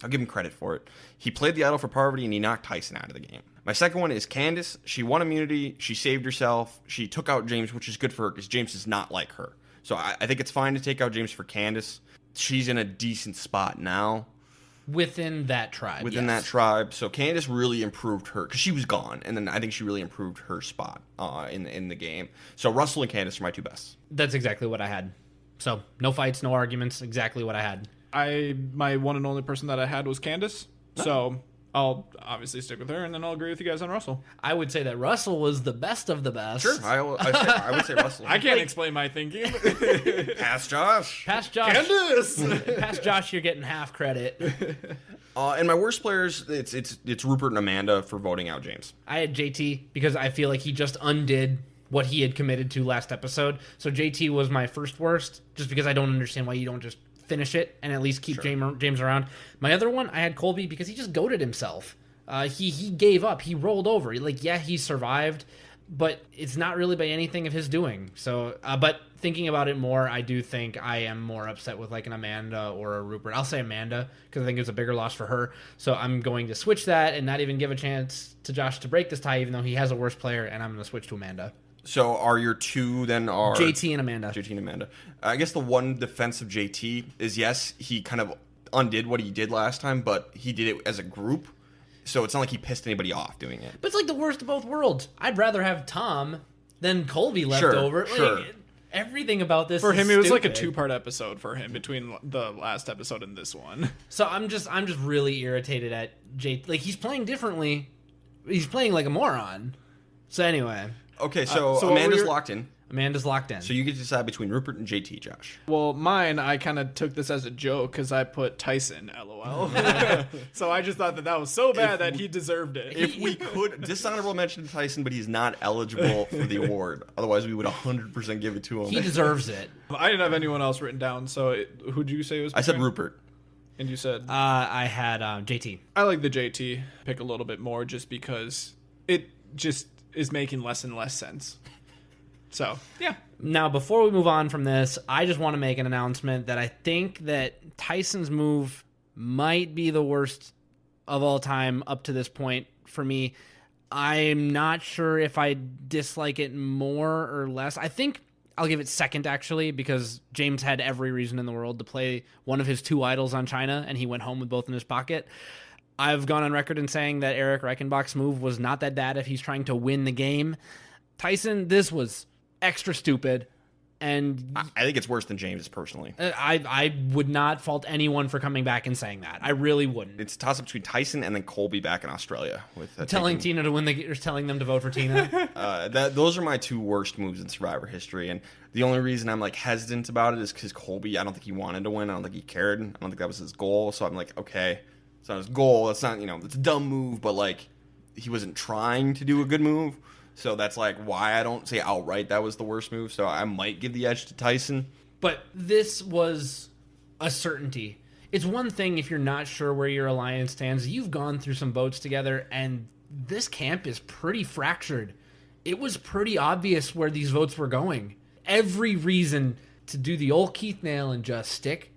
I'll give him credit for it. He played the idol for Parvati, and he knocked Tyson out of the game. My second one is Candace. She won immunity. She saved herself. She took out James, which is good for her because James is not like her. So I think it's fine to take out James for Candace. She's in a decent spot now. Within that tribe. That tribe. So Candace really improved her, because she was gone, and then I think she really improved her spot in the game. So Russell and Candace are my 2 best. That's exactly what I had. So no fights, no arguments, exactly what I had. My one and only person that I had was Candace. So I'll obviously stick with her, and then I'll agree with you guys on Russell. I would say that Russell was the best of the best. Sure, I would say Russell. I can't explain my thinking. Pass Josh. Pass Josh. Candace. Pass Josh, you're getting half credit. And my worst players, it's Rupert and Amanda for voting out James. I had JT because I feel like he just undid what he had committed to last episode. So JT was my first worst, just because I don't understand why you don't just finish it and at least keep James around. My other one, I had Colby because he just goated himself. He gave up. He rolled over. He survived, but it's not really by anything of his doing. So, but thinking about it more, I do think I am more upset with like an Amanda or a Rupert. I'll say Amanda because I think it's a bigger loss for her. So I'm going to switch that and not even give a chance to Josh to break this tie, even though he has a worse player, and I'm going to switch to Amanda. So are your 2 then are... JT and Amanda. JT and Amanda. I guess the one defense of JT is, yes, he kind of undid what he did last time, but he did it as a group. So it's not like he pissed anybody off doing it. But it's like the worst of both worlds. I'd rather have Tom than Colby left over. Sure. Everything about this for is him, it was like a stupid. 2-part episode for him between the last episode and this one. So I'm just really irritated at JT. Like, he's playing differently. He's playing like a moron. So anyway... Okay, so Amanda's locked in. Amanda's locked in. So you get to decide between Rupert and JT, Josh. Well, mine, I kind of took this as a joke because I put Tyson, LOL. So I just thought that was so bad that he deserved it. If we could, dishonorable mention to Tyson, but he's not eligible for the award. Otherwise, we would 100% give it to him. He deserves it. I didn't have anyone else written down, so who'd you say it was? I said Rupert. And you said? I had JT. I like the JT pick a little bit more just because it just is making less and less sense. So, yeah. Now, before we move on from this, I just want to make an announcement that I think that Tyson's move might be the worst of all time up to this point for me. I'm not sure if I dislike it more or less. I think I'll give it second, actually, because James had every reason in the world to play one of his 2 idols on China, and he went home with both in his pocket. I've gone on record in saying that Eric Reichenbach's move was not that bad if he's trying to win the game. Tyson, this was extra stupid. And I think it's worse than James, personally. I would not fault anyone for coming back and saying that. I really wouldn't. It's a toss-up between Tyson and then Colby back in Australia. With telling Tina to win or telling them to vote for Tina. Those are my two worst moves in Survivor history. And the only reason I'm like hesitant about it is because Colby, I don't think he wanted to win. I don't think he cared. I don't think that was his goal. So I'm like, okay, it's not his goal. It's not, it's a dumb move, but like he wasn't trying to do a good move. So that's like why I don't say outright that was the worst move. So I might give the edge to Tyson. But this was a certainty. It's one thing if you're not sure where your alliance stands. You've gone through some votes together, and this camp is pretty fractured. It was pretty obvious where these votes were going. Every reason to do the old Keith nail and just stick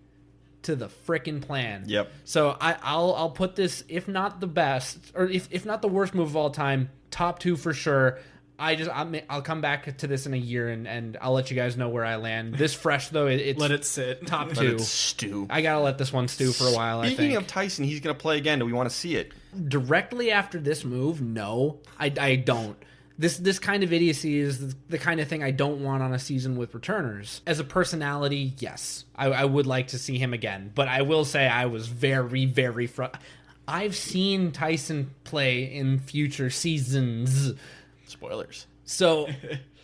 to the frickin' plan. Yep. So I'll put this, if not the best, or if not the worst move of all time, top 2 for sure. I'll come back to this in a year and I'll let you guys know where I land. This fresh though, it's Let it sit. top 2. Let it stew. I gotta let this one stew for a while. Speaking I think. of Tyson, he's going to play again. Do we want to see it? Directly after this move, no, I don't. This kind of idiocy is the kind of thing I don't want on a season with returners. As a personality, yes, I would like to see him again. But I will say I was very, very I've seen Tyson play in future seasons. Spoilers. So,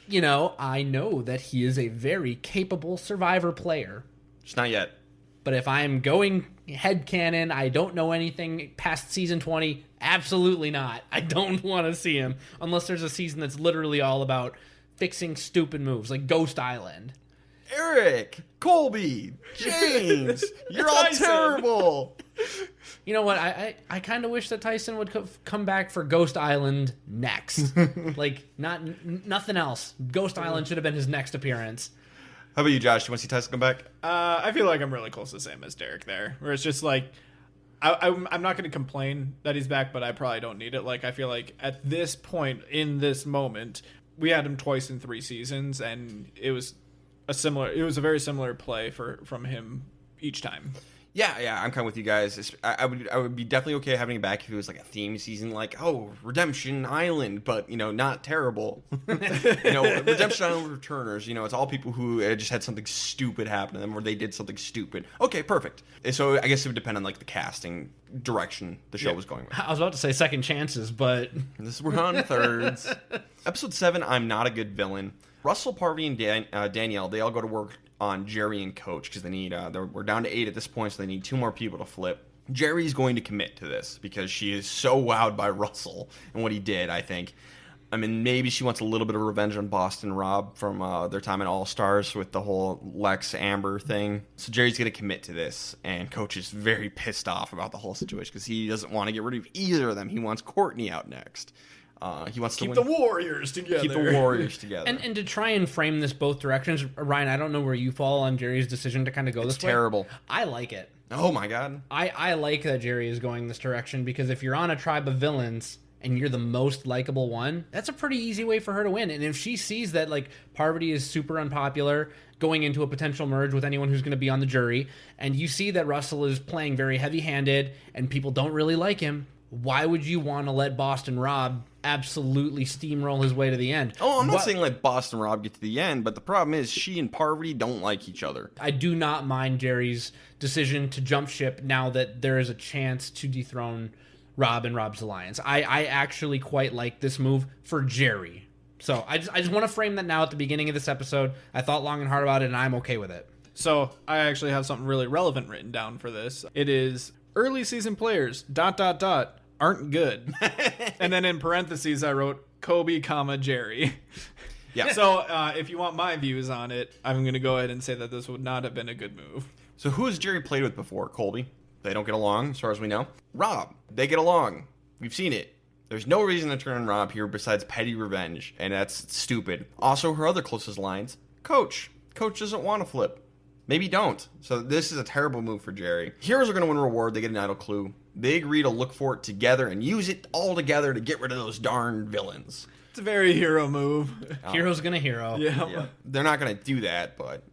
I know that he is a very capable Survivor player. Just not yet. But if I'm going headcanon, I don't know anything past season 20, absolutely not. I don't want to see him unless there's a season that's literally all about fixing stupid moves, like Ghost Island. Eric, Colby, James, you're all terrible. You know what? I kind of wish that Tyson would come back for Ghost Island next. Like, nothing else. Ghost Island should have been his next appearance. How about you, Josh? Do you want to see Tyson come back? I feel like I'm really close to the same as Derek there, where it's just like, I'm not going to complain that he's back, but I probably don't need it. Like, I feel like at this point, in this moment, we had him twice in 3 seasons, and it was a very similar play from him each time. Yeah, I'm kind of with you guys. I would be definitely okay having it back if it was like a theme season, like, Redemption Island, but, not terrible. Redemption Island returners, it's all people who just had something stupid happen to them or they did something stupid. Okay, perfect. So I guess it would depend on, like, the casting direction the show was going with. I was about to say second chances, but... We're on thirds. Episode 7, I'm Not a Good Villain. Russell, Parvati, and Danielle, they all go to work on Jerry and Coach because they need we're down to 8 at this point, so they need 2 more people to flip. Jerry's going to commit to this because she is so wowed by Russell and what he did, I think. I mean, maybe she wants a little bit of revenge on Boston Rob from their time in All-Stars with the whole Lex Amber thing. So Jerry's going to commit to this, and Coach is very pissed off about the whole situation because he doesn't want to get rid of either of them. He wants Courtney out next. He wants to keep the Warriors together. Keep the Warriors together. And to try and frame this both directions, Ryan, I don't know where you fall on Jerry's decision to kind of go this way. It's terrible. I like it. Oh my god. I like that Jerry is going this direction because if you're on a tribe of villains and you're the most likable one, that's a pretty easy way for her to win. And if she sees that like Parvati is super unpopular going into a potential merge with anyone who's going to be on the jury, and you see that Russell is playing very heavy-handed and people don't really like him, why would you want to let Boston Rob absolutely steamroll his way to the end? Oh, I'm not saying let Boston Rob get to the end, but the problem is she and Parvati don't like each other. I do not mind Jerry's decision to jump ship now that there is a chance to dethrone Rob and Rob's alliance. I actually quite like this move for Jerry. So I just want to frame that now at the beginning of this episode. I thought long and hard about it, and I'm okay with it. So I actually have something really relevant written down for this. It is early season players, ... aren't good. And then in parentheses, I wrote Kobe, Jerry. Yeah. So if you want my views on it, I'm going to go ahead and say that this would not have been a good move. So who has Jerry played with before? Colby. They don't get along, as far as we know. Rob. They get along. We've seen it. There's no reason to turn on Rob here besides petty revenge, and that's stupid. Also, her other closest lines, Coach. Coach doesn't want to flip. Maybe don't. So this is a terrible move for Jerry. Heroes are going to win a reward. They get an idle clue. They agree to look for it together and use it all together to get rid of those darn villains. It's a very hero move. Hero's gonna hero. Yeah. They're not going to do that, but,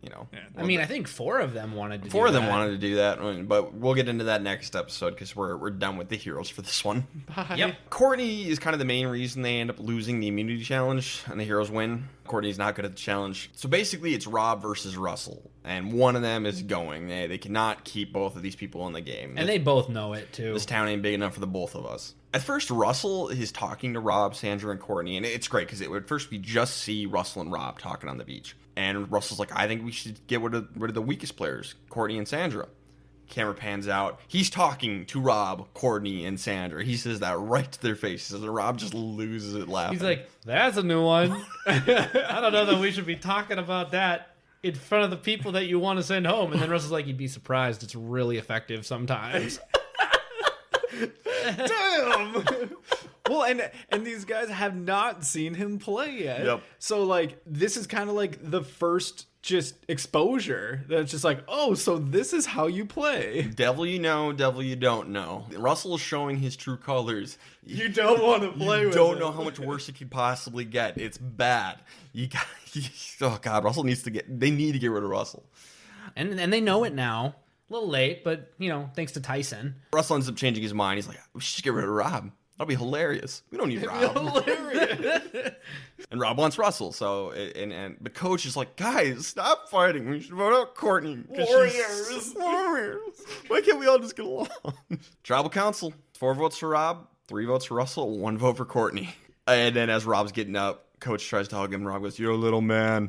I mean, I think 4 of them wanted to Four of them wanted to do that, but we'll get into that next episode because we're done with the heroes for this one. Yep. Courtney is kind of the main reason they end up losing the immunity challenge and the heroes win. Courtney's not good at the challenge. So basically it's Rob versus Russell, and one of them is going. They cannot keep both of these people in the game. And they both know it, too. This town ain't big enough for the both of us. At first, Russell is talking to Rob, Sandra, and Courtney, and it's great because it would first be just see Russell and Rob talking on the beach. And Russell's like, I think we should get rid of the weakest players, Courtney and Sandra. Camera pans out. He's talking to Rob, Courtney, and Sandra. He says that right to their faces, and Rob just loses it laughing. He's like, that's a new one. I don't know that we should be talking about that in front of the people that you want to send home. And then Russell's like, you'd be surprised. It's really effective sometimes. Damn. Well, and these guys have not seen him play yet. Yep. So like this is kind of like the first just exposure that's just like, oh, so this is how you play. Devil you know, devil you don't know. Russell is showing his true colors. You don't want to play with You don't it. know how much worse it could possibly get. It's bad. Oh God, Russell needs to they need to get rid of Russell. And they know it now. A little late, but, thanks to Tyson. Russell ends up changing his mind. He's like, we should just get rid of Rob. That'll be hilarious. We don't need Rob. And Rob wants Russell. So, and the coach is like, guys, stop fighting. We should vote out Courtney. Warriors. Why can't we all just get along? Tribal council. 4 votes for Rob, 3 votes for Russell, 1 vote for Courtney. And then as Rob's getting up, coach tries to hug him. Rob goes, you're a little man.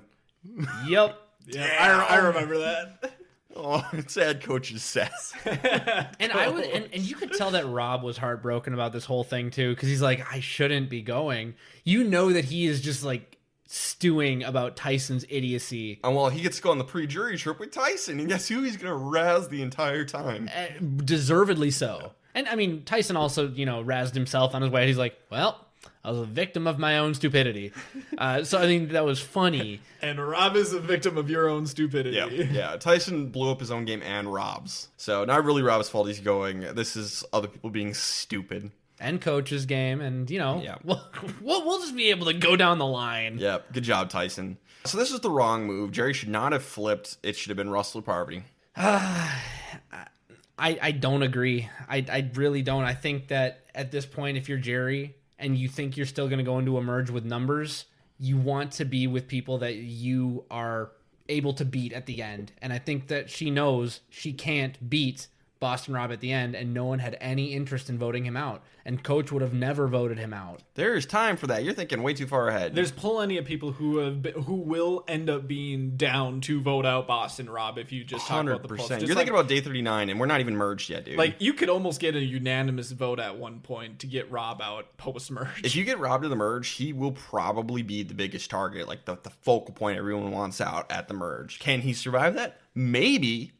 Yep. Yeah, I remember that. Oh, sad coach's sass. And you could tell that Rob was heartbroken about this whole thing too, because he's like, I shouldn't be going. You know that he is just like stewing about Tyson's idiocy. And well, he gets to go on the pre-jury trip with Tyson, and guess who he's gonna razz the entire time? Deservedly so. And I mean, Tyson also, razzed himself on his way. He's like, well, I was a victim of my own stupidity. So I think that was funny. And Rob is a victim of your own stupidity. Yeah. Tyson blew up his own game and Rob's. So not really Rob's fault he's going. This is other people being stupid. And coach's game, and we'll just be able to go down the line. Yep. Good job, Tyson. So this is the wrong move. Jerry should not have flipped. It should have been Russell or Parvati. I don't agree. I really don't. I think that at this point, if you're Jerry and you think you're still going to go into a merge with numbers, you want to be with people that you are able to beat at the end. And I think that she knows she can't beat Boston Rob at the end, and no one had any interest in voting him out. And coach would have never voted him out. There's time for that. You're thinking way too far ahead. There's plenty of people who will end up being down to vote out Boston Rob if you just talk about the polls. 100%. You're thinking about day 39, and we're not even merged yet, dude. Like, you could almost get a unanimous vote at one point to get Rob out post-merge. If you get Rob to the merge, he will probably be the biggest target, like the focal point everyone wants out at the merge. Can he survive that? Maybe.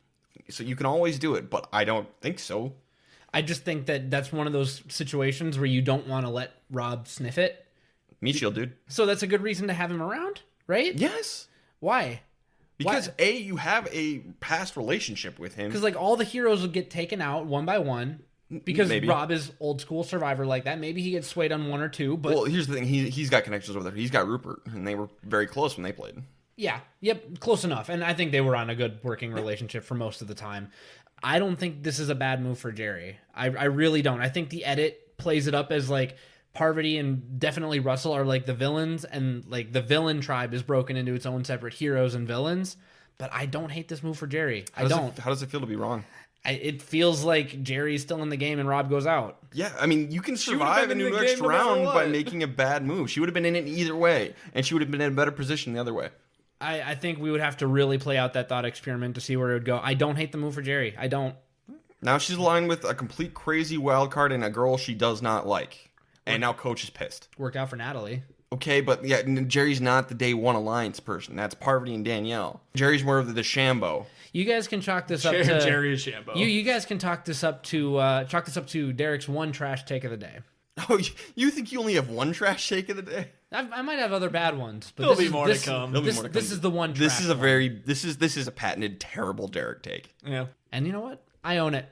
So you can always do it, but I don't think so. I just think that that's one of those situations where you don't want to let Rob sniff it. Meat shield, dude. So that's a good reason to have him around, right? Yes. Why? Because you have a past relationship with him. Because like all the heroes will get taken out one by one. Because Maybe. Rob is old school Survivor like that. Maybe he gets swayed on 1 or 2. But well, here's the thing. He's got connections over there. He's got Rupert, and they were very close when they played. yeah, yep, close enough. And I think they were on a good working relationship for most of the time. I don't think this is a bad move for Jerry. I really don't. I think the edit plays it up as like Parvati and definitely Russell are like the villains, and like the villain tribe is broken into its own separate heroes and villains. But I don't hate this move for Jerry. How does it feel to be wrong? It feels like Jerry's still in the game and Rob goes out. Yeah, I mean, you can survive been into in the the next game no matter round by what. making a bad move. She would have been in it either way, and she would have been in a better position the other way. I think we would have to really play out that thought experiment to see where it would go. I don't hate the move for Jerry. I don't. Now she's aligned with a complete crazy wild card and a girl she does not like. And now coach is pissed. Worked out for Natalie. Okay, but yeah, Jerry's not the day one alliance person. That's Parvati and Danielle. Jerry's more of the DeChambeau. You guys can chalk this up to Jerry is Shambo. You guys can chalk this up to Derek's one trash take of the day. Oh, you think you only have one trash take of the day? I might have other bad ones, but There'll be more to come. There'll be more to This come. is the one. This trash is one. this is a patented terrible Derek take. Yeah. And you know what? I own it.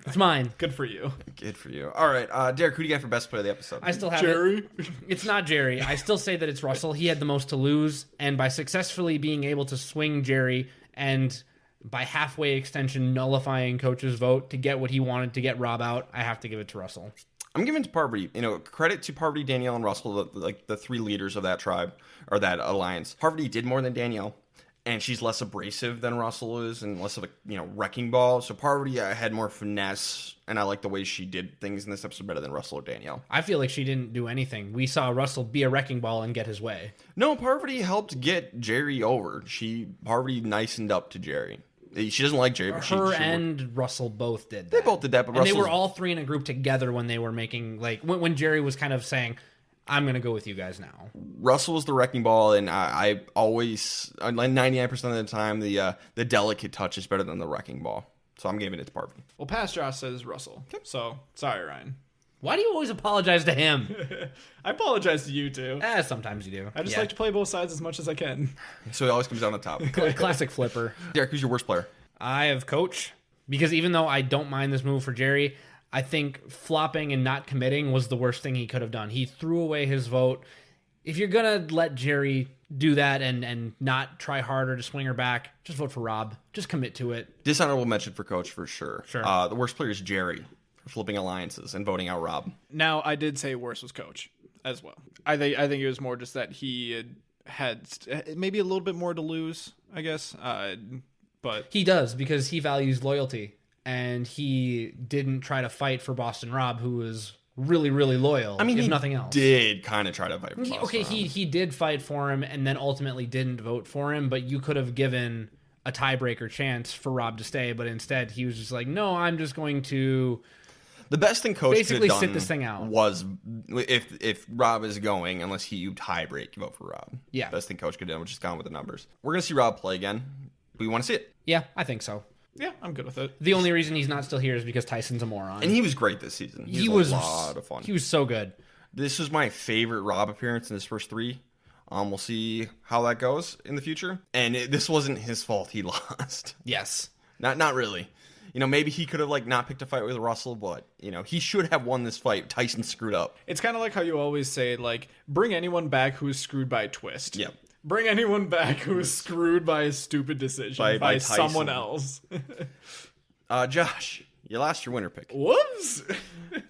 It's mine. Good for you. Good for you. All right, Derek, who do you got for best player of the episode? I still have Jerry? it. It's not Jerry. I still say that it's Russell. He had the most to lose, and by successfully being able to swing Jerry and by halfway extension nullifying coach's vote to get what he wanted to get Rob out, I have to give it to Russell. I'm giving it to Parvati. Credit to Parvati, Danielle, and Russell, the three leaders of that tribe or that alliance. Parvati did more than Danielle, and she's less abrasive than Russell is, and less of a wrecking ball. So Parvati had more finesse, and I like the way she did things in this episode better than Russell or Danielle. I feel like she didn't do anything. We saw Russell be a wrecking ball and get his way. No, Parvati helped get Jerry over. Parvati nicened up to Jerry. She doesn't like Jerry, but Her and Russell both did that. They both did that, but and they Russell's... were all three in a group together when they were making, like, when Jerry was kind of saying, I'm going to go with you guys now. Russell was the wrecking ball, and I always, like 99% of the time, the delicate touch is better than the wrecking ball. So I'm giving it to Parvati. Well, past Josh says Russell. So, sorry, Ryan. Why do you always apologize to him? I apologize to you, too. Sometimes you do. I just like to play both sides as much as I can. So it always comes down to top. Classic flipper. Derek, who's your worst player? I have Coach, because even though I don't mind this move for Jerry, I think flopping and not committing was the worst thing he could have done. He threw away his vote. If you're going to let Jerry do that and not try harder to swing her back, just vote for Rob. Just commit to it. Dishonorable mention for Coach for sure. Sure. The worst player is Jerry for flipping alliances and voting out Rob. Now, I did say worse was Coach as well. I think it was more just that he had maybe a little bit more to lose, I guess. But He does, because he values loyalty, and he didn't try to fight for Boston Rob, who was really, really loyal, if he nothing else. did kind of try to fight for Boston Rob. He did fight for him and then ultimately didn't vote for him, but you could have given a tiebreaker chance for Rob to stay, but instead he was just like, no, I'm just going to... The best thing Coach basically could have done sit this thing out. Was if Rob is going, unless you tiebreak, you vote for Rob. Yeah. Best thing Coach could have done, which is gone with the numbers. We're going to see Rob play again. We want to see it. Yeah, I think so. yeah, I'm good with it. The only reason he's not still here is because Tyson's a moron. And he was great this season. He was a lot of fun. He was so good. This was my favorite Rob appearance in his first three. We'll see how that goes in the future. And this wasn't his fault he lost. Yes. Not really. Maybe he could have not picked a fight with Russell, but he should have won this fight. Tyson screwed up. It's kind of like how you always say, bring anyone back who's screwed by a twist. Yep. Bring anyone back who is screwed by a stupid decision by someone else. Josh, you lost your winner pick. Whoops.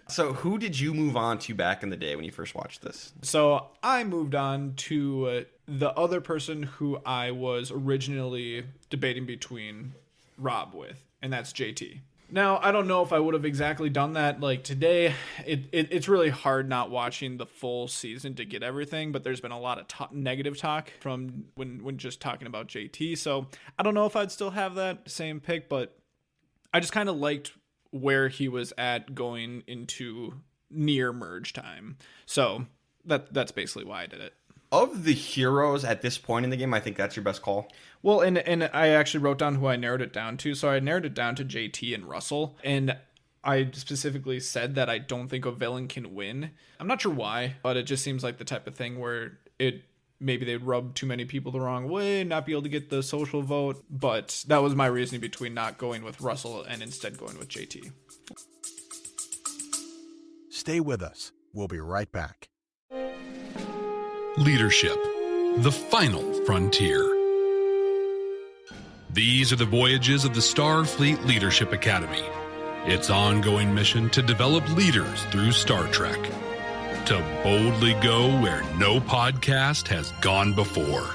So who did you move on to back in the day when you first watched this? So I moved on to the other person who I was originally debating between Rob with, and that's JT. Now, I don't know if I would have exactly done that today. It's really hard not watching the full season to get everything, but there's been a lot of negative talk from when just talking about JT. So I don't know if I'd still have that same pick, but I just kind of liked where he was at going into near merge time. So that's basically why I did it. Of the heroes at this point in the game, I think that's your best call. Well, and I actually wrote down who I narrowed it down to. So I narrowed it down to JT and Russell. And I specifically said that I don't think a villain can win. I'm not sure why, but it just seems like the type of thing where maybe they'd rub too many people the wrong way, not be able to get the social vote. But that was my reasoning between not going with Russell and instead going with JT. Stay with us. We'll be right back. Leadership, the final frontier. These are the voyages of the Starfleet Leadership Academy. Its ongoing mission to develop leaders through Star Trek. To boldly go where no podcast has gone before.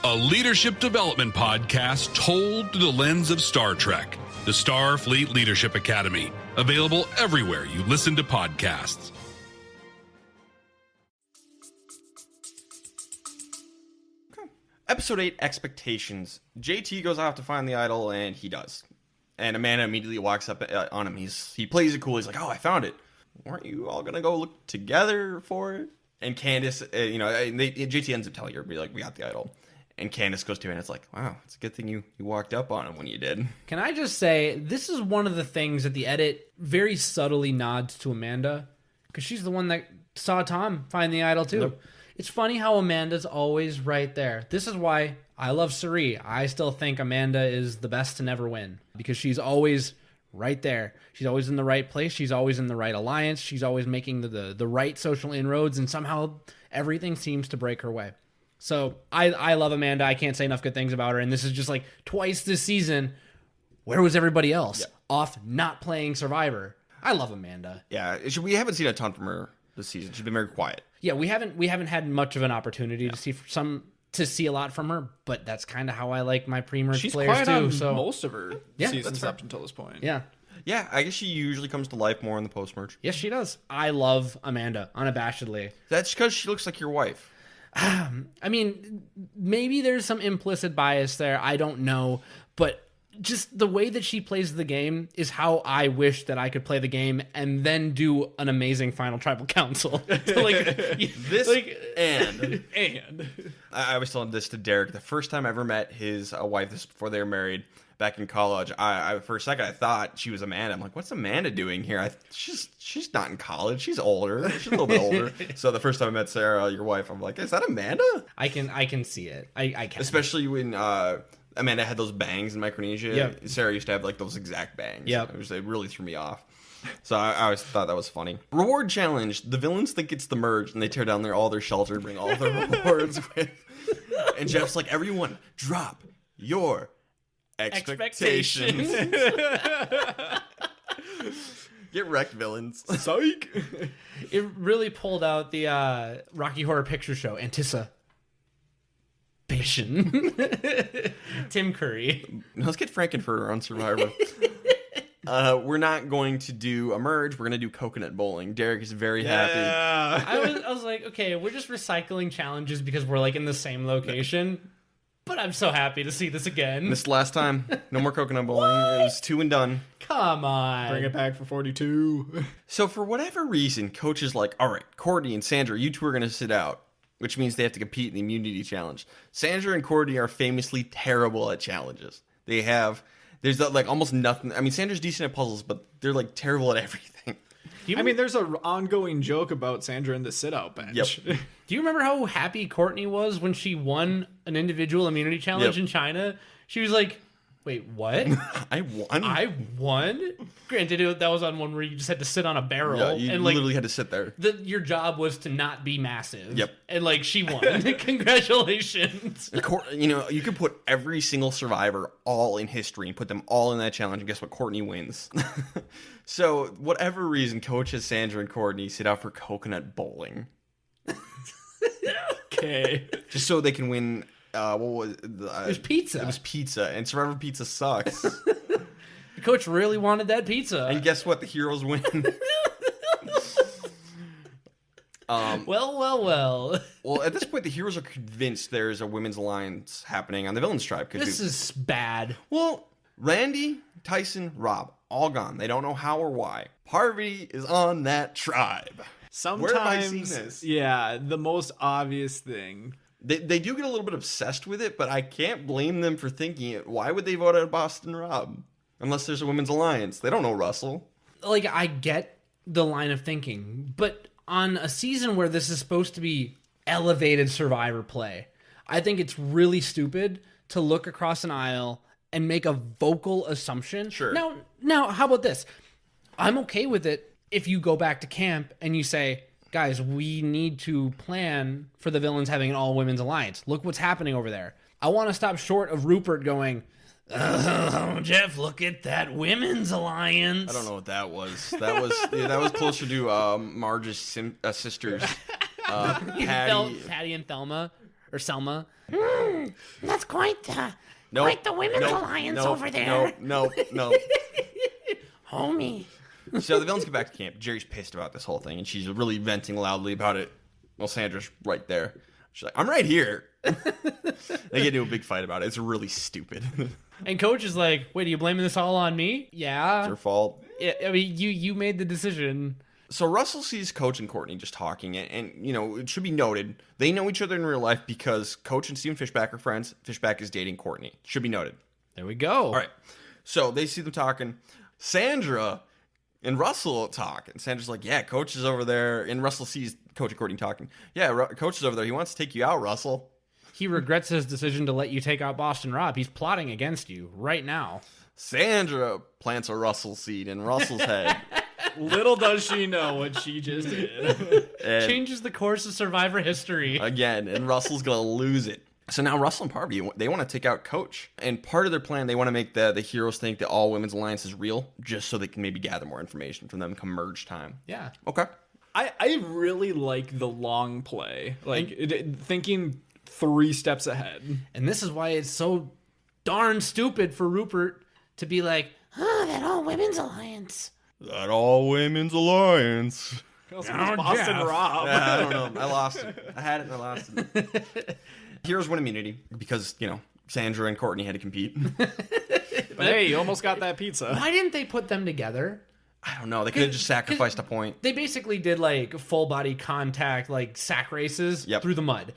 A leadership development podcast told through the lens of Star Trek. The Starfleet Leadership Academy. Available everywhere you listen to podcasts. Episode 8, Expectations. JT goes off to find the idol, and he does. And Amanda immediately walks up on him. He plays it cool. He's like, oh, I found it. Weren't you all going to go look together for it? And Candace, JT ends up telling her, be like, we got the idol. And Candace goes to him, and it's like, wow, it's a good thing you walked up on him when you did. Can I just say, this is one of the things that the edit very subtly nods to Amanda, because she's the one that saw Tom find the idol, too. Yep. It's funny how Amanda's always right there. This is why I love Suri. I still think Amanda is the best to never win, because she's always right there. She's always in the right place. She's always in the right alliance. She's always making the right social inroads, and somehow everything seems to break her way. So I love Amanda. I can't say enough good things about her. And this is just like twice this season. Where was everybody else? Off not playing Survivor. I love Amanda. Yeah, we haven't seen a ton from her this season. She's been very quiet. Yeah, we haven't had much of an opportunity to see a lot from her, but that's kind of how I like my pre-merge players quiet too. on So most of her seasons up until this point. yeah. Yeah, I guess she usually comes to life more in the post-merge. Yes, she does. I love Amanda, unabashedly. That's because she looks like your wife. I mean, maybe there's some implicit bias there. I don't know. But just the way that she plays the game is how I wish that I could play the game and then do an amazing final tribal council. And and I was telling this to Derek. The first time I ever met his wife, this is before they were married, back in college, I for a second I thought she was Amanda. I'm like, what's Amanda doing here? She's not in college. She's older. She's a little bit older. So the first time I met Sarah, your wife, I'm like, is that Amanda? I can see it. I can. Especially when Amanda had those bangs in Micronesia. Yep. Sarah used to have like those exact bangs. Yep. It really threw me off. So I always thought that was funny. Reward challenge. The villains think it's the merge, and they tear down all their shelter and bring all their rewards with. And Jeff's like, everyone, drop your expectations. Get wrecked, villains. Psych. It really pulled out the Rocky Horror Picture Show Anticipation. Tim Curry. Let's get Frankenfurter on Survivor. We're not going to do a merge. We're going to do coconut bowling. Derek is very happy. I was like, okay, we're just recycling challenges because we're like in the same location. But I'm so happy to see this again. This last time, no more coconut bowling. It was 2 and done. Come on. Bring it back for 42. So for whatever reason, Coach is like, all right, Courtney and Sandra, you two are going to sit out, which means they have to compete in the immunity challenge. Sandra and Courtney are famously terrible at challenges. There's like almost nothing. I mean, Sandra's decent at puzzles, but they're like terrible at everything. There's an ongoing joke about Sandra in the sit-out bench. Yep. Do you remember how happy Courtney was when she won an individual immunity challenge in China? She was like, wait, what? I won? I won? Granted, that was on one where you just had to sit on a barrel. Yeah, you and literally had to sit there. Your job was to not be massive. Yep. And like, she won. Congratulations. You could put every single survivor all in history and put them all in that challenge, and guess what? Courtney wins. So, whatever reason, Coach has Sandra and Courtney sit out for coconut bowling. Okay. Just so they can win. What was it? It was pizza. It was pizza, and Survivor Pizza sucks. The coach really wanted that pizza. And guess what? The heroes win. Well. Well, at this point, the heroes are convinced there's a women's alliance happening on the villains tribe. This is bad. Well, Randy, Tyson, Rob, all gone. They don't know how or why. Parvati is on that tribe. Sometimes, where have I seen this? Yeah, the most obvious thing. They do get a little bit obsessed with it, but I can't blame them for thinking it. Why would they vote out Boston Rob? Unless there's a women's alliance. They don't know Russell. Like, I get the line of thinking, but on a season where this is supposed to be elevated Survivor play, I think it's really stupid to look across an aisle and make a vocal assumption. Sure. Now, how about this? I'm okay with it if you go back to camp and you say, guys, we need to plan for the villains having an all-women's alliance. Look what's happening over there. I want to stop short of Rupert going, oh, Jeff, look at that women's alliance. I don't know what that was. That was closer to Marge's sisters. Patty and Thelma, or Selma. That's quite the women's alliance over there. No. Homie. So the villains get back to camp. Jerry's pissed about this whole thing, and she's really venting loudly about it. Well, Sandra's right there. She's like, I'm right here. They get into a big fight about it. It's really stupid. And Coach is like, wait, are you blaming this all on me? Yeah. It's her fault. Yeah, I mean, you made the decision. So Russell sees Coach and Courtney just talking, and it should be noted, they know each other in real life because Coach and Steven Fishback are friends. Fishback is dating Courtney. Should be noted. There we go. All right. So they see them talking. Sandra and Russell talk, and Sandra's like, yeah, Coach is over there, and Russell sees Coach and Courtney talking. Yeah, Coach is over there. He wants to take you out, Russell. He regrets his decision to let you take out Boston Rob. He's plotting against you right now. Sandra plants a Russell seed in Russell's head. Little does she know what she just did. And Changes the course of Survivor history. again, and Russell's going to lose it. So now Russell and Parvati, they want to take out Coach. And part of their plan, they want to make the heroes think that all women's alliance is real, just so they can maybe gather more information from them come merge time. Yeah. Okay. I really like the long play. Thinking 3 steps ahead. And this is why it's so darn stupid for Rupert to be like, that all women's alliance. That all women's alliance. Boston Jeff. Rob. I don't know. I lost it. I had it and I lost it. Heroes win immunity because, Sandra and Courtney had to compete. But hey, you almost got that pizza. Why didn't they put them together? I don't know. They could have just sacrificed a point. They basically did like full body contact, like sack races through the mud.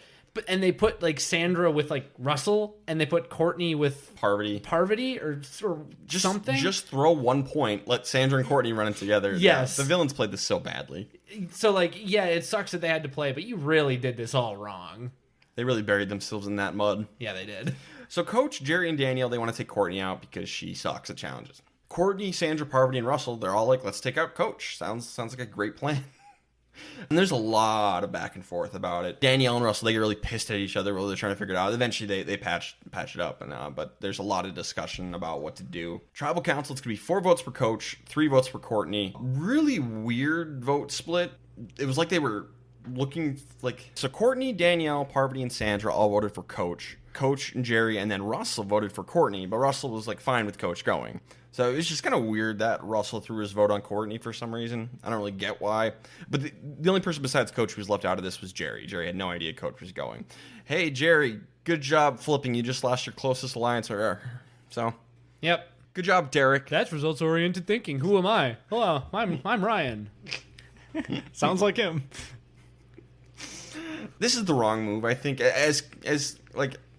And they put like Sandra with like Russell, and they put Courtney with Parvati or just, something. Just throw 1 point. Let Sandra and Courtney run it together. Yes. The villains played this so badly. So it sucks that they had to play, but you really did this all wrong. They really buried themselves in that mud. Yeah, they did. So Coach, Jerry, and Danielle, they want to take Courtney out because she sucks at challenges. Courtney, Sandra, Parvati, and Russell, they're all like, let's take out Coach. Sounds like a great plan. And there's a lot of back and forth about it. Danielle and Russell, they get really pissed at each other while they're trying to figure it out. Eventually, they patch it up, but there's a lot of discussion about what to do. Tribal Council, it's going to be 4 votes for Coach, 3 votes for Courtney. Really weird vote split. It was like they were looking like... So Courtney, Danielle, Parvati, and Sandra all voted for Coach. Coach and Jerry, and then Russell voted for Courtney, but Russell was like fine with Coach going. So it was just kind of weird that Russell threw his vote on Courtney for some reason. I don't really get why. But the only person besides Coach who was left out of this was Jerry. Jerry had no idea Coach was going. Hey, Jerry, good job flipping. You just lost your closest alliance. So, Yep. good job, Derek. That's results-oriented thinking. Who am I? Hello, I'm Ryan. Sounds like him. This is the wrong move, I think. As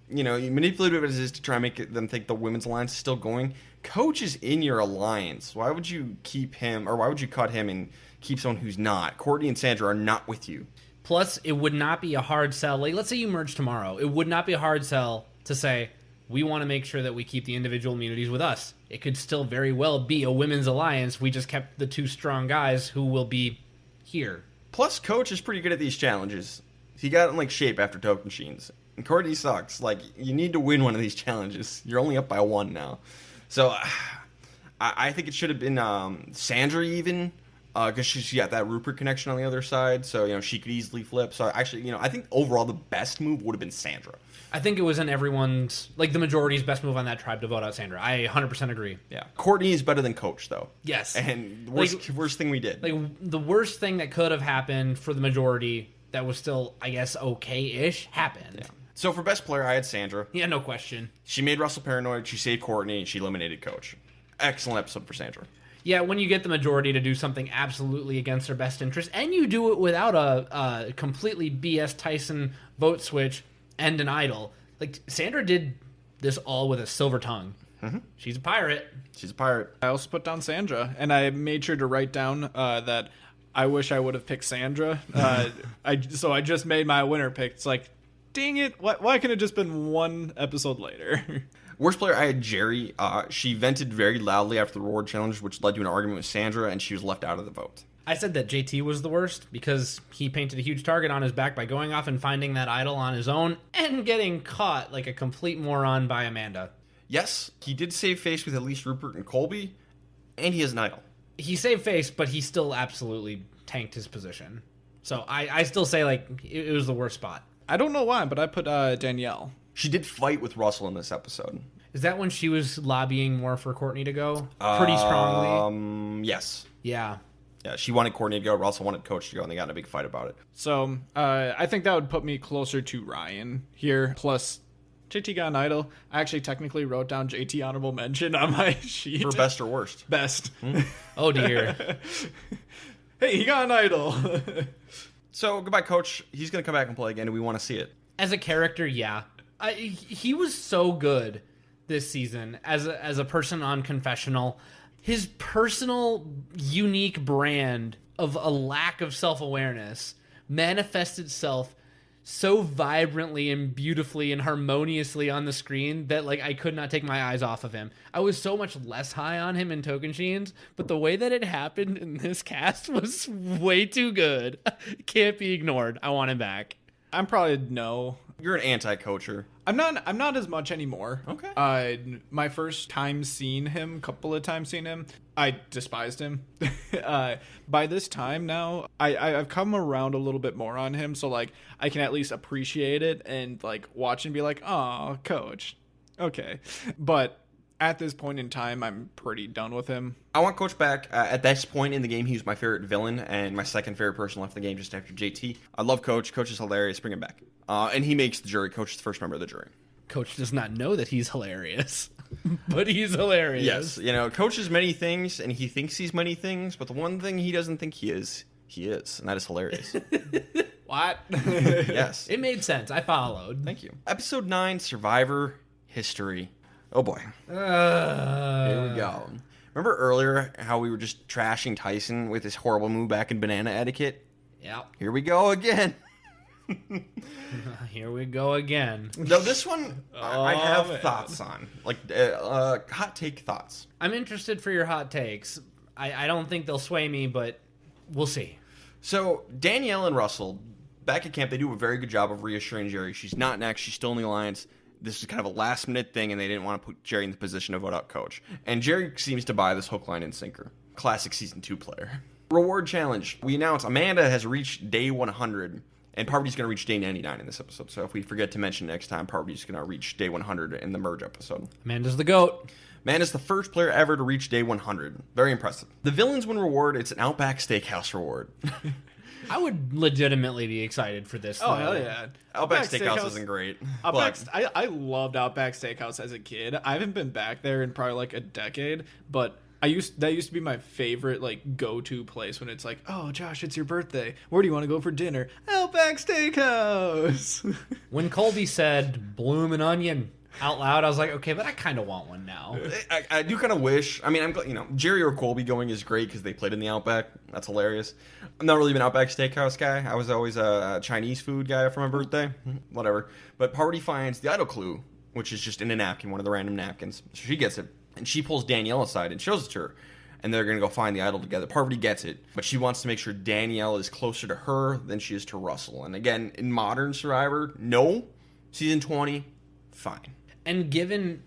manipulative as it is to try and make them think the women's alliance is still going, Coach is in your alliance. Why would you keep him, or why would you cut him and keep someone who's not? Courtney and Sandra are not with you. Plus, it would not be a hard sell. Like, let's say you merge tomorrow. It would not be a hard sell to say, we want to make sure that we keep the individual immunities with us. It could still very well be a women's alliance. We just kept the 2 strong guys who will be here. Plus, Coach is pretty good at these challenges. He got in shape after Token Machines. And Courtney sucks. You need to win one of these challenges. You're only up by 1 now. So, I think it should have been Sandra even, because she's got that Rupert connection on the other side. So, she could easily flip. So, actually, I think overall the best move would have been Sandra. I think it was in everyone's, the majority's best move on that tribe to vote out Sandra. I 100% agree. Yeah. Courtney is better than Coach, though. Yes. And worst thing we did. The worst thing that could have happened for the majority that was still, I guess, okay-ish happened. Yeah. So for best player, I had Sandra. Yeah, no question. She made Russell paranoid. She saved Courtney. She eliminated Coach. Excellent episode for Sandra. Yeah, when you get the majority to do something absolutely against their best interest, and you do it without a completely BS Tyson vote switch and an idol. Sandra did this all with a silver tongue. Mm-hmm. She's a pirate. She's a pirate. I also put down Sandra, and I made sure to write down that I wish I would have picked Sandra. I just made my winner pick. It's dang it, why couldn't it just been 1 episode later? Worst player, I had Jerry. She vented very loudly after the reward challenge, which led to an argument with Sandra, and she was left out of the vote. I said that JT was the worst because he painted a huge target on his back by going off and finding that idol on his own and getting caught like a complete moron by Amanda. Yes, he did save face with at least Rupert and Colby, and he has an idol. He saved face, but he still absolutely tanked his position. So I still say it was the worst spot. I don't know why, but I put Danielle. She did fight with Russell in this episode. Is that when she was lobbying more for Courtney to go? Pretty strongly? Yes. Yeah. Yeah, she wanted Courtney to go. Russell wanted Coach to go, and they got in a big fight about it. So I think that would put me closer to Ryan here. Plus, JT got an idol. I actually technically wrote down JT honorable mention on my sheet. For best or worst? Best. Oh, dear. Hey, he got an idol. So, goodbye, Coach. He's going to come back and play again, and we want to see it. As a character, yeah. He was so good this season as a person on Confessional. His personal, unique brand of a lack of self-awareness manifests itself so vibrantly and beautifully and harmoniously on the screen that like I could not take my eyes off of him. I was so much less high on him in Tokenshiens, but the way that it happened in this cast was way too good. Can't be ignored. I want him back. I'm probably no. You're an anti-coacher. I'm not as much anymore. Okay. My first time seeing him, couple of times seeing him, I despised him. By this time now, I've come around a little bit more on him, so like I can at least appreciate it and like watch and be like, oh, coach. Okay. But at this point in time, I'm pretty done with him. I want Coach back. At this point in the game, he was my favorite villain and my second favorite person left the game just after JT. I love Coach. Coach is hilarious. Bring him back. And he makes the jury. Coach is the first member of the jury. Coach does not know that he's hilarious, but he's hilarious. Yes. You know, Coach is many things, and he thinks he's many things, but the one thing he doesn't think he is, and that is hilarious. What? Yes. It made sense. I followed. Thank you. Episode 9, Survivor History. Oh, boy. Here we go. Remember earlier how we were just trashing Tyson with his horrible move back in banana etiquette? Yeah. Here we go again. Here we go again. No, this one I have man. thoughts on. Like, hot take thoughts. I'm interested for your hot takes. I don't think they'll sway me, but we'll see. So, Danielle and Russell, back at camp, they do a very good job of reassuring Jerry. She's not next. She's still in the alliance. This is kind of a last-minute thing, and they didn't want to put Jerry in the position to vote out Coach. And Jerry seems to buy this hook, line, and sinker. Classic Season 2 player. Reward challenge. We announce Amanda has reached day 100, and Parvati's going to reach day 99 in this episode. So if we forget to mention next time, Parvati's going to reach day 100 in the merge episode. Amanda's the GOAT. Amanda's the first player ever to reach day 100. Very impressive. The villains win reward. It's an Outback Steakhouse reward. I would legitimately be excited for this. Oh, hell yeah. Outback Steakhouse isn't great. I loved Outback Steakhouse as a kid. I haven't been back there in probably like a decade, but that used to be my favorite like go-to place when it's like, oh, Josh, it's your birthday. Where do you want to go for dinner? Outback Steakhouse. When Colby said bloomin' onion out loud, I was like, okay, but I kind of want one now. I do kind of wish. I mean, Jerry or Colby going is great because they played in the Outback. That's hilarious. I'm not really an Outback Steakhouse guy. I was always a Chinese food guy for my birthday. Whatever. But Parvati finds the idol clue, which is just in a napkin, one of the random napkins. So she gets it, and she pulls Danielle aside and shows it to her. And they're going to go find the idol together. Parvati gets it, but she wants to make sure Danielle is closer to her than she is to Russell. And again, in modern Survivor, no. Season 20, fine. And given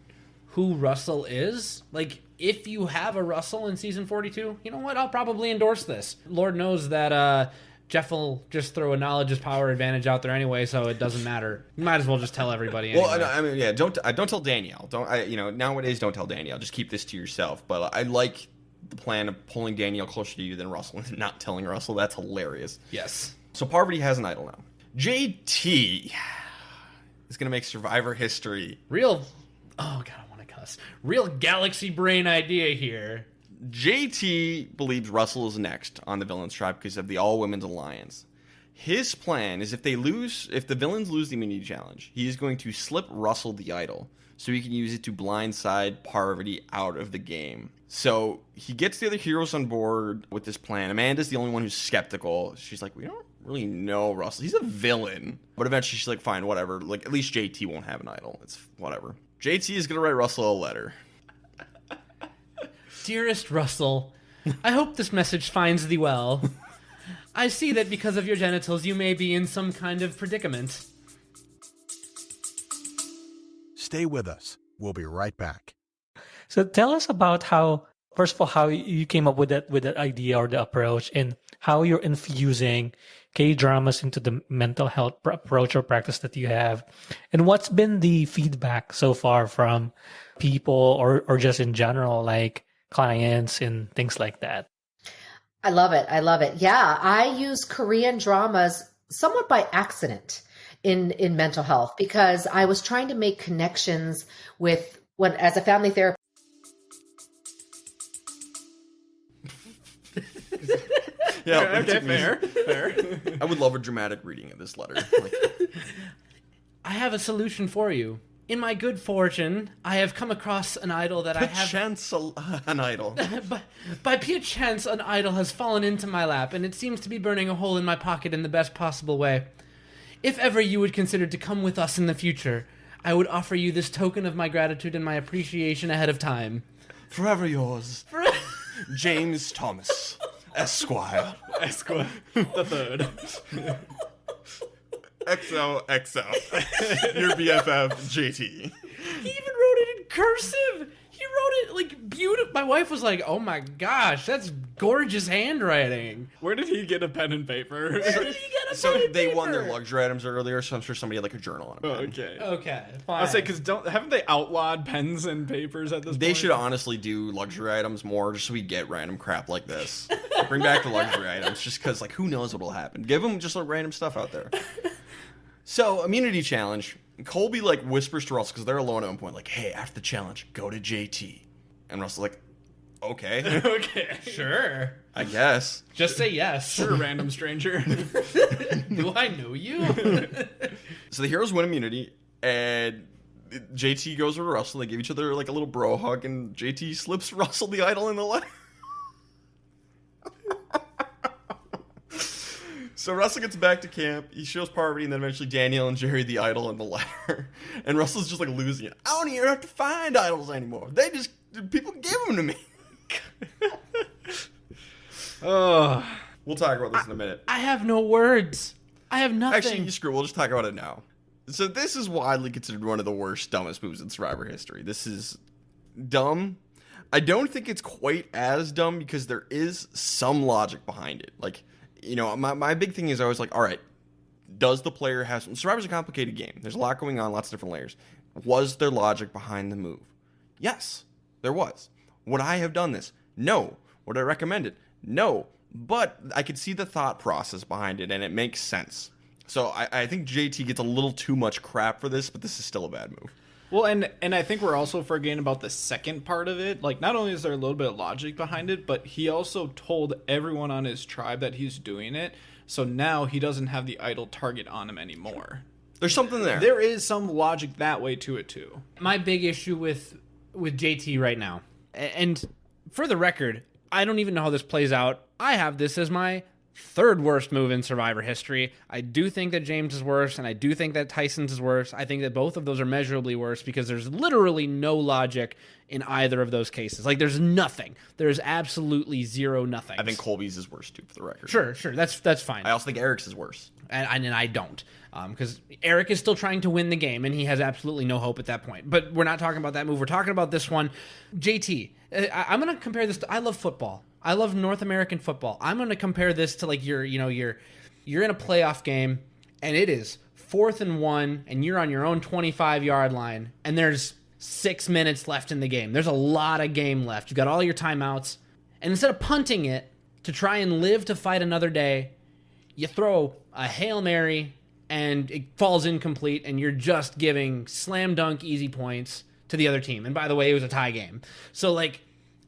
who Russell is, like, if you have a Russell in season 42, you know what? I'll probably endorse this. Lord knows that Jeff will just throw a knowledge is power advantage out there anyway, so it doesn't matter. You might as well just tell everybody anyway. Well, I mean, yeah, don't tell Danielle. Nowadays, don't tell Danielle. Just keep this to yourself. But I like the plan of pulling Danielle closer to you than Russell and not telling Russell. That's hilarious. Yes. So Parvati has an idol now. JT is going to make Survivor history. Oh, God, I want to cuss. Real galaxy brain idea here. JT believes Russell is next on the Villains tribe because of the all-women's alliance. His plan is if the villains lose the immunity challenge, he is going to slip Russell the idol so he can use it to blindside Parvati out of the game. So he gets the other heroes on board with this plan. Amanda's the only one who's skeptical. She's like, we don't really know Russell. He's a villain. But eventually she's like, fine, whatever. Like, at least JT won't have an idol. It's whatever. JT is going to write Russell a letter. Dearest Russell, I hope this message finds thee well. I see that because of your genitals you may be in some kind of predicament. Stay with us. We'll be right back. So tell us about how you came up with that idea or the approach, and how you're infusing K-dramas into the mental health approach or practice that you have, and what's been the feedback so far from people or just in general, like clients and things like that. I love it. Yeah, I use Korean dramas somewhat by accident in mental health because I was trying to make connections with as a family therapist. Yeah, okay, fair. I would love a dramatic reading of this letter. I have a solution for you. In my good fortune, I have come across an idol that I have... Perchance an idol. By pure chance, an idol has fallen into my lap, and it seems to be burning a hole in my pocket in the best possible way. If ever you would consider to come with us in the future, I would offer you this token of my gratitude and my appreciation ahead of time. Forever yours, James Thomas, Esquire. The third. XOXO. Your BFF, JT. He even wrote it in cursive. He wrote it like beautiful. My wife was like, "Oh my gosh, that's gorgeous handwriting." Where did he get a pen and paper? Where did he get a So pen and they paper? won their luxury items earlier, so I'm sure somebody had like a journal on it. Okay. Okay, fine. I was say because haven't they outlawed pens and papers at this point? They should honestly do luxury items more, just so we get random crap like this. Bring back the luxury items, just because like who knows what'll happen. Give them just like random stuff out there. So immunity challenge. Colby like whispers to Russell because they're alone at one point, like, "Hey, after the challenge, go to JT." And Russell's like, "Okay, Okay. Sure. I guess." Just say yes. Sure, random stranger. Do I know you? So the heroes win immunity, and JT goes over to Russell. They give each other like a little bro hug, and JT slips Russell the idol in the letter. So Russell gets back to camp. He shows Parvati, and then eventually Daniel and Jerry the idol in the letter. And Russell's just like losing it. I don't even have to find idols anymore. People give them to me. Oh. We'll talk about this in a minute. I have no words. I have nothing. Actually, screw. We'll just talk about it now. So this is widely considered one of the worst, dumbest moves in Survivor history. This is dumb. I don't think it's quite as dumb because there is some logic behind it. Like, you know, my big thing is I was like, all right, does the player have some... Survivor's a complicated game. There's a lot going on, lots of different layers. Was there logic behind the move? Yes, there was. Would I have done this? No. Would I recommend it? No. But I could see the thought process behind it, and it makes sense. So I think JT gets a little too much crap for this, but this is still a bad move. Well, and I think we're also forgetting about the second part of it. Like, not only is there a little bit of logic behind it, but he also told everyone on his tribe that he's doing it. So now he doesn't have the idol target on him anymore. There's something there. There is some logic that way to it, too. My big issue with JT right now, and for the record, I don't even know how this plays out. I have this as my third worst move in Survivor history. I do think that James is worse, and I do think that Tyson's is worse. I think that both of those are measurably worse because there's literally no logic in either of those cases. Like, there's nothing. There's absolutely zero nothing. I think Colby's is worse, too, for the record. Sure. That's fine. I also think Eric's is worse. And I don't. Because Eric is still trying to win the game, and he has absolutely no hope at that point. But we're not talking about that move. We're talking about this one. JT, I'm going to compare this to... I love football. I love North American football. I'm going to compare this to like you're in a playoff game and it is 4th and 1 and you're on your own 25-yard line and there's 6 minutes left in the game. There's a lot of game left. You've got all your timeouts. And instead of punting it to try and live to fight another day, you throw a Hail Mary and it falls incomplete and you're just giving slam dunk easy points to the other team. And by the way, it was a tie game. So like,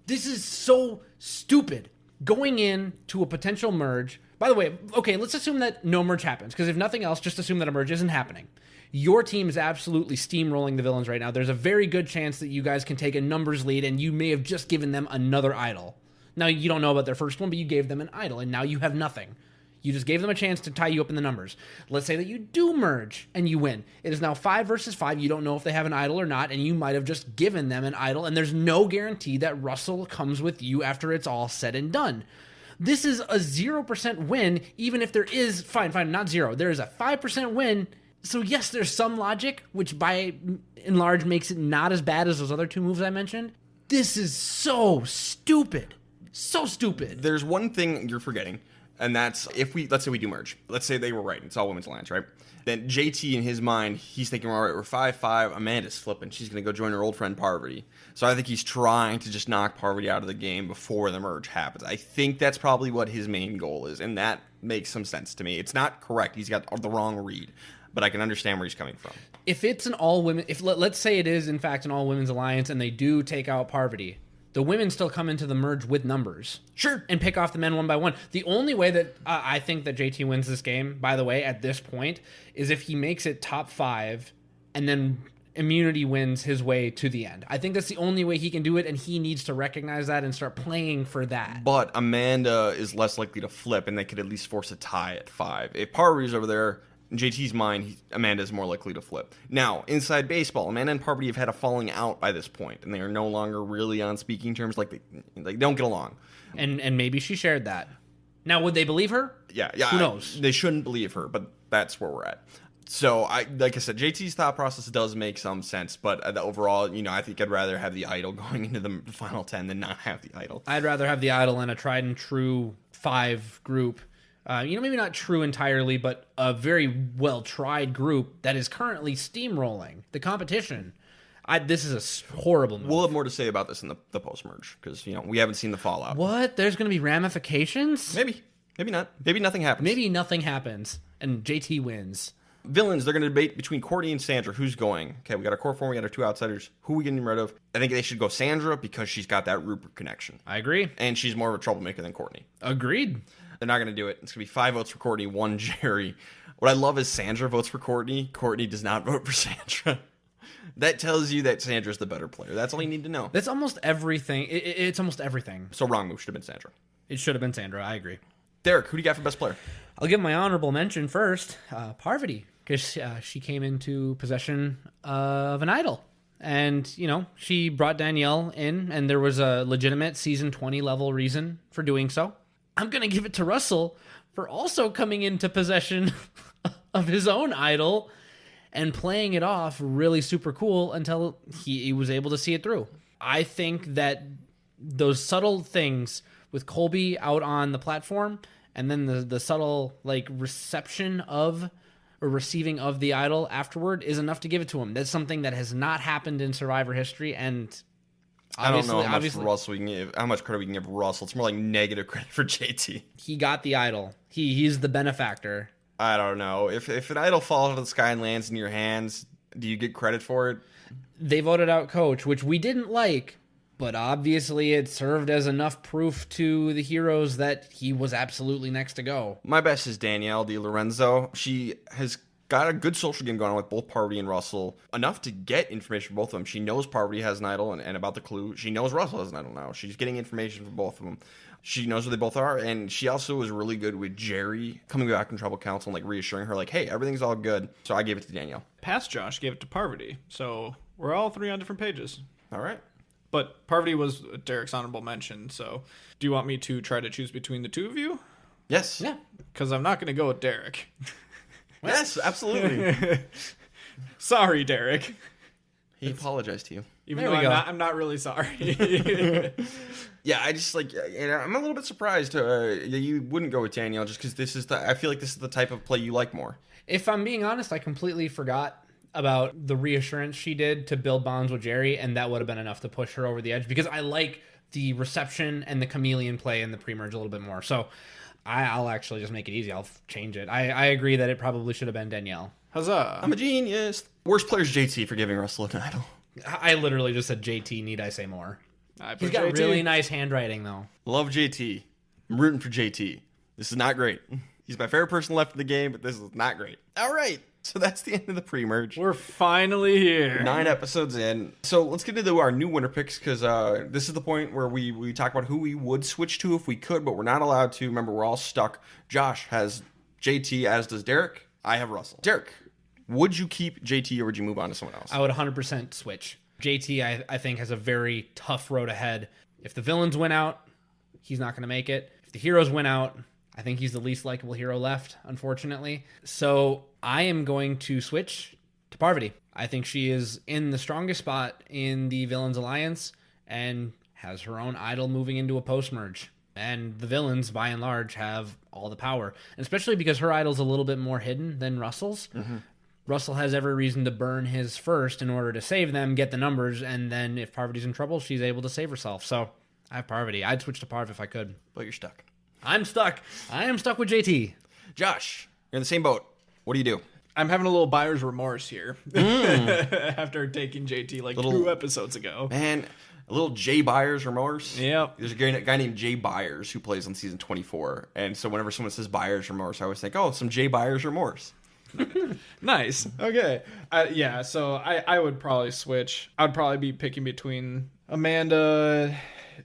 this is so stupid. Going into a potential merge. By the way, okay, let's assume that no merge happens, because if nothing else, just assume that a merge isn't happening. Your team is absolutely steamrolling the villains right now. There's a very good chance that you guys can take a numbers lead, and you may have just given them another idol. Now, you don't know about their first one, but you gave them an idol, and now you have nothing. You just gave them a chance to tie you up in the numbers. Let's say that you do merge and you win. It is now 5 versus 5. You don't know if they have an idol or not, and you might have just given them an idol, and there's no guarantee that Russell comes with you after it's all said and done. This is a 0% win, even if there is, fine, not 0. There is a 5% win. So yes, there's some logic, which by and large makes it not as bad as those other two moves I mentioned. This is so stupid. So stupid. There's one thing you're forgetting. And that's let's say we do merge. Let's say they were right. It's all women's alliance, right? Then JT, in his mind, he's thinking, all right, we're 5-5. Amanda's flipping. She's going to go join her old friend Parvati. So I think he's trying to just knock Parvati out of the game before the merge happens. I think that's probably what his main goal is. And that makes some sense to me. It's not correct. He's got the wrong read. But I can understand where he's coming from. If it's an all-women... Let's say it is, in fact, an all-women's alliance and they do take out Parvati... The women still come into the merge with numbers. Sure. And pick off the men one by one. The only way that I think that JT wins this game, by the way, at this point, is if he makes it top 5 and then immunity wins his way to the end. I think that's the only way he can do it, and he needs to recognize that and start playing for that. But Amanda is less likely to flip, and they could at least force a tie at 5. If Parvati's over there In JT's mind, Amanda's more likely to flip. Now, inside baseball, Amanda and Parvati have had a falling out by this point, and they are no longer really on speaking terms. Like they don't get along. And maybe she shared that. Now, would they believe her? Yeah. Who knows? They shouldn't believe her, but that's where we're at. So, like I said, JT's thought process does make some sense, but overall, I think I'd rather have the idol going into the final 10 than not have the idol. I'd rather have the idol in a tried and true 5 group. Maybe not true entirely, but a very well-tried group that is currently steamrolling the competition. This is a horrible move. We'll have more to say about this in the post-merge, because, we haven't seen the fallout. What? There's going to be ramifications? Maybe not. Maybe nothing happens. Maybe nothing happens, and JT wins. Villains, they're going to debate between Courtney and Sandra. Who's going? Okay, we got our core 4, we got our 2 outsiders. Who are we getting rid of? I think they should go Sandra because she's got that Rupert connection. I agree. And she's more of a troublemaker than Courtney. Agreed. They're not going to do it. It's going to be 5 votes for Courtney, 1 Jerry. What I love is Sandra votes for Courtney. Courtney does not vote for Sandra. That tells you that Sandra's the better player. That's all you need to know. That's almost everything. It's almost everything. So wrong move. Should have been Sandra. It should have been Sandra. I agree. Derek, who do you got for best player? I'll give my honorable mention first. Parvati, because she came into possession of an idol. And, she brought Danielle in, and there was a legitimate season 20 level reason for doing so. I'm going to give it to Russell for also coming into possession of his own idol and playing it off really super cool until he was able to see it through. I think that those subtle things with Colby out on the platform and then the subtle reception of or receiving of the idol afterward is enough to give it to him. That's something that has not happened in Survivor history, and I don't know how much credit we can give Russell. It's more like negative credit for JT. He got the idol. He's the benefactor. I don't know. If an idol falls out of the sky and lands in your hands, do you get credit for it? They voted out Coach, which we didn't like, but obviously it served as enough proof to the heroes that he was absolutely next to go. My best is Danielle DiLorenzo. She has got a good social game going on with both Parvati and Russell. Enough to get information from both of them. She knows Parvati has an idol and about the clue. She knows Russell has an idol now. She's getting information from both of them. She knows where they both are, and she also was really good with Jerry coming back from tribal council and reassuring her, hey, everything's all good. So I gave it to Danielle. Past Josh gave it to Parvati, so we're all 3 on different pages. All right. But Parvati was Derek's honorable mention, so do you want me to try to choose between the 2 of you? Yes. Yeah. Because I'm not going to go with Derek. Yes, absolutely. Sorry, Derek. He apologized to you. Even though I'm not really sorry. Yeah, I just I'm a little bit surprised you wouldn't go with Danielle just because I feel like this is the type of play you like more. If I'm being honest, I completely forgot about the reassurance she did to build bonds with Jerry, and that would have been enough to push her over the edge because I like the reception and the chameleon play in the pre-merge a little bit more. So I'll actually just make it easy. I'll change it. I agree that it probably should have been Danielle. Huzzah. I'm a genius. Worst player's JT for giving Russell an idol. I literally just said JT, need I say more? He's got JT. really nice handwriting, though. Love JT. I'm rooting for JT. This is not great. He's my favorite person left in the game, but this is not great. All right. So that's the end of the pre-merge. We're finally here. 9 episodes in. So let's get into our new winner picks because this is the point where we talk about who we would switch to if we could, but we're not allowed to. Remember, we're all stuck. Josh has JT, as does Derek. I have Russell. Derek, would you keep JT or would you move on to someone else? I would 100% switch. JT, I think, has a very tough road ahead. If the villains win out, he's not going to make it. If the heroes win out, I think he's the least likable hero left, unfortunately. So I am going to switch to Parvati. I think she is in the strongest spot in the Villains Alliance and has her own idol moving into a post-merge. And the villains, by and large, have all the power. And especially because her idol's a little bit more hidden than Russell's. Mm-hmm. Russell has every reason to burn his first in order to save them, get the numbers, and then if Parvati's in trouble, she's able to save herself. So I have Parvati. I'd switch to Parv if I could. But you're stuck. I'm stuck. I am stuck with JT. Josh, you're in the same boat. What do you do? I'm having a little buyer's remorse here after taking JT 2 episodes ago. Man, a little Jay Byers remorse. Yep. There's a guy named Jay Byers who plays on season 24. And so whenever someone says buyer's remorse, I always think, some Jay Byers remorse. Nice. Okay. So I would probably switch. I'd probably be picking between Amanda,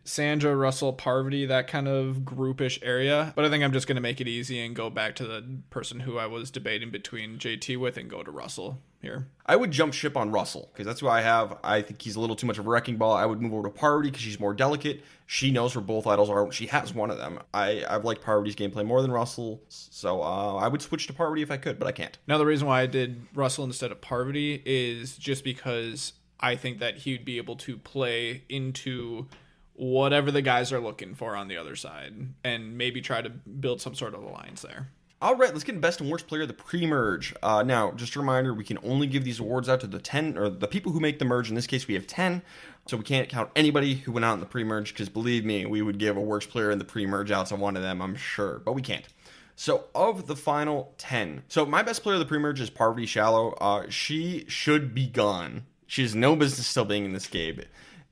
Sandra, Russell, Parvati, that kind of groupish area. But I think I'm just going to make it easy and go back to the person who I was debating between JT with and go to Russell here. I would jump ship on Russell because that's who I have. I think he's a little too much of a wrecking ball. I would move over to Parvati because she's more delicate. She knows where both idols are. She has one of them. I've liked Parvati's gameplay more than Russell, so I would switch to Parvati if I could, but I can't. Now, the reason why I did Russell instead of Parvati is just because I think that he'd be able to play into whatever the guys are looking for on the other side and maybe try to build some sort of alliance there. All right, let's get best and worst player of the pre-merge. Now, just a reminder, we can only give these awards out to the 10, or the people who make the merge. In this case, we have 10, so we can't count anybody who went out in the pre-merge, because believe me, we would give a worst player in the pre-merge out to one of them, I'm sure, but we can't. So, of the final 10, so my best player of the pre-merge is Parvati Shallow. She should be gone. She has no business still being in this game.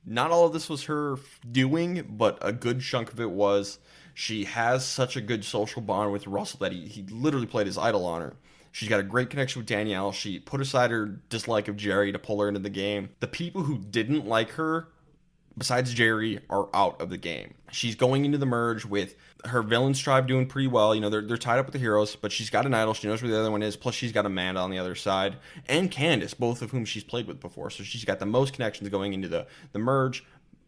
Not all of this was her doing, but a good chunk of it was. She has such a good social bond with Russell that he literally played his idol on her. She's got a great connection with Danielle. She put aside her dislike of Jerry to pull her into the game. The people who didn't like her, besides Jerry, are out of the game. She's going into the merge with her villains tribe doing pretty well. You know, they're tied up with the heroes, but she's got an idol. She knows where the other one is. Plus, she's got Amanda on the other side. And Candace, both of whom she's played with before. So she's got the most connections going into the merge.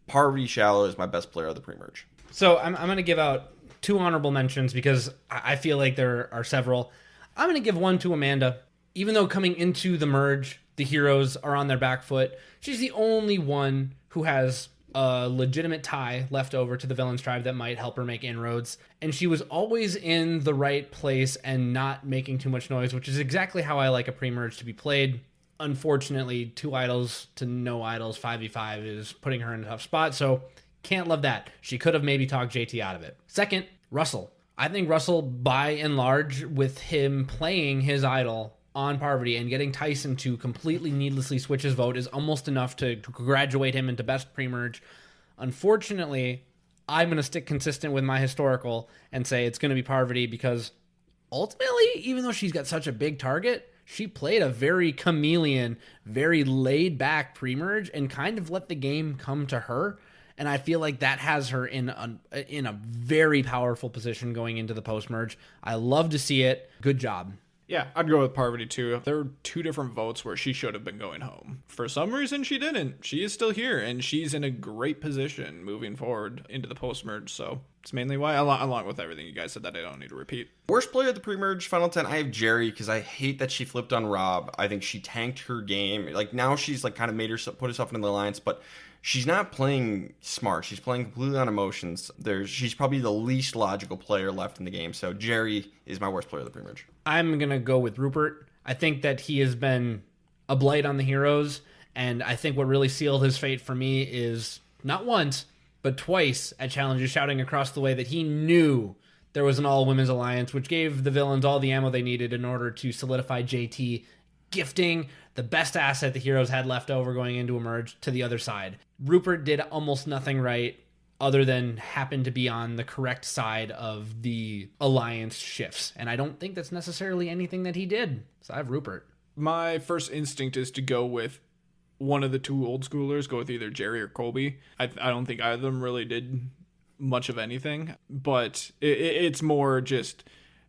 Parvati Shallow is my best player of the pre-merge. So I'm going to give out 2 honorable mentions because I feel like there are several. I'm going to give one to Amanda. Even though coming into the merge, the heroes are on their back foot, she's the only one who has a legitimate tie left over to the villains tribe that might help her make inroads. And she was always in the right place and not making too much noise, which is exactly how I like a pre-merge to be played. Unfortunately, 2 idols to no idols, 5v5 is putting her in a tough spot. So can't love that. She could have maybe talked JT out of it. Second, Russell. I think Russell, by and large, with him playing his idol on Parvati and getting Tyson to completely needlessly switch his vote is almost enough to graduate him into best pre-merge. Unfortunately, I'm going to stick consistent with my historical and say it's going to be Parvati because ultimately, even though she's got such a big target, she played a very chameleon, very laid-back pre-merge and kind of let the game come to her. And I feel like that has her in a very powerful position going into the post-merge. I love to see it. Good job. Yeah, I'd go with Parvati too. There are 2 different votes where she should have been going home. For some reason, she didn't. She is still here, and she's in a great position moving forward into the post-merge. So it's mainly why, along with everything you guys said that I don't need to repeat. Worst player of the pre-merge, Final 10, I have Jerry, because I hate that she flipped on Rob. I think she tanked her game. Like, now she's like kind of put herself into the alliance, but she's not playing smart. She's playing completely on emotions. She's probably the least logical player left in the game. So Jerry is my worst player of the pre-merge. I'm going to go with Rupert. I think that he has been a blight on the heroes. And I think what really sealed his fate for me is not once, but twice at challenges shouting across the way that he knew there was an all-women's alliance, which gave the villains all the ammo they needed in order to solidify JT, gifting the best asset the heroes had left over going into a merge to the other side. Rupert did almost nothing right other than happen to be on the correct side of the alliance shifts. And I don't think that's necessarily anything that he did. So I have Rupert. My first instinct is to go with one of the 2 old schoolers, go with either Jerry or Colby. I don't think either of them really did much of anything, but it's more just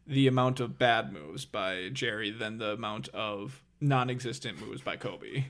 the amount of bad moves by Jerry than the amount of non-existent moves by Kobe.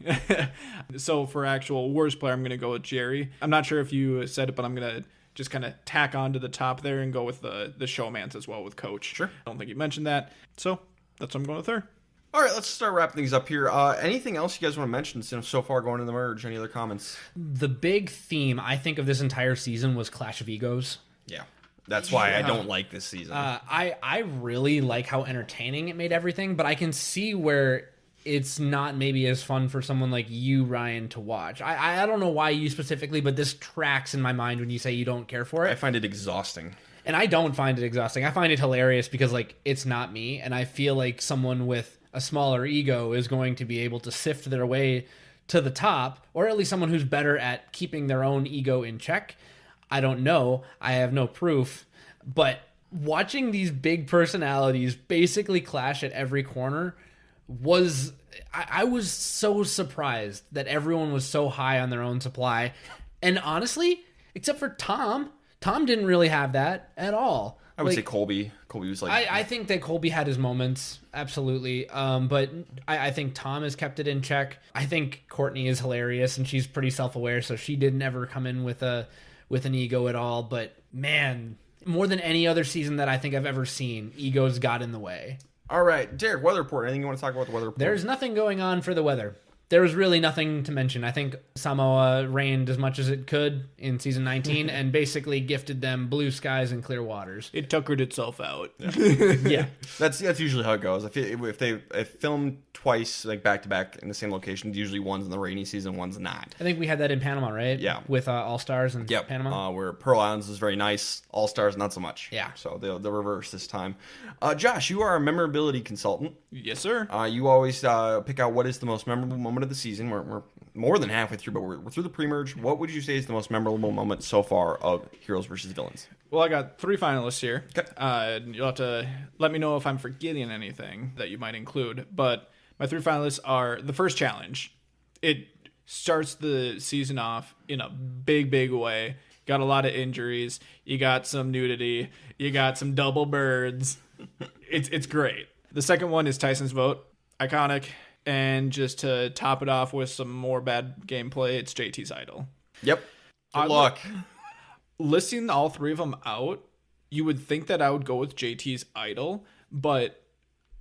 So for actual worst player, I'm going to go with Jerry. I'm not sure if you said it, but I'm going to just kind of tack on to the top there and go with the showmance as well with Coach. Sure. I don't think you mentioned that. So that's what I'm going with her. All right, let's start wrapping things up here. Anything else you guys want to mention so far going in the merge? Any other comments? The big theme, I think, of this entire season was Clash of Egos. Yeah. That's why I don't like this season. I really like how entertaining it made everything, but I can see where it's not maybe as fun for someone like you, Ryan, to watch. I don't know why you specifically, but this tracks in my mind when you say you don't care for it. I find it exhausting. And I don't find it exhausting. I find it hilarious because, like, it's not me, and I feel like someone with a smaller ego is going to be able to sift their way to the top, or at least someone who's better at keeping their own ego in check. I don't know. I have no proof. But watching these big personalities basically clash at every corner was... I was so surprised that everyone was so high on their own supply. And honestly, except for Tom. Tom didn't really have that at all. I would say Colby. Colby was like... I think that Colby had his moments, absolutely. But I think Tom has kept it in check. I think Courtney is hilarious, and she's pretty self-aware, so she didn't ever come in with an ego at all. But, man, more than any other season that I think I've ever seen, egos got in the way. All right, Derek, weather report. Anything you want to talk about the weather report? There's nothing going on for the weather. There was really nothing to mention. I think Samoa rained as much as it could in season 19 and basically gifted them blue skies and clear waters. It tuckered itself out. Yeah. That's usually how it goes. If they film twice, like back to back in the same location, usually one's in the rainy season, one's not. I think we had that in Panama, right? Yeah. With All Stars in Panama. Where Pearl Islands is very nice, All Stars not so much. Yeah. So they'll reverse this time. Josh, you are a memorability consultant. Yes, sir. You always pick out what is the most memorable moment of the season. We're more than halfway through, but we're through the pre-merge. What would you say is the most memorable moment so far of Heroes versus Villains? Well, I got 3 finalists here. Okay. You'll have to let me know if I'm forgetting anything that you might include. But my 3 finalists are the first challenge. It starts the season off in a big, big way. Got a lot of injuries. You got some nudity. You got some double birds. It's great. The second one is Tyson's vote. Iconic. And just to top it off with some more bad gameplay, it's JT's idol. Yep. Good luck. Listing all 3 of them out, you would think that I would go with JT's idol, but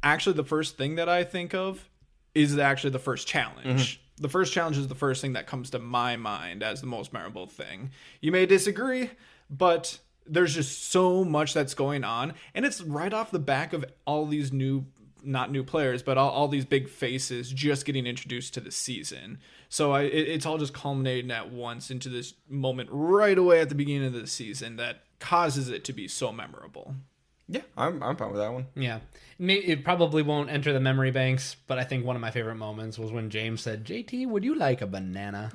actually the first thing that I think of is actually the first challenge. Mm-hmm. The first challenge is the first thing that comes to my mind as the most memorable thing. You may disagree, but there's just so much that's going on, and it's right off the back of all these not new players, but all these big faces just getting introduced to the season. So it's all just culminating at once into this moment right away at the beginning of the season that causes it to be so memorable. Yeah, I'm fine with that one. Yeah. It probably won't enter the memory banks, but I think one of my favorite moments was when James said, JT, would you like a banana?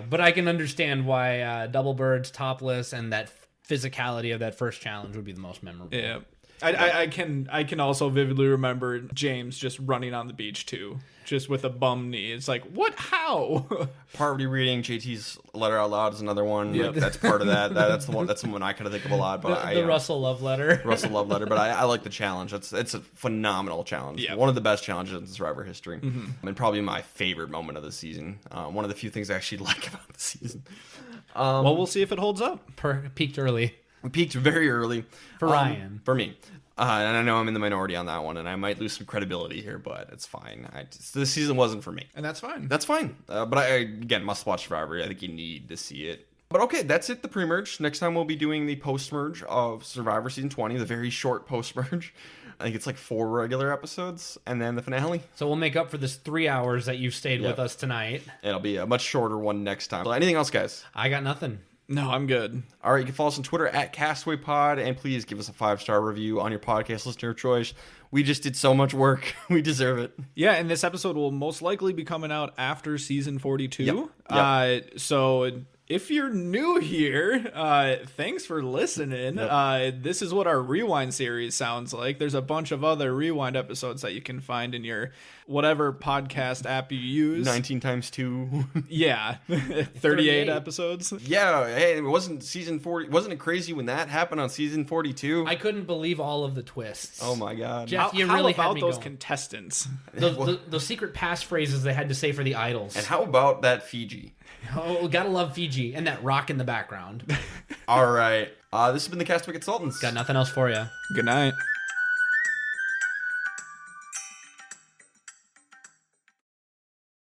But I can understand why Double Birds, topless, and that physicality of that first challenge would be the most memorable. Yeah. I can also vividly remember James just running on the beach too, just with a bum knee. It's like, what? How? Parvati reading JT's letter out loud is another one. Yeah, that's part of that. That's the one. That's the one I kind of think of a lot. But the Russell love letter. Russell love letter. But I like the challenge. It's a phenomenal challenge. Yeah. One of the best challenges in Survivor history, and probably my favorite moment of the season. One of the few things I actually like about the season. Well, we'll see if it holds up. Peaked early. We peaked very early. For Ryan. For me. And I know I'm in the minority on that one, and I might lose some credibility here, but it's fine. This season wasn't for me. And that's fine. That's fine. But again, must-watch Survivor. I think you need to see it. But okay, that's it, the pre-merge. Next time we'll be doing the post-merge of Survivor Season 20, the very short post-merge. I think it's like 4 regular episodes, and then the finale. So we'll make up for this 3 hours that you've stayed with us tonight. It'll be a much shorter one next time. So anything else, guys? I got nothing. No, I'm good. All right, you can follow us on Twitter at Castaway Pod, and please give us a 5-star review on your podcast listener of choice. We just did so much work. We deserve it. Yeah, and this episode will most likely be coming out after season 42. Yep. So if you're new here, thanks for listening. Yep. This is what our Rewind series sounds like. There's a bunch of other Rewind episodes that you can find in your whatever podcast app you use. 19 times 2. Yeah. 38 episodes. Yeah. Hey, it wasn't season 40. Wasn't it crazy when that happened on season 42? I couldn't believe all of the twists. Oh my God. Jeff, how about those contestants? Those secret passphrases they had to say for the idols. And how about that Fiji? Oh, gotta love Fiji and that rock in the background. All right. This has been the Castaway Consultants. Got nothing else for you. Good night.